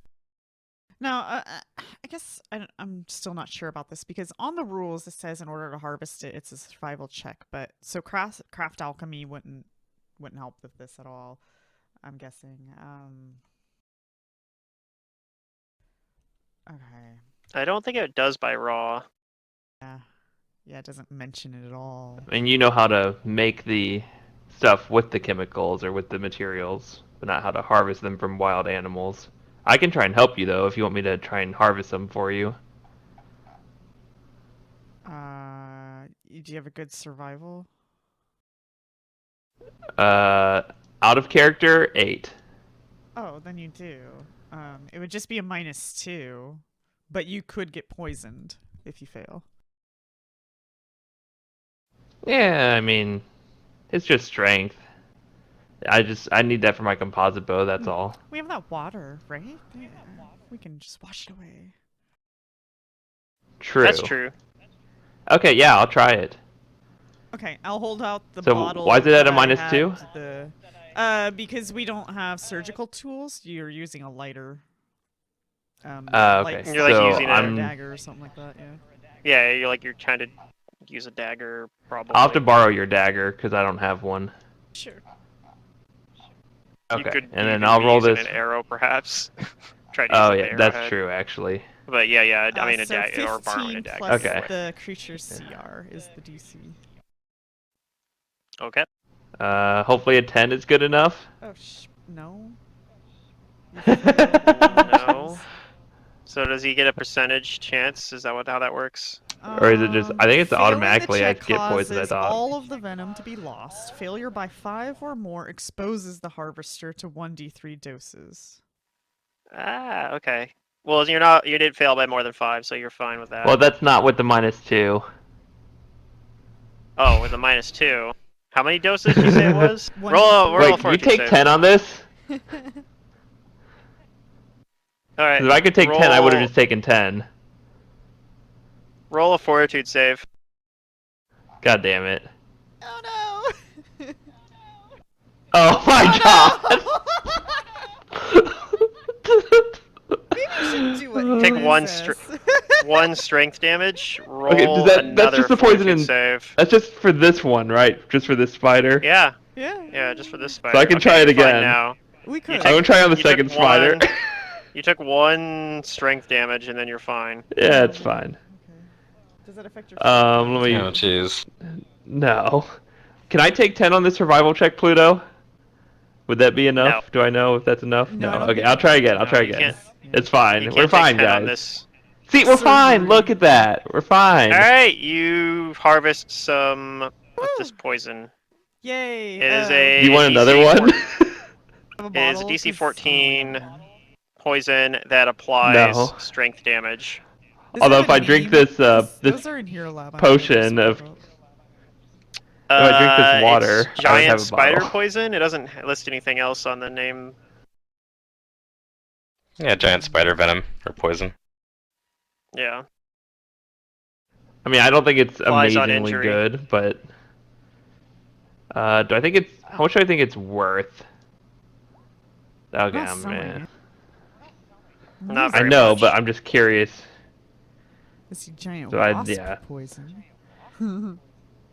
Now, I guess I'm still not sure about this because on the rules it says in order to harvest it, it's a survival check. But so craft alchemy wouldn't help with this at all. I'm guessing. Okay. I don't think it does by raw. Yeah. Yeah, it doesn't mention it at all. I mean, you know how to make the stuff with the chemicals or with the materials, but not how to harvest them from wild animals. I can try and help you though if you want me to try and harvest them for you. Do you have a good survival? Out of character, 8. Oh, then you do. It would just be a -2, but you could get poisoned if you fail. Yeah, I mean, it's just strength. I need that for my composite bow. That's all. We have that water, right? Yeah. We can just wash it away. True. That's true. Okay, yeah, I'll try it. Okay, I'll hold out the So bottle. why is it at a that I -2? had because we don't have surgical tools. You're using a lighter. Okay. You're like so using a a dagger or something like that. Yeah. Yeah, you're trying to use a dagger probably. I'll have to borrow your dagger because I don't have one. Sure. You Okay, could and then even I'll be roll using this. an arrow perhaps. Try to use Oh like yeah, the that's arrowhead. true actually. But yeah, I mean a So dagger or borrowing a 15 dagger. plus Okay. the creature's CR is the DC. Okay. Hopefully a 10 is good enough. Oh no. You failed. No. So does he get a percentage chance? Is that how that works? Or is it just? I think it's Failing automatically the I check get poisoned. I causes thought. all of the venom to be lost. Failure by 5 or more exposes the harvester to 1d3 doses. Ah, okay. Well, you did fail by more than 5, so you're fine with that. Well, that's not with the -2. Oh, with a -2. How many doses did you say it was? One roll a Wait, can you fortitude take save. 10 on this? All right. Because if I could take 10, I would have roll- just taken 10. Roll a fortitude save. God damn it. Oh no! Oh my Maybe you should do what Take Hannah one says. one strength damage. Roll Okay, that's another just the poison fortitude in. save. That's just for this one, right? Just for this spider. Yeah, Yeah. just for this spider. So I can Okay, try it you're fine again. now. We could. I'm gonna try on the you took second spider. one- You took 1 strength damage, and then you're fine. Yeah, it's fine. Okay. Does that affect your? Let me. Oh, jeez. No. Can I take 10 on the survival check, Pluto? Would that be enough? No. Do I know if that's enough? No, I don't Okay, think I'll it- try again. I'll No, try you again. can't- It's fine. You We're can't take fine, 10 on guys. this. See, we're fine. Surgery. Look at that. We're fine. All right, you harvest some of this poison. Yay! It is a Do you want another DC one? Have It is a bottle, DC 'cause- 14 oh, man. poison that applies No. strength damage. Does Although it if have I a drink name? this, 'Cause this those are in Hero Lab. I potion might of- just look it up. If I drink this water, It's I would have giant a spider bottle. poison. It doesn't list anything else on the name. Yeah, giant spider venom or poison. Yeah. I mean, I don't think it's Applies on amazingly injury. good, but do I think it's? How much do I think it's worth? Okay, Not selling man. it. Not I very know, much. but I'm just curious. It's a giant So wasp yeah. poison.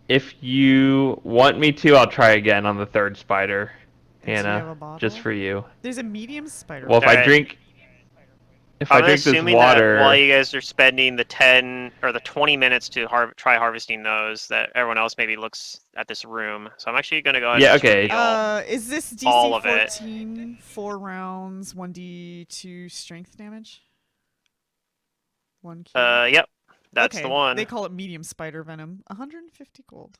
If you want me to, I'll try again on the third spider, Do you have a Hannah, bottle? just for you. There's a medium spider. Well, if I Alright. drink, If I I'm drink this assuming that water, while you guys are spending the 10 or the 20 minutes to try harvesting those, that everyone else maybe looks at this room. So I'm actually going to go ahead Yeah, and just okay. reveal. Is this DC all of it. 14, 4 rounds, 1d2 strength damage? 1 key. Yep, that's okay, the one. They call it medium spider venom. 150 gold.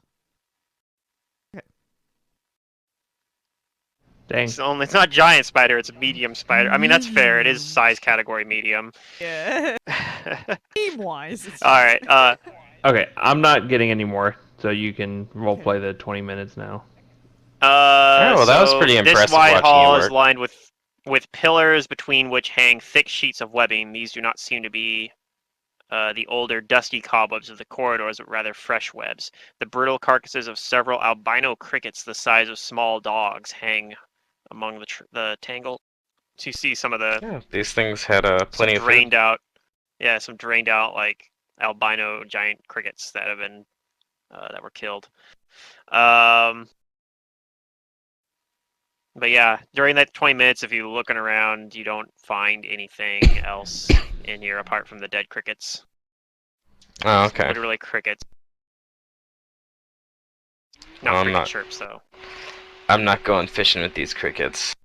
Dang. It's not giant spider, it's medium spider. I mean, that's fair. It is Medium. size category medium. Yeah. All Team wise, it's right. Okay, I'm not getting any more, so you can roleplay Okay. the 20 minutes now. well, that was So pretty this impressive wide watching you hall is work. lined with pillars between which hang thick sheets of webbing. These do not seem to be the older dusty cobwebs of the corridors, but rather fresh webs. The brittle carcasses of several albino crickets the size of small dogs hang among the tangle. So you see some of the Yeah, these things had some plenty of food. drained out, yeah, some drained out like albino giant crickets that have been that were killed. But yeah, during that 20 minutes, if you're looking around, you don't find anything else in here apart from the dead crickets. Oh, Just okay. literally crickets. Not Well, I'm cricket not. chirps though. I'm not going fishing with these crickets.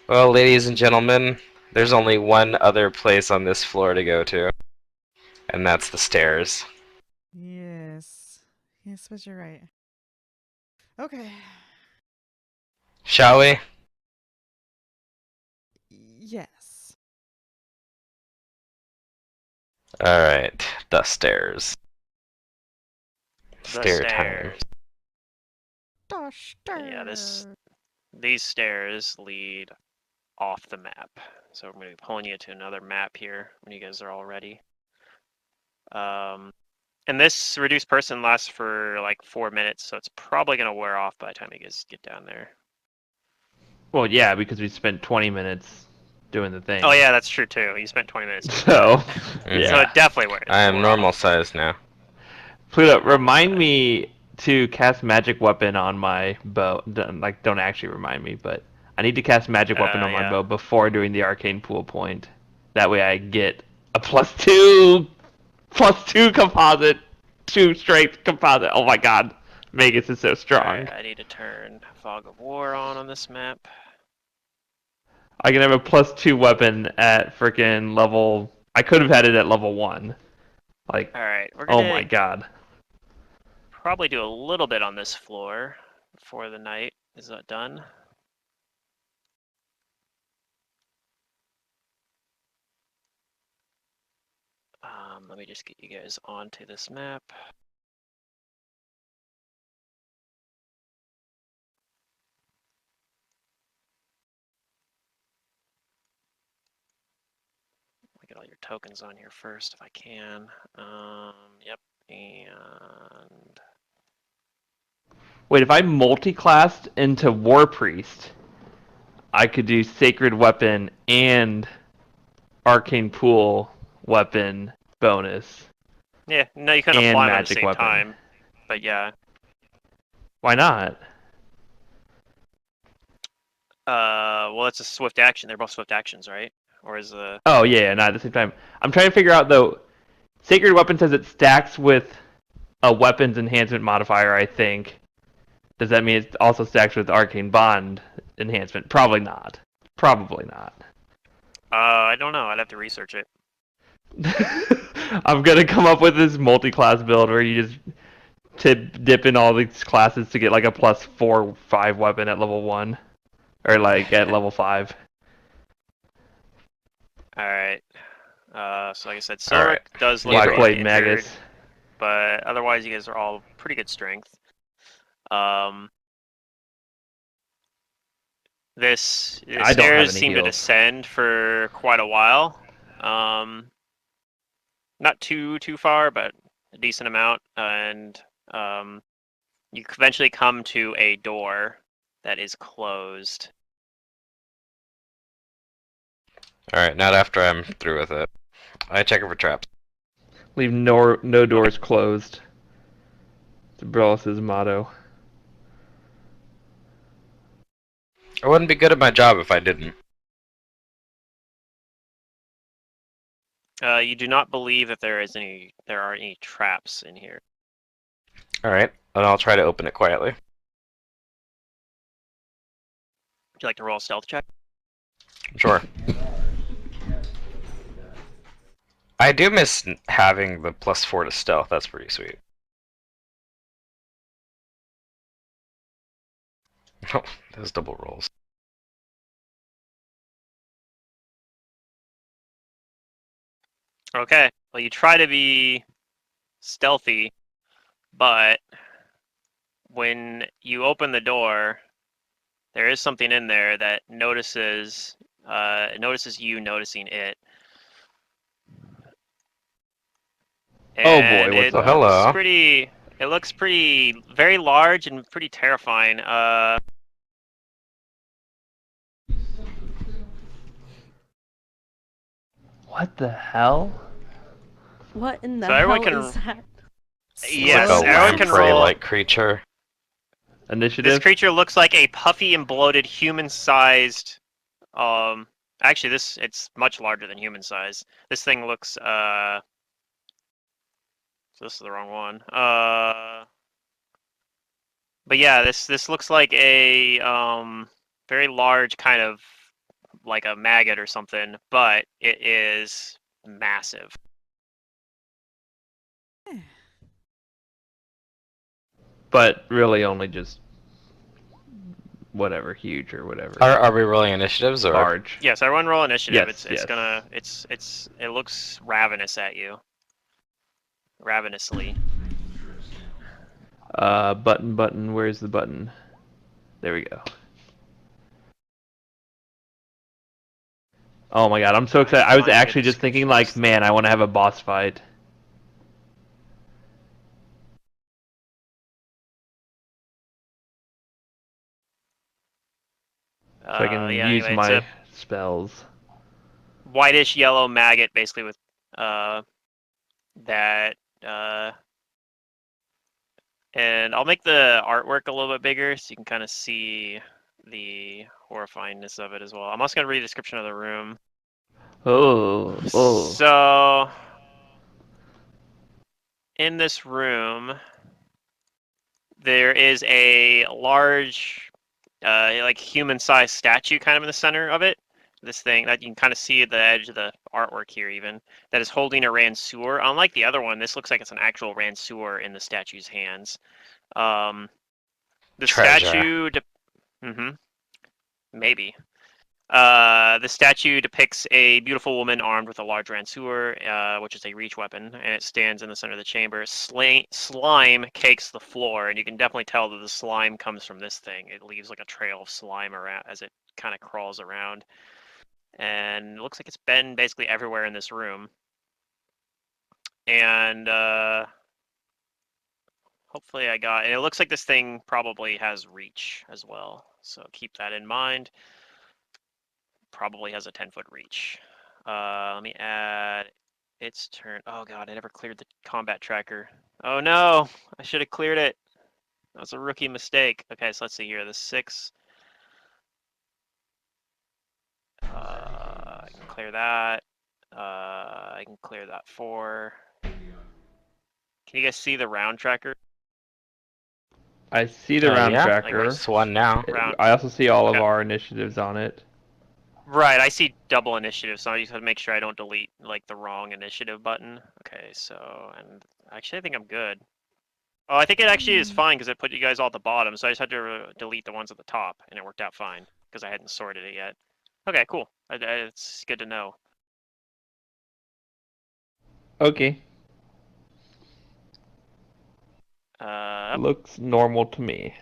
Well, ladies and gentlemen, there's only one other place on this floor to go to, and that's the stairs. Yes. Yes, but you're right. Okay. Shall we? Yes. Alright, the stairs. The Stair time. stairs. Yeah, These stairs lead off the map. So I'm going to be pulling you to another map here when you guys are all ready. And this reduced person lasts for like 4 minutes, so it's probably going to wear off by the time you guys get down there. Well, yeah, because we spent 20 minutes doing the thing. Oh yeah, that's true too. You spent 20 minutes. So, Yeah. So it definitely wears. I am wore normal off. size now. Pluto, Normal remind size. me to cast magic weapon on my bow. Don't actually remind me, but I need to cast magic weapon on my Yeah. bow before doing the arcane pool point. That way I get a +2 composite, 2 strength composite. Oh my god, Vegas is so strong. Alright, I need to turn Fog of War on this map. I can have a +2 weapon at freaking level. I could have had it at level 1. Like, Alright, we're oh gonna my god. probably do a little bit on this floor before the night is done. Let me just get you guys onto this map. Let me get all your tokens on here first if I can. Yep, and Wait, if I multi-classed into War Priest, I could do Sacred Weapon and Arcane Pool weapon bonus. yeah, no, you can And apply them at the magic same weapon. time. But yeah, Why not? well, it's a swift action. They're both swift actions, right? Or is the Oh yeah, not at the same time. I'm trying to figure out though. Sacred Weapon says it stacks with a weapons enhancement modifier, I think. Does that mean it also stacks with Arcane Bond enhancement? Probably not. Probably not. I don't know. I'd have to research it. I'm gonna come up with this multi-class build where you just dip in all these classes to get like a +4, 5 weapon at level 1, or like at level 5. All right. So like I said, Silric Alright. does look Black pretty Blade injured, Magus. but otherwise you guys are all pretty good strength. The I don't have stairs any seem to heals. descend for quite a while. Not too far, but a decent amount, and you eventually come to a door that is closed. Alright, not after I'm through with it. I check it for traps. Leave no doors closed. It's Brillis's motto. I wouldn't be good at my job if I didn't. You do not believe that there are any traps in here. Alright, and I'll try to open it quietly. Would you like to roll a stealth check? Sure. I do miss having the +4 to stealth. That's pretty sweet. Oh, those double rolls. Okay. Well, you try to be stealthy, but when you open the door, there is something in there that notices you noticing it. Oh boy, And what's it Oh, that? looks hello. pretty. It looks very large and pretty terrifying. What the hell? What in the So everyone hell is can. that? It's Yes, like a everyone can roll. lamprey-like creature. This Initiative? creature looks like a puffy and bloated human-sized. Actually, it's much larger than human-sized. This thing looks. So this is the wrong one. But yeah, this looks like a very large kind of like a maggot or something, but it is massive. But really only just whatever, huge or whatever. Are we rolling initiatives or? Large. Yes, everyone roll initiative. Yes, It looks ravenous at you. Ravenously. Button, where's the button? There we go. Oh my god, I'm so excited. I was Find a good actually just thinking description of like, this man, thing. I want to have a boss fight. So I can Yeah, use anyway, it's a my spells. whitish yellow maggot basically with that and I'll make the artwork a little bit bigger so you can kind of see the horrifyingness of it as well. I'm also going to read a description of the room. Oh. So in this room there is a large like human-sized statue kind of in the center of it. This thing that you can kind of see at the edge of the artwork here even, that is holding a ransuer. Unlike the other one, this looks like it's an actual ransuer in the statue's hands. The Treasure. statue maybe. The statue depicts a beautiful woman armed with a large ransuer, which is a reach weapon, and it stands in the center of the chamber. Slime cakes the floor, and you can definitely tell that the slime comes from this thing. It leaves like a trail of slime around as it kind of crawls around, and it looks like it's been basically everywhere in this room. And hopefully and it looks like this thing probably has reach as well, so keep that in mind. Probably has a 10-foot reach. Let me add its turn. Oh god, I never cleared the combat tracker. Oh no, I should have cleared it. That was a rookie mistake. Okay, so let's see here. The 6. I can clear that. I can clear that 4. Can you guys see the round tracker? I see the round Yeah. tracker. It's one now. Round. I also see all of Okay. our initiatives on it. Right, I see double initiative, so I just have to make sure I don't delete like the wrong initiative button. Okay, so and actually I think I'm good. Oh, I think it actually is fine because it put you guys all at the bottom, so I just had to delete the ones at the top, and it worked out fine because I hadn't sorted it yet. Okay, cool. It's good to know. Okay. Uh, Looks normal to me.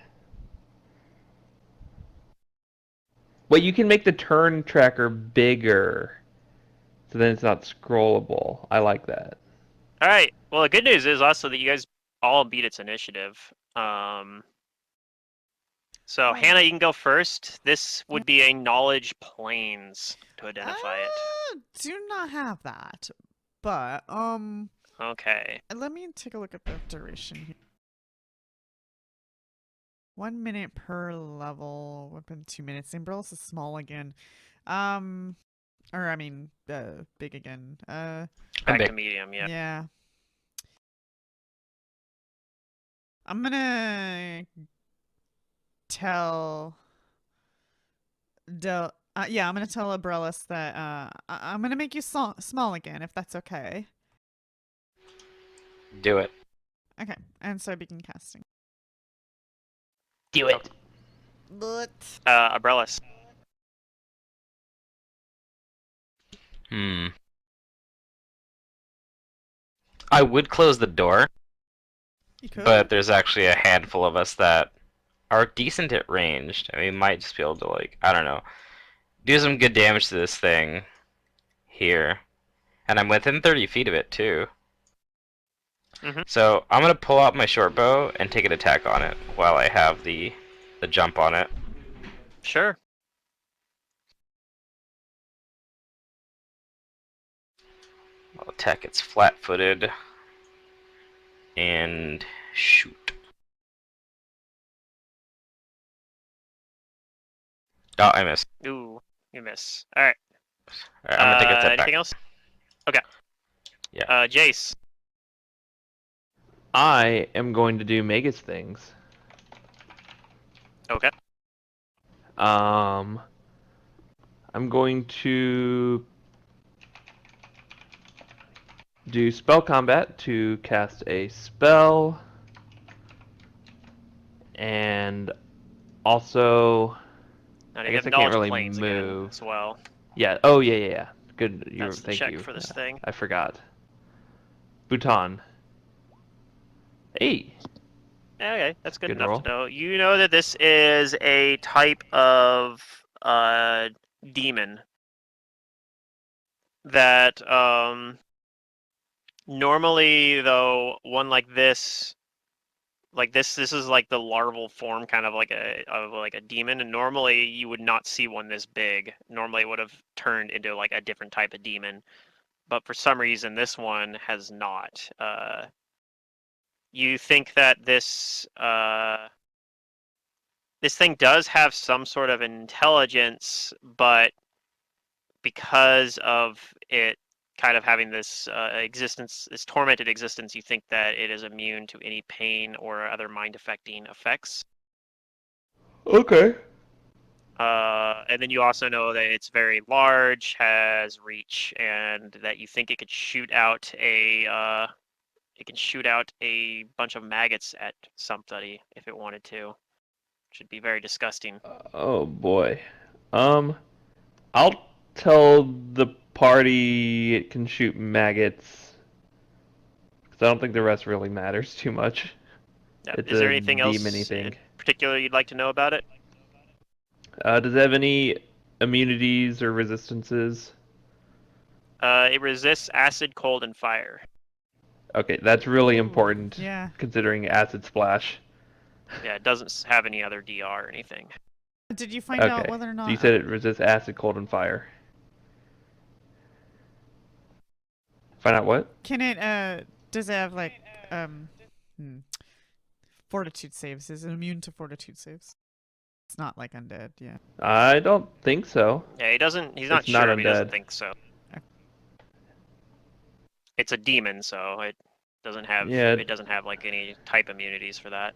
Well, you can make the turn tracker bigger, so then it's not scrollable. I like that. all right. Well, the good news is also that you guys all beat its initiative. So Hannah, you can go first. This would be a knowledge planes to identify it. Do not have that. But Okay. let me take a look at the duration here. 1 minute per level. Weapon 2 minutes. Umbrellas is small again. Or I mean, big again. Back big. to medium, yeah. Yeah. I'm gonna tell I'm gonna tell Abrellis that I'm gonna make you small again, if that's okay. Do it. Okay, and so I begin casting. Do it. But Abrellis. I would close the door, you could. but there's actually a handful of us that are decent at ranged, and we might just be able to, like, I don't know, do some good damage to this thing here. And I'm within 30 feet of it, too. Mhm. So I'm going to pull out my short bow and take an attack on it while I have the jump on it. Sure. I'll attack its flat-footed and shoot. Oh, I missed. Ooh, you miss. All right. Alright, I'm gonna take a step Anything back. else? Okay. Yeah. Jace. I am going to do Magus things. Okay. I'm going to do spell combat to cast a spell, and also Now I you guess have I can't knowledge of really planes again move. as well. Yeah. Oh yeah. Good. That's the Thank check you. for this thing. I forgot. Bhutan. Hey. Okay, that's good Good enough roll. to know. You know that this is a type of demon that normally, though, one like this is like the larval form, kind of like a demon, and normally you would not see one this big. Normally it would have turned into like a different type of demon, but for some reason this one has not. You think that this thing does have some sort of intelligence, but because of it kind of having this existence, this tormented existence, you think that it is immune to any pain or other mind-affecting effects. Okay. And then you also know that it's very large, has reach, and that you think it could shoot out a bunch of maggots at somebody if it wanted to. Should be very disgusting. Oh boy. I'll tell the party it can shoot maggots, because I don't think the rest really matters too much. Yeah. It's Is there a anything demon-y else thing. in particular you'd like to know about it? Does it have any immunities or resistances? It resists acid, cold, and fire. Okay, that's really Ooh, important yeah. considering acid splash. Yeah, it doesn't have any other DR or anything. Did you find out Okay, whether or so you not? said it resists acid, cold, and fire. Find out what? Can it? Does it have like hmm, fortitude saves? Is it immune to fortitude saves? It's not like undead. Yeah. I don't think so. Yeah, he doesn't. He's not It's not sure, but he doesn't undead. think so. Okay. It's a demon, so it doesn't have. Yeah. It doesn't have like any type immunities for that.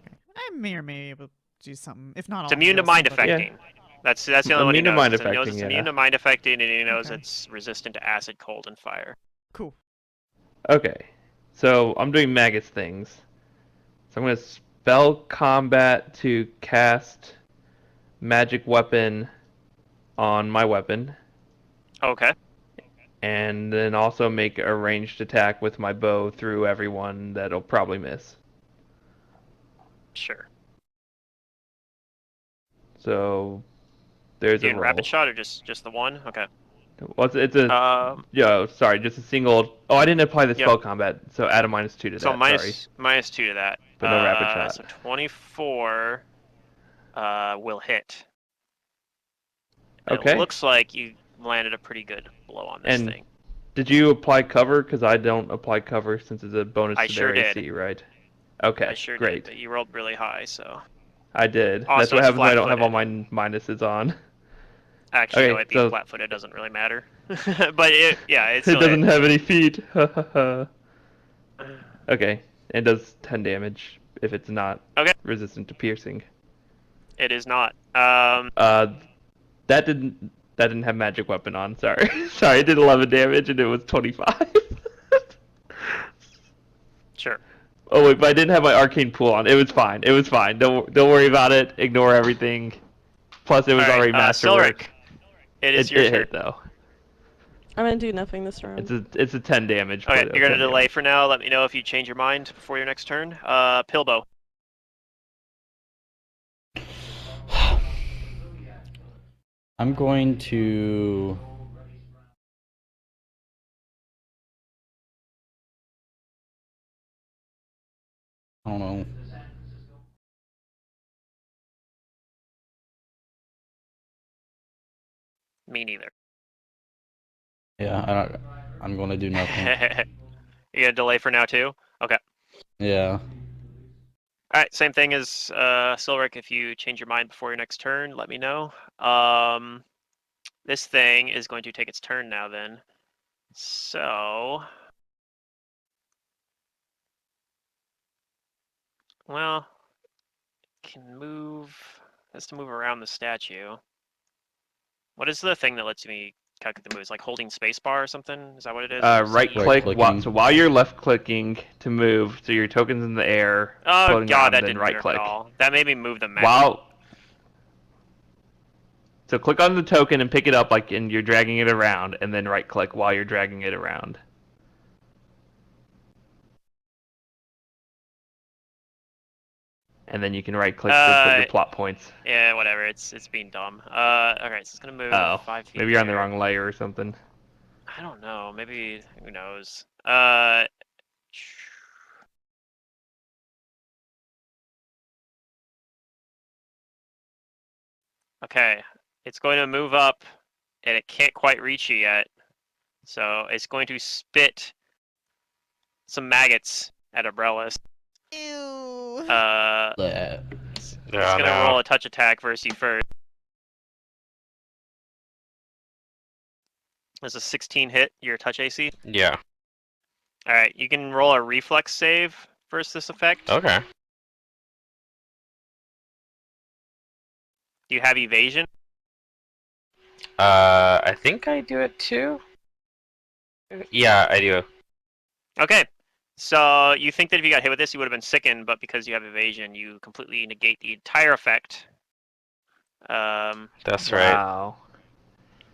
Okay. I may or may be able to do something. If not, It's I'll immune to heal mind somebody. Yeah. affecting. That's the only one he Immune to knows. mind So he knows affecting, it's yeah. immune to mind affecting, and he knows Okay. it's resistant to acid, cold, and fire. Cool. Okay, so I'm doing maggots things. So I'm going to spell combat to cast magic weapon on my weapon, Okay. and then also make a ranged attack with my bow through everyone that'll probably miss. Sure. So there's a Doing roll. rapid shot or just the one? Okay. Well, it's a sorry, just a single. Oh, I didn't apply the Yep. spell combat, so add a -2 to So that. Sorry, minus 2 to that. but no rapid shot. So 24 will hit. And Okay. it looks like you landed a pretty good blow on this And thing. did you apply cover? Because I don't apply cover since it's a bonus I to sure their did. AC, right? Okay, I sure great. did, but you rolled really high, so. I did. Also, That's what it's happens when I don't have all flat-footed. my minuses on. Actually, no, Okay, it being so flat-footed doesn't really matter. But yeah, it it still doesn't hits. have any feet. Okay, it does 10 damage if it's not Okay, resistant to piercing. it is not. Uh, that didn't have magic weapon on. Sorry, sorry. It did 11 damage and it was 25. Sure. Oh wait, but I didn't have my arcane pool on. It was fine. It was fine. Don't worry about it. Ignore everything. Plus, it was All right, already masterwork. Silric, it is It your turn. hit though. I'm gonna do nothing this round. It's a 10 damage. Okay, but you're gonna 10 delay damage. for now. Let me know if you change your mind before your next turn. Pilbow. I'm going to. I don't know. Me neither. Yeah, I'm going to do nothing. You gonna delay for now too? Okay. Yeah. All right, same thing as Silric. If you change your mind before your next turn, let me know. This thing is going to take its turn now then. So, well, it can move. Has to move around the statue. What is the thing that lets me calculate the moves? Like holding spacebar or something? Is that what it is? Right Z? click. Right-clicking. So while you're left clicking to move, so your token's in the air, Oh floating god, around, that then didn't right work click. at all. That made me move the map. While So click on the token and pick it up like and you're dragging it around, and then right click while you're dragging it around. And then you can right click to put your plot points. Yeah, whatever. It's being dumb. Okay, so it's gonna move Oh, 5 feet. maybe you're on the there. wrong layer or something. I don't know. Maybe who knows? Okay, it's going to move up, and it can't quite reach you yet. So it's going to spit some maggots at Umbrellas. Ew. Yeah. It's Oh, gonna no. roll a touch attack versus you first. There's a 16 hit your touch AC. Yeah. All right, you can roll a reflex save versus this effect. Okay. Do you have evasion? I think I do it too. Yeah, I do. Okay. So you think that if you got hit with this, you would have been sickened, but because you have evasion, you completely negate the entire effect. That's right. Wow.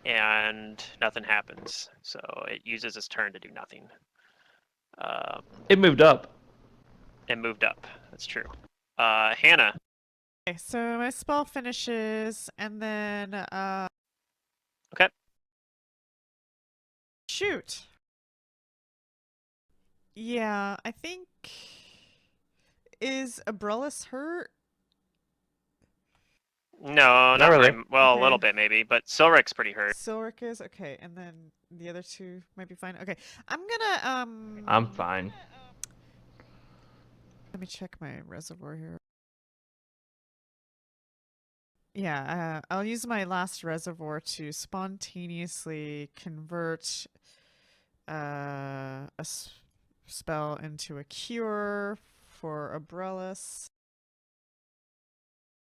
And nothing happens. So it uses its turn to do nothing. It moved up. It moved up. That's true. Hannah. Okay, so my spell finishes, and then Okay. shoot. Yeah, I think is Abrellis hurt? No, not really. very, well, Okay. a little bit maybe, but Silric's pretty hurt. Silric is okay, and then the other two might be fine. Okay, I'm gonna I'm fine. Let me check my reservoir here. Yeah, I'll use my last reservoir to spontaneously convert a spell into a cure for Abrellis.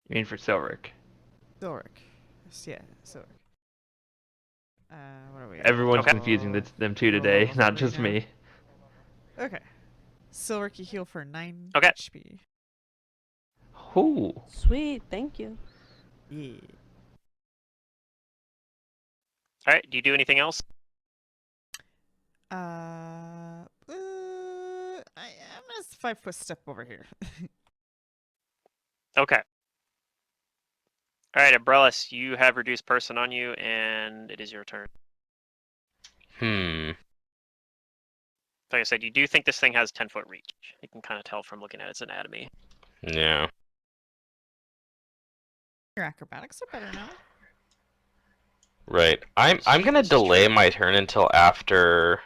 You mean for Silric? Silric. Yeah, Silric. What are we at? Everyone's Okay. confusing them two Roll today, levels not right just now. me. Okay. Silric, you heal for 9 Okay. HP. Ooh. Sweet, thank you. Yeah. All right. Do you do anything else? I'm gonna 5-foot step over here. Okay. All right, Umbrellas, you have reduced person on you, and it is your turn. Like I said, you do think this thing has 10-foot reach. You can kind of tell from looking at its anatomy. Yeah. Your acrobatics are better now. Right. I'm gonna It's delay true. my turn until after.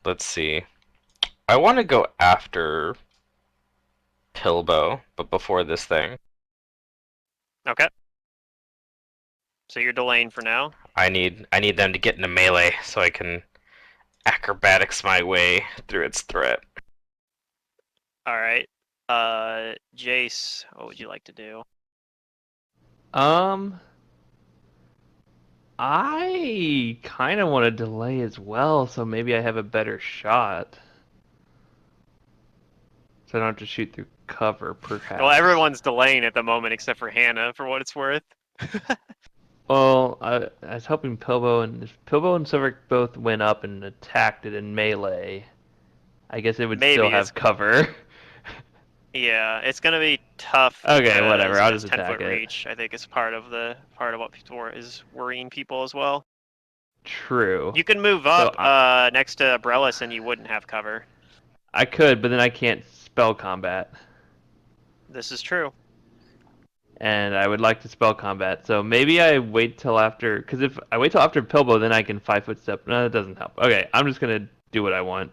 Let's see. I want to go after Pilbow, but before this thing. Okay. So you're delaying for now. I need them to get into melee so I can acrobatics my way through its threat. All right. Jace, what would you like to do? I kind of want to delay as well, so maybe I have a better shot. So I don't have to shoot through cover, perhaps. Well, everyone's delaying at the moment except for Hannah, for what it's worth. Well, I was hoping Pilbo and if Pilbo and Silver both went up and attacked it in melee, I guess it would Maybe still it's have cover. Yeah, it's gonna be tough Okay, whatever. because I'll it's just 10-foot attack it. reach. I think is part of what people is worrying people as well. True. You can move So up next to Brellis and you wouldn't have cover. I could, but then I can't spell combat. This is true. And I would like to spell combat. So maybe I wait till after, because if I wait till after Pilbo, then I can 5-foot step. No, that doesn't help. Okay, I'm just gonna do what I want.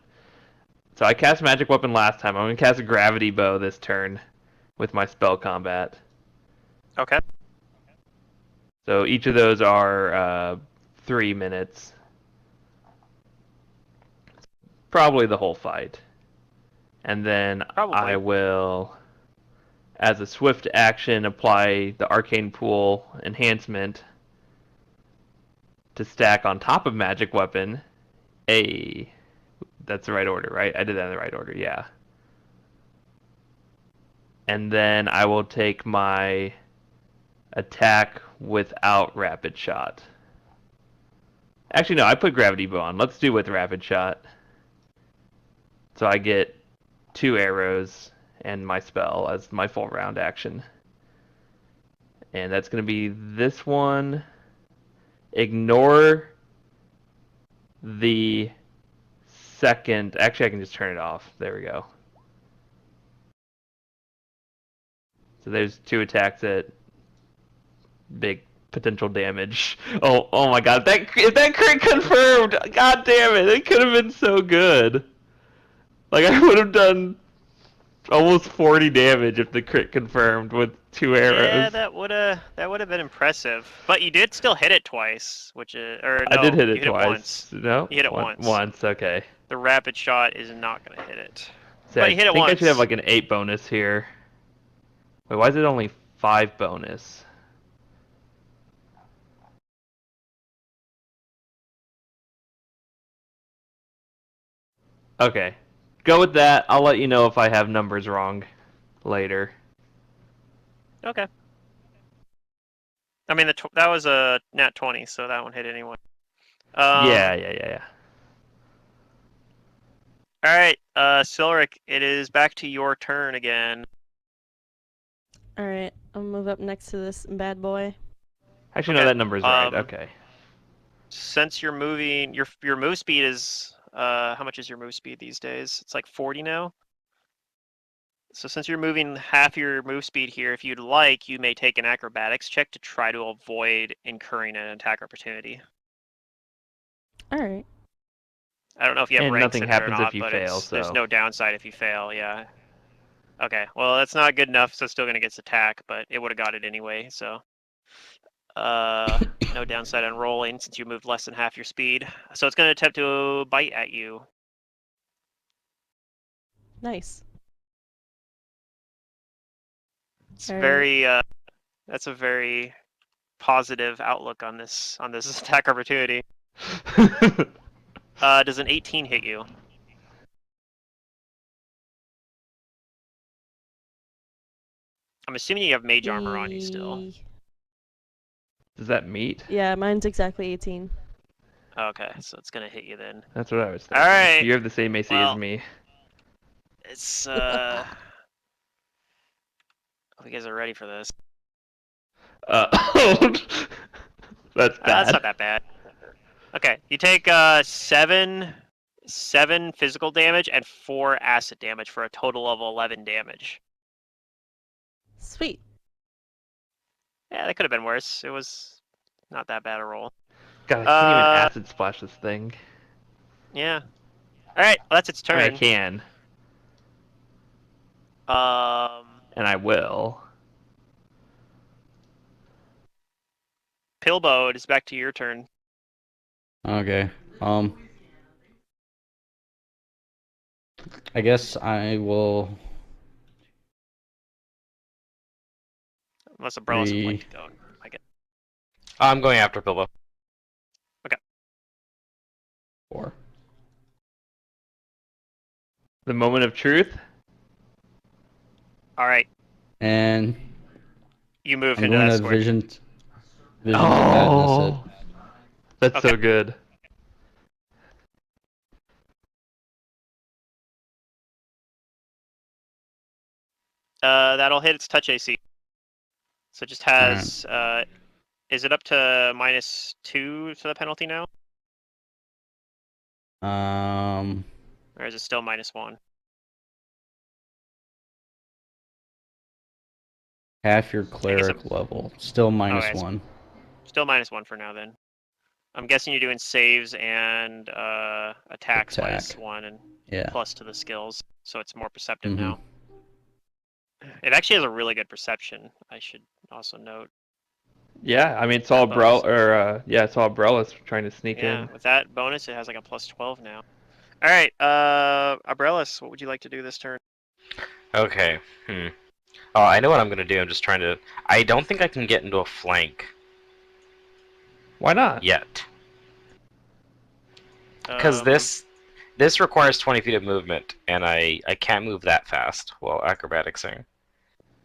So I cast magic weapon last time. I'm gonna cast a gravity bow this turn with my spell combat. Okay. So each of those are 3 minutes. Probably the whole fight. And then Probably. I will, as a swift action, apply the Arcane Pool enhancement to stack on top of Magic Weapon. That's the right order, right? I did that in the right order, yeah. And then I will take my attack without Rapid Shot. Actually, no, I put Gravity Bow on. Let's do with Rapid Shot. So I get 2 arrows and my spell as my full round action. And that's going to be this one. Ignore the second. Actually, I can just turn it off. There we go. So there's 2 attacks at big potential damage. Oh my god. If that crit confirmed, god damn it. It could have been so good. Like, I would have done almost 40 damage if the crit confirmed with 2 arrows. Yeah, that would have been impressive. But you did still hit it twice, which is no, I did hit you it twice. once. No? You hit it once. Once, okay. The rapid shot is not gonna hit it. So But you hit it I think once. I should have like an 8 bonus here. Wait, why is it only 5 bonus? Okay. Go with that. I'll let you know if I have numbers wrong later. Okay. I mean, that was a nat 20, so that one hit anyway. Yeah. All right, Silric, it is back to your turn again. Alright, I'll move up next to this bad boy. Actually, Okay, no, that number's right. um, Okay. Since you're moving, your move speed is how much is your move speed these days? It's like 40 now. So since you're moving half your move speed here, if you'd like, you may take an acrobatics check to try to avoid incurring an attack opportunity. Alright. I don't know if you have And ranks nothing in it or happens not, if you but fail, there's so. no downside if you fail, yeah. Okay, well that's not good enough, so it's still gonna get its attack, but it would have got it anyway, so. No downside on rolling since you moved less than half your speed. So it's gonna attempt to bite at you. Nice. It's Alright. very that's a very positive outlook on this attack opportunity. Does an 18 hit you? I'm assuming you have mage armor on you still. Does that meet? Yeah, mine's exactly 18. Okay, so it's gonna hit you then. That's what I was thinking. Alright. You have the same AC Well, as me. It's hope you guys are ready for this. That's bad. That's not that bad. Okay, you take 7 physical damage and 4 acid damage for a total of 11 damage. Sweet. Yeah, that could have been worse. It was not that bad a roll. God, I can't even acid splash this thing. Yeah. All right, well, that's its I turn. mean, I can. And I will. Pilbo, it is back to your turn. Okay. I guess I will. Unless Umbrellas would like to go. I guess. I'm going after Bilbo. Okay. 4. The moment of truth. All right. And You move I'm into going that to square. vision to madness it. That's Okay. so good. That'll hit its touch AC. So it just has. Is it up to -2 to the penalty now, or is it still -1? Half your cleric level. Still Okay, so -1. still -1 for now then. I'm guessing you're doing saves and attacks Attack. -1 and Yeah. plus to the skills, so it's more perceptive Mhm. now. It actually has a really good perception. I should also note. Yeah, I mean it's all Bonus. it's all Umbrellas trying to sneak Yeah, in. with that bonus, it has like a +12 now. All right, Umbrellas, what would you like to do this turn? Okay. Oh, I know what I'm gonna do. I'm just trying to. I don't think I can get into a flank Why not? yet, because this requires 20 feet of movement, and I can't move that fast while acrobaticsing.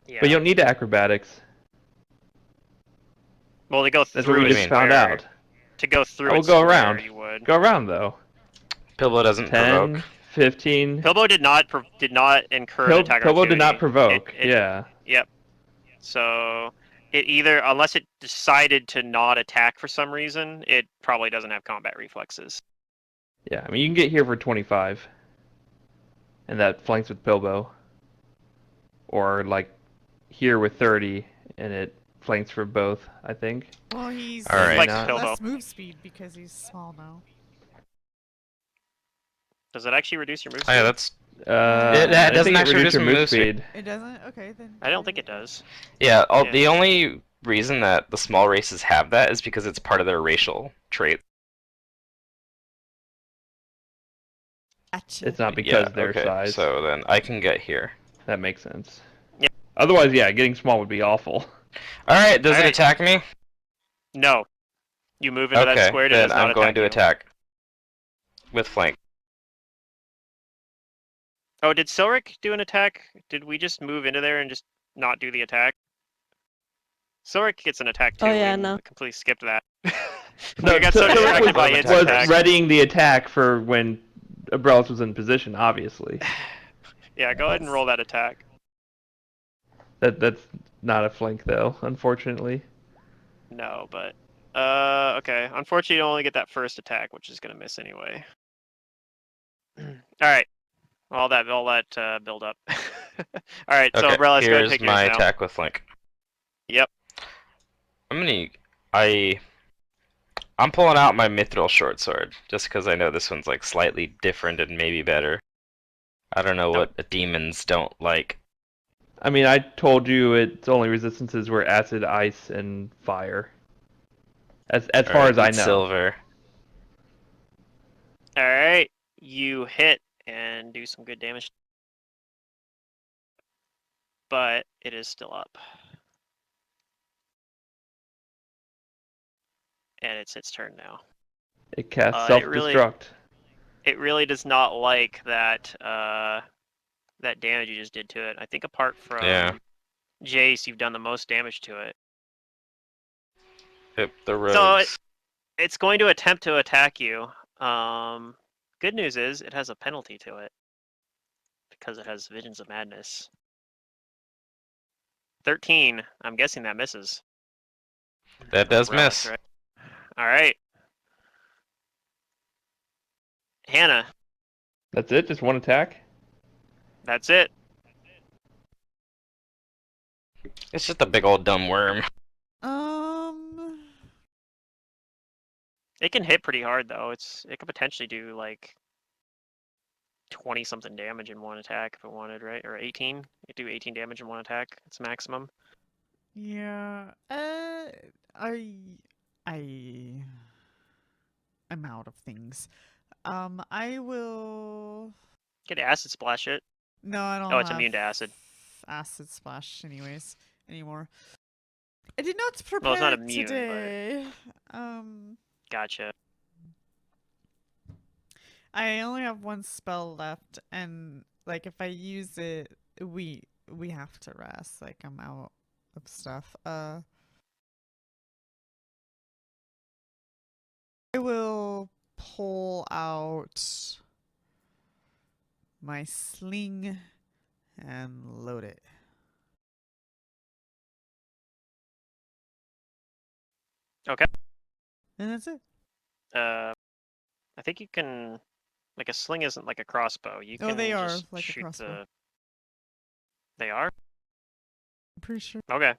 Yeah. But you don't need acrobatics. Well, to go That's through what we a just found square- out. To go through I will its go square, around. you would. Go around though. Pilbo doesn't 10, provoke. 15. Pilbo did not incur an attack Pilbo did not opportunity. provoke. It- Yeah. Yep. So it either, unless it decided to not attack for some reason, it probably doesn't have combat reflexes. Yeah. I mean you can get here for 25. And that flanks with Pilbo. Or like here with 30 and it flanks for both, I think. Well, he's All right. Flanks not. Pilbo. less move speed because he's small now. Does it actually reduce your move Oh, yeah, speed? that's. It I doesn't think it actually reduced reduce your my move move speed. speed. It doesn't? Okay, then. I don't think it does. Yeah. Yeah. The only reason that the small races have that is because it's part of their racial trait. Gotcha. It's not because Yeah. of their Okay. size. So then I can get here. That makes sense. Yeah. Otherwise, yeah, getting small would be awful. All right. Does it Alright. attack me? No. You move into that Okay. square, it Then does not I'm going attack to you. attack with flank. Oh, did Silric do an attack? Did we just move into there and just not do the attack? Silric gets an attack too. Oh, yeah, we no. completely skipped that. No, we got so Silric distracted by was- its was attack. readying the attack for when Umbrellas was in position, obviously. Yeah, go ahead and roll that attack. That's not a flank though, unfortunately. No, but okay. Unfortunately, you only get that first attack, which is gonna miss anyway. All right. All that build up. All right. So Okay. Umbrellas, go ahead and Here's take my yours now. attack with flank. Yep. I'm pulling out my mithril short sword just because I know this one's like slightly different and maybe better. I don't know what demons don't like. I mean, I told you its only resistances were acid, ice, and fire. As far Alright, as I eat know. silver. All right. You hit and do some good damage, but it is still up. And it's its turn now. It casts It really- self-destruct. It really does not like that that damage you just did to it. I think apart from Yeah. Jace, you've done the most damage to it. Yep, the rogues. So it's going to attempt to attack you. Good news is it has a penalty to it because it has Visions of Madness. 13. I'm guessing that misses. That does Umbrellas, miss. right? All right. Hannah, That's it? Just one attack? that's it. It's just a big old dumb worm. It can hit pretty hard though. It could potentially do like 20 something damage in one attack if it wanted, right? Or 18. You do 18 damage in one attack. It's maximum. Yeah. I'm out of things. I will. Get acid splash it. No, I don't Oh, it's have immune to acid. acid splash anyways anymore. I did not Well, it's not prepare immune, but today. gotcha. I only have one spell left, and like if I use it, we have to rest. Like I'm out of stuff. I will pull out my sling and load it. Okay. And that's it. I think you can. Like a sling isn't like a crossbow. You Oh, can they are just like a shoot crossbow. They are? I'm pretty sure. Okay.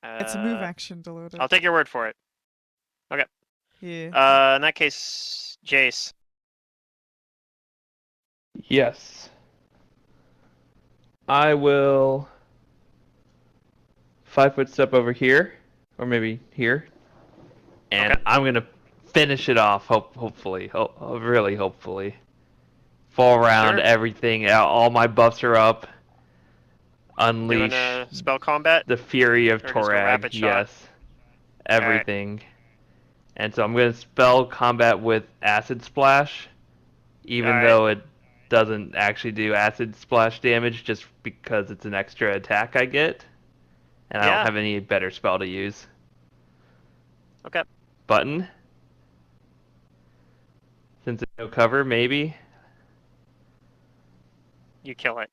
It's a move action to load it. I'll take your word for it. Okay. Yeah. In that case, Jace. Yes. I will 5-foot step over here, or maybe here, and Okay. I'm gonna finish it off. Hopefully, really hopefully. Full round, Sure. everything. All my buffs are up. Doing Unleash a spell combat the fury of or just a Torag. rapid shot? Yes, everything. And so I'm gonna spell combat with acid splash, even Alright. though it doesn't actually do acid splash damage, just because it's an extra attack I get, and I don't Yeah. have any better spell to use. Okay. Button. Since it's no cover, maybe. You kill it.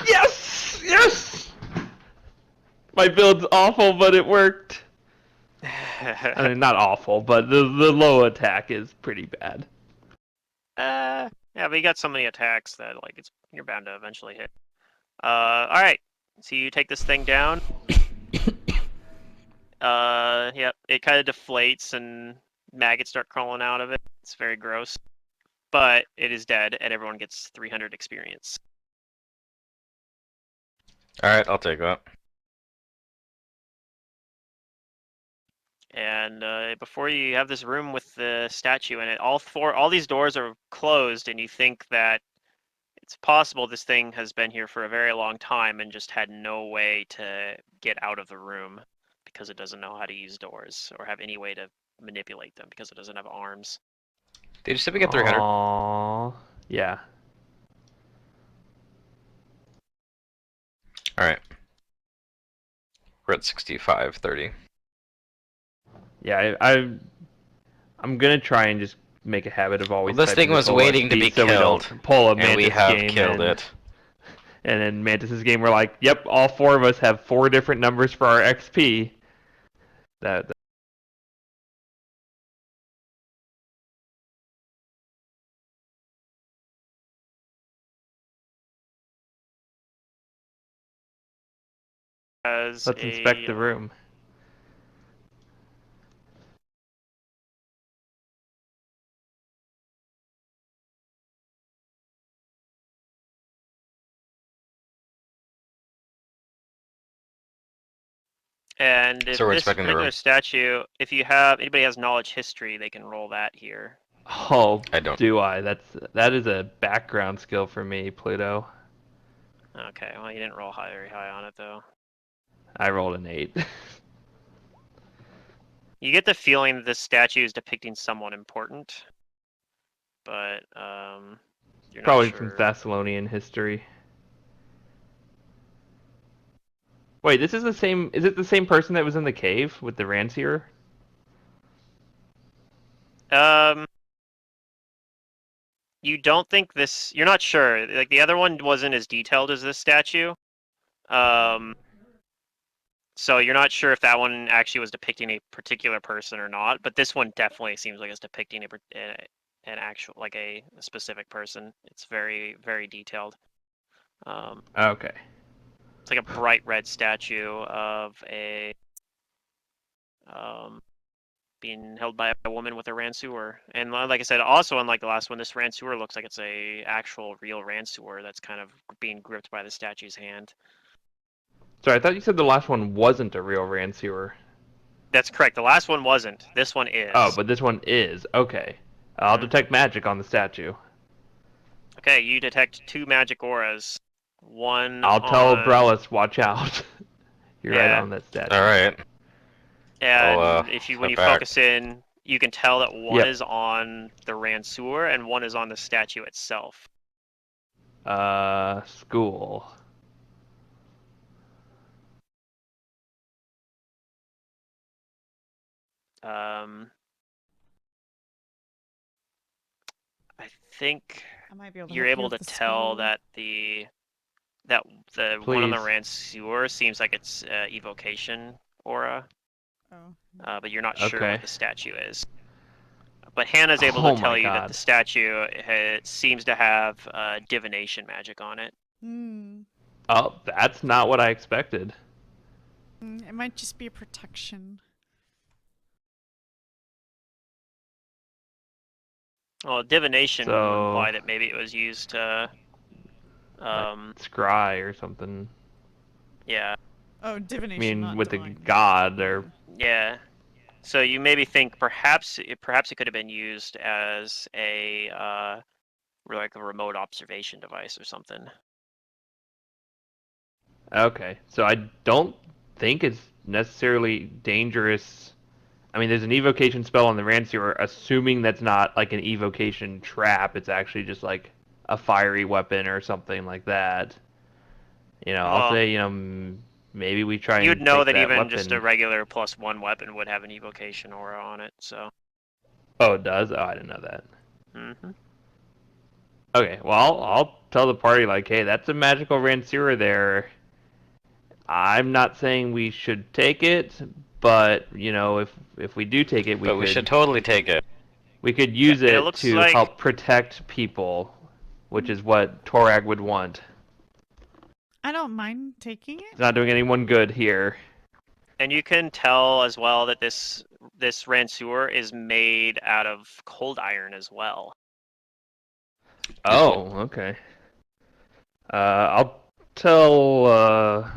Yes! Yes! My build's awful, but it worked. I mean, not awful, but the low attack is pretty bad. Yeah, but you got so many attacks that like you're bound to eventually hit. Alright. So you take this thing down. Yep, it kind of deflates and maggots start crawling out of it. It's very gross. But it is dead, and everyone gets 300 experience. Alright, I'll take that. And before you have this room with the statue in it, all these doors are closed, and you think that it's possible this thing has been here for a very long time and just had no way to get out of the room because it doesn't know how to use doors or have any way to manipulate them because it doesn't have arms. Did you say we get 300? Aww. Yeah. Alright. We're at 65-30. Yeah, I'm gonna try and just make a habit of always. Well, this typing thing was full waiting to XP be so killed, we don't pull a and Mantis we have game killed it. And then Mantis's game, we're like, yep, all 4 of us have 4 different numbers for our XP. That As let's inspect the room. And if So we're this inspecting the particular room. statue, if anybody has knowledge history, they can roll that here. Oh, I don't. do I? That is a background skill for me, Pluto. Okay, well you didn't roll very high on it though. I rolled an 8. You get the feeling that this statue is depicting someone important, but you're Probably not from sure. Thessalonian history. Wait, this is the same. Is it the same person that was in the cave with the Rancier? You don't think this. You're not sure. Like the other one wasn't as detailed as this statue. So you're not sure if that one actually was depicting a particular person or not. But this one definitely seems like it's depicting an actual, like a specific person. It's very, very detailed. Okay. It's like a bright red statue of a being held by a woman with a Ransuer. And like I said, also unlike the last one, this Ransuer looks like it's a actual real Ransuer that's kind of being gripped by the statue's hand. Sorry, I thought you said the last one wasn't a real Ransuer. That's correct. The last one wasn't. This one is. Oh, but this one is. Okay. I'll detect magic on the statue. Okay, you detect 2 magic auras. One I'll tell on... Brellis, watch out. You're right Yeah. on that statue. All right. And when step you back. focus in, you can tell that one Yep. is on the Ransuer and one is on the statue itself. School. I think I might be able to you're help you able to with the tell school. that the one on the Please. Ransuer seems like it's evocation aura, Oh. but you're not sure Okay. what the statue is. But Hannah's able Oh to tell my you that the God. statue seems to have divination magic on it. Hmm. Oh, that's not what I expected. It might just be a protection. Well, divination would So, imply that maybe it was used to, scry or something. yeah, Oh, I divination, mean, not with a divine. god or yeah. So you maybe think perhaps it could have been used as a like a remote observation device or something. okay. So I don't think it's necessarily dangerous. I mean, there's an evocation spell on the Ransuer, assuming that's not like an evocation trap. It's actually just like a fiery weapon or something like that. I'll Well, say, maybe we try you'd and know take that that even just a weapon. regular +1 weapon would have an evocation aura on it. So. Oh, it does? Oh, I didn't know that. Mhm. Okay, well, I'll tell the party, like, hey, that's a magical Ransuer there. I'm not saying we should take it, but, if we do take it, But we should totally take it. we could Yeah, use it it looks to like help protect people, which is what Torag would want. I don't mind taking it. It's not doing anyone good here. And you can tell as well that this Ransuer is made out of cold iron as well. Oh, okay. I'll tell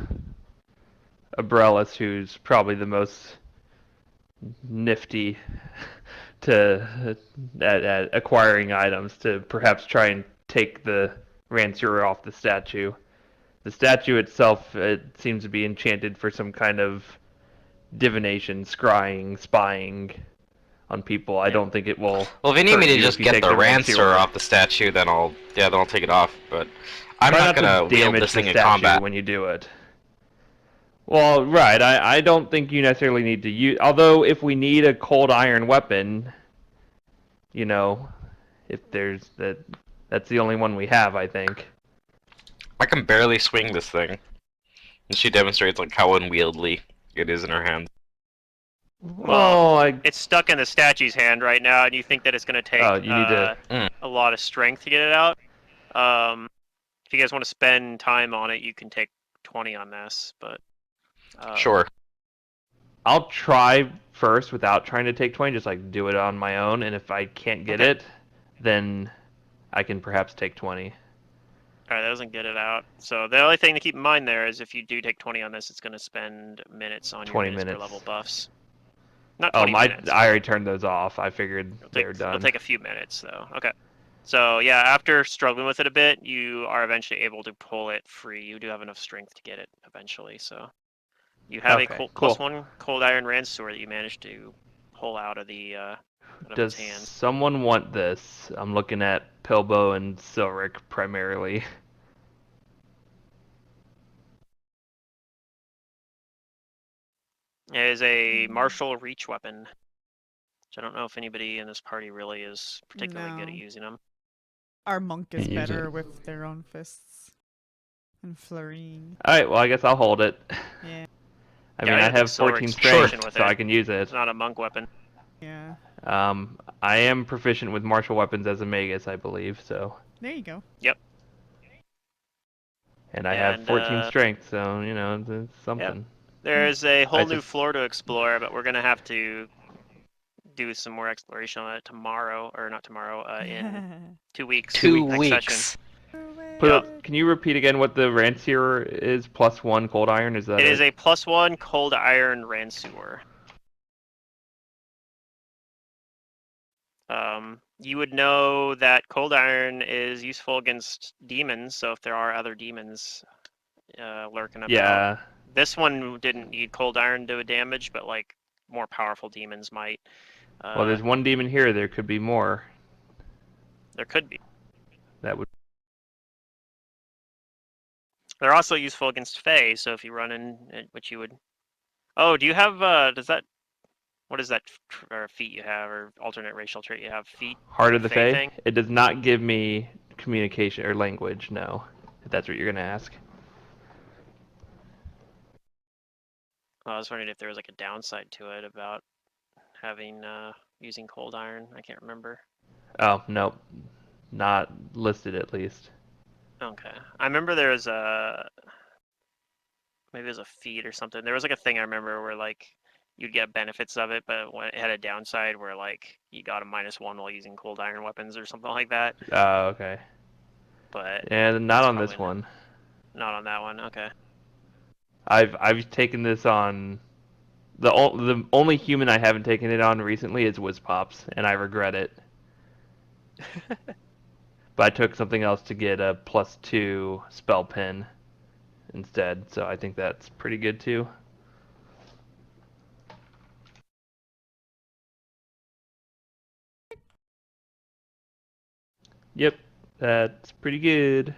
Abrellis, who's probably the most nifty at acquiring items, to perhaps try and take the Ransurer off the statue. The statue itself, it seems to be enchanted for some kind of divination, scrying, spying on people. I don't think it will. Well, if you need me hurt to you just if you get take the Ransurer Ransurer. off the statue, then I'll take it off. But I'm Try not not gonna to wield damage this the thing in statue combat. when you do it. Well, right. I don't think you necessarily need to use. Although, if we need a cold iron weapon, if there's that's the only one we have, I think. I can barely swing this thing, and she demonstrates like how unwieldy it is in her hands. Well, It's stuck in the statue's hand right now, and you think that it's going to take oh, you need to. a lot of strength to get it out. If you guys want to spend time on it, you can take 20 on this, but Sure. I'll try first without trying to take 20, just like do it on my own, and if I can't get Okay. it, then I can perhaps take 20. All right, that doesn't get it out. So the only thing to keep in mind there is if you do take 20 on this, it's going to spend minutes on your 20 minutes per minutes. level buffs. Not Oh, 20 minutes. I already turned those off. I figured they were done. It'll take a few minutes though. Okay. So yeah, after struggling with it a bit, you are eventually able to pull it free. You do have enough strength to get it eventually. So you have a Okay, cool. +1 cold iron Ransuer that you managed to pull out of the its Does hands. someone want this? I'm looking at Pilbo and Silric primarily. It is a martial reach weapon, which I don't know if anybody in this party really is particularly good at No. using them. Our monk is Can't use better it. with their own fists and flurrying. Alright, well, I guess I'll hold it. Yeah. I Yeah, mean, I I don't think have 14 Silric's strength, proficient with so it. I can use it. It's not a monk weapon. Yeah. I am proficient with martial weapons as a magus, I believe, so. There you go. Yep. And I have And, 14 strength, so, it's something. There's a whole I new just- floor to explore, but we're gonna have to do some more exploration on it tomorrow, or not tomorrow, in 2 weeks. 2 next weeks. session. Can you repeat again what the rancier is? +1 cold iron? Is that It is a +1 cold iron ransuer. You would know that cold iron is useful against demons, so if there are other demons lurking about. Yeah. This one didn't need cold iron to do damage, but like more powerful demons might. Well, there's one demon here. There could be more. There could be. That would. They're also useful against Fae, so if you run in, which you would. Oh, do you have? Does that? What is that feat you have, or alternate racial trait you have? Feat. Heart of the Fae Fae? thing? It does not give me communication or language, no. If that's what you're going to ask. I was wondering if there was like a downside to it about having using cold iron. I can't remember. Oh, no. Not listed at least. Okay. I remember there was maybe it was a feat or something. There was like a thing I remember where like you'd get benefits of it, but when it had a downside where like you got a -1 while using cold iron weapons or something like that. Oh, okay. But And not on this probably one. not on that one. Okay. I've taken this on. The only human I haven't taken it on recently is Wizpops, and I regret it. But I took something else to get a +2 spell pin instead, so I think that's pretty good too. Yep, that's pretty good.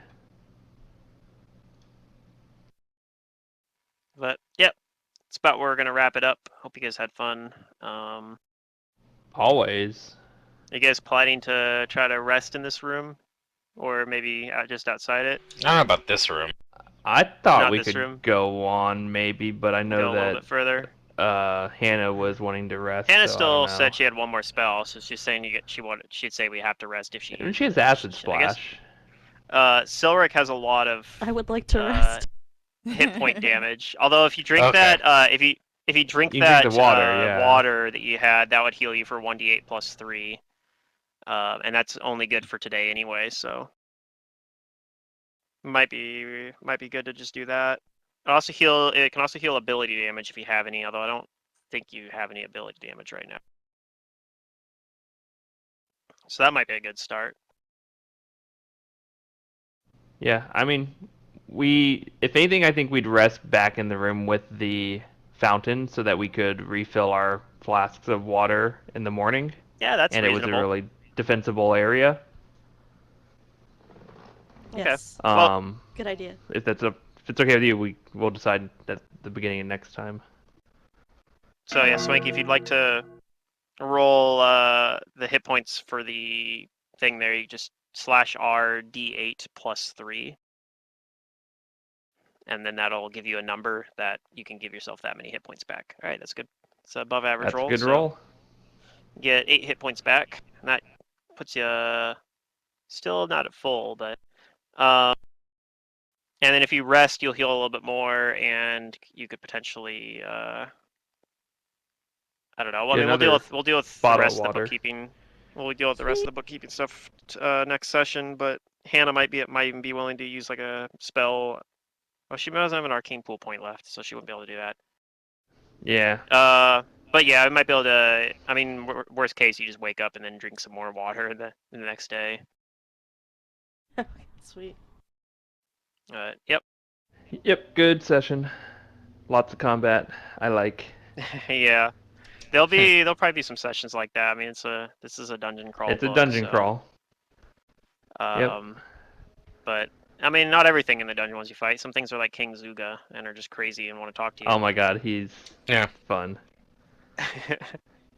But yep, it's about where we're gonna wrap it up. Hope you guys had fun. Always. Are you guys planning to try to rest in this room, or maybe just outside it? I don't know about this room. I thought Not we this could room. go on maybe, but I Go know a little bit that further. Hannah was wanting to rest. Hannah so I still don't know. said she had one more spell, so she's saying she'd say we have to rest if she. And she has acid I guess. splash. Silric has a lot of I would like to rest. hit point damage. Although if you drink Okay. that, if you drink You can that drink the water, yeah. water that you had, that would heal you for 1d8 +3, and that's only good for today anyway. So might be good to just do that. It can also heal ability damage if you have any. Although I don't think you have any ability damage right now. So that might be a good start. Yeah, I mean, if anything, I think we'd rest back in the room with the fountain so that we could refill our flasks of water in the morning. Yeah, that's and reasonable. it was a really defensible area. Okay. Yes. Um, Good idea. if it's okay with you, we'll decide at the beginning of next time. So yeah, Swanky, if you'd like to roll the hit points for the thing there, you just /R D8 +3. And then that'll give you a number that you can give yourself that many hit points back. All right, that's good. It's above average That's roll. a good so roll. Get 8 hit points back, and that puts you still not at full, but and then if you rest, you'll heal a little bit more, and you could potentially I don't know. Well, I mean, we'll deal with the bottle rest of of the water. bookkeeping. We'll deal with the rest of the bookkeeping stuff next session. But Hannah might even be willing to use like a spell. Oh, she doesn't have an arcane pool point left, so she wouldn't be able to do that. Yeah. But yeah, I might be able to. I mean, worst case, you just wake up and then drink some more water the next day. Sweet. Yep. Yep. Good session. Lots of combat. I like. Yeah. There'll probably be some sessions like that. I mean, this is a dungeon crawl. It's a book, dungeon so, crawl. Yep. But I mean, not everything in the dungeon ones you fight. Some things are like King Zuga and are just crazy and want to talk to you. Oh my God, he's fun.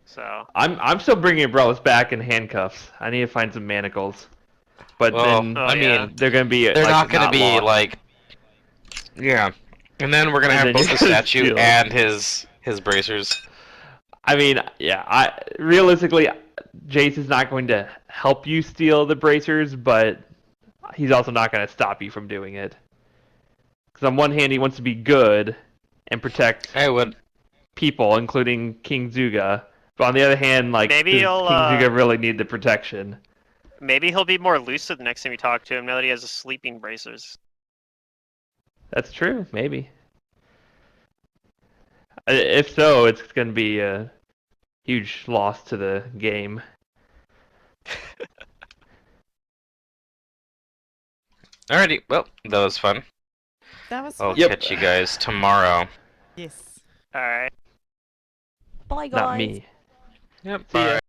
So I'm still bringing umbrellas back in handcuffs. I need to find some manacles. But then I mean, they're gonna be. They're not gonna be locked. like. Yeah, and then we're gonna And have then both you the gotta statue steal. and his bracers. I mean, yeah. Realistically, Jace is not going to help you steal the bracers, but he's also not going to stop you from doing it. Because on one hand, he wants to be good and protect I would. people, including King Zuga, But on the other hand, like Maybe his he'll, King Zuga really need the protection. Maybe he'll be more lucid the next time you talk to him now that he has the sleeping bracers. That's true, maybe. If so, it's going to be a huge loss to the game. Alrighty, well, that was fun. That was I'll fun. catch you guys tomorrow. Yes. Alright. Bye, guys. Not me. Yep, See ya. bye.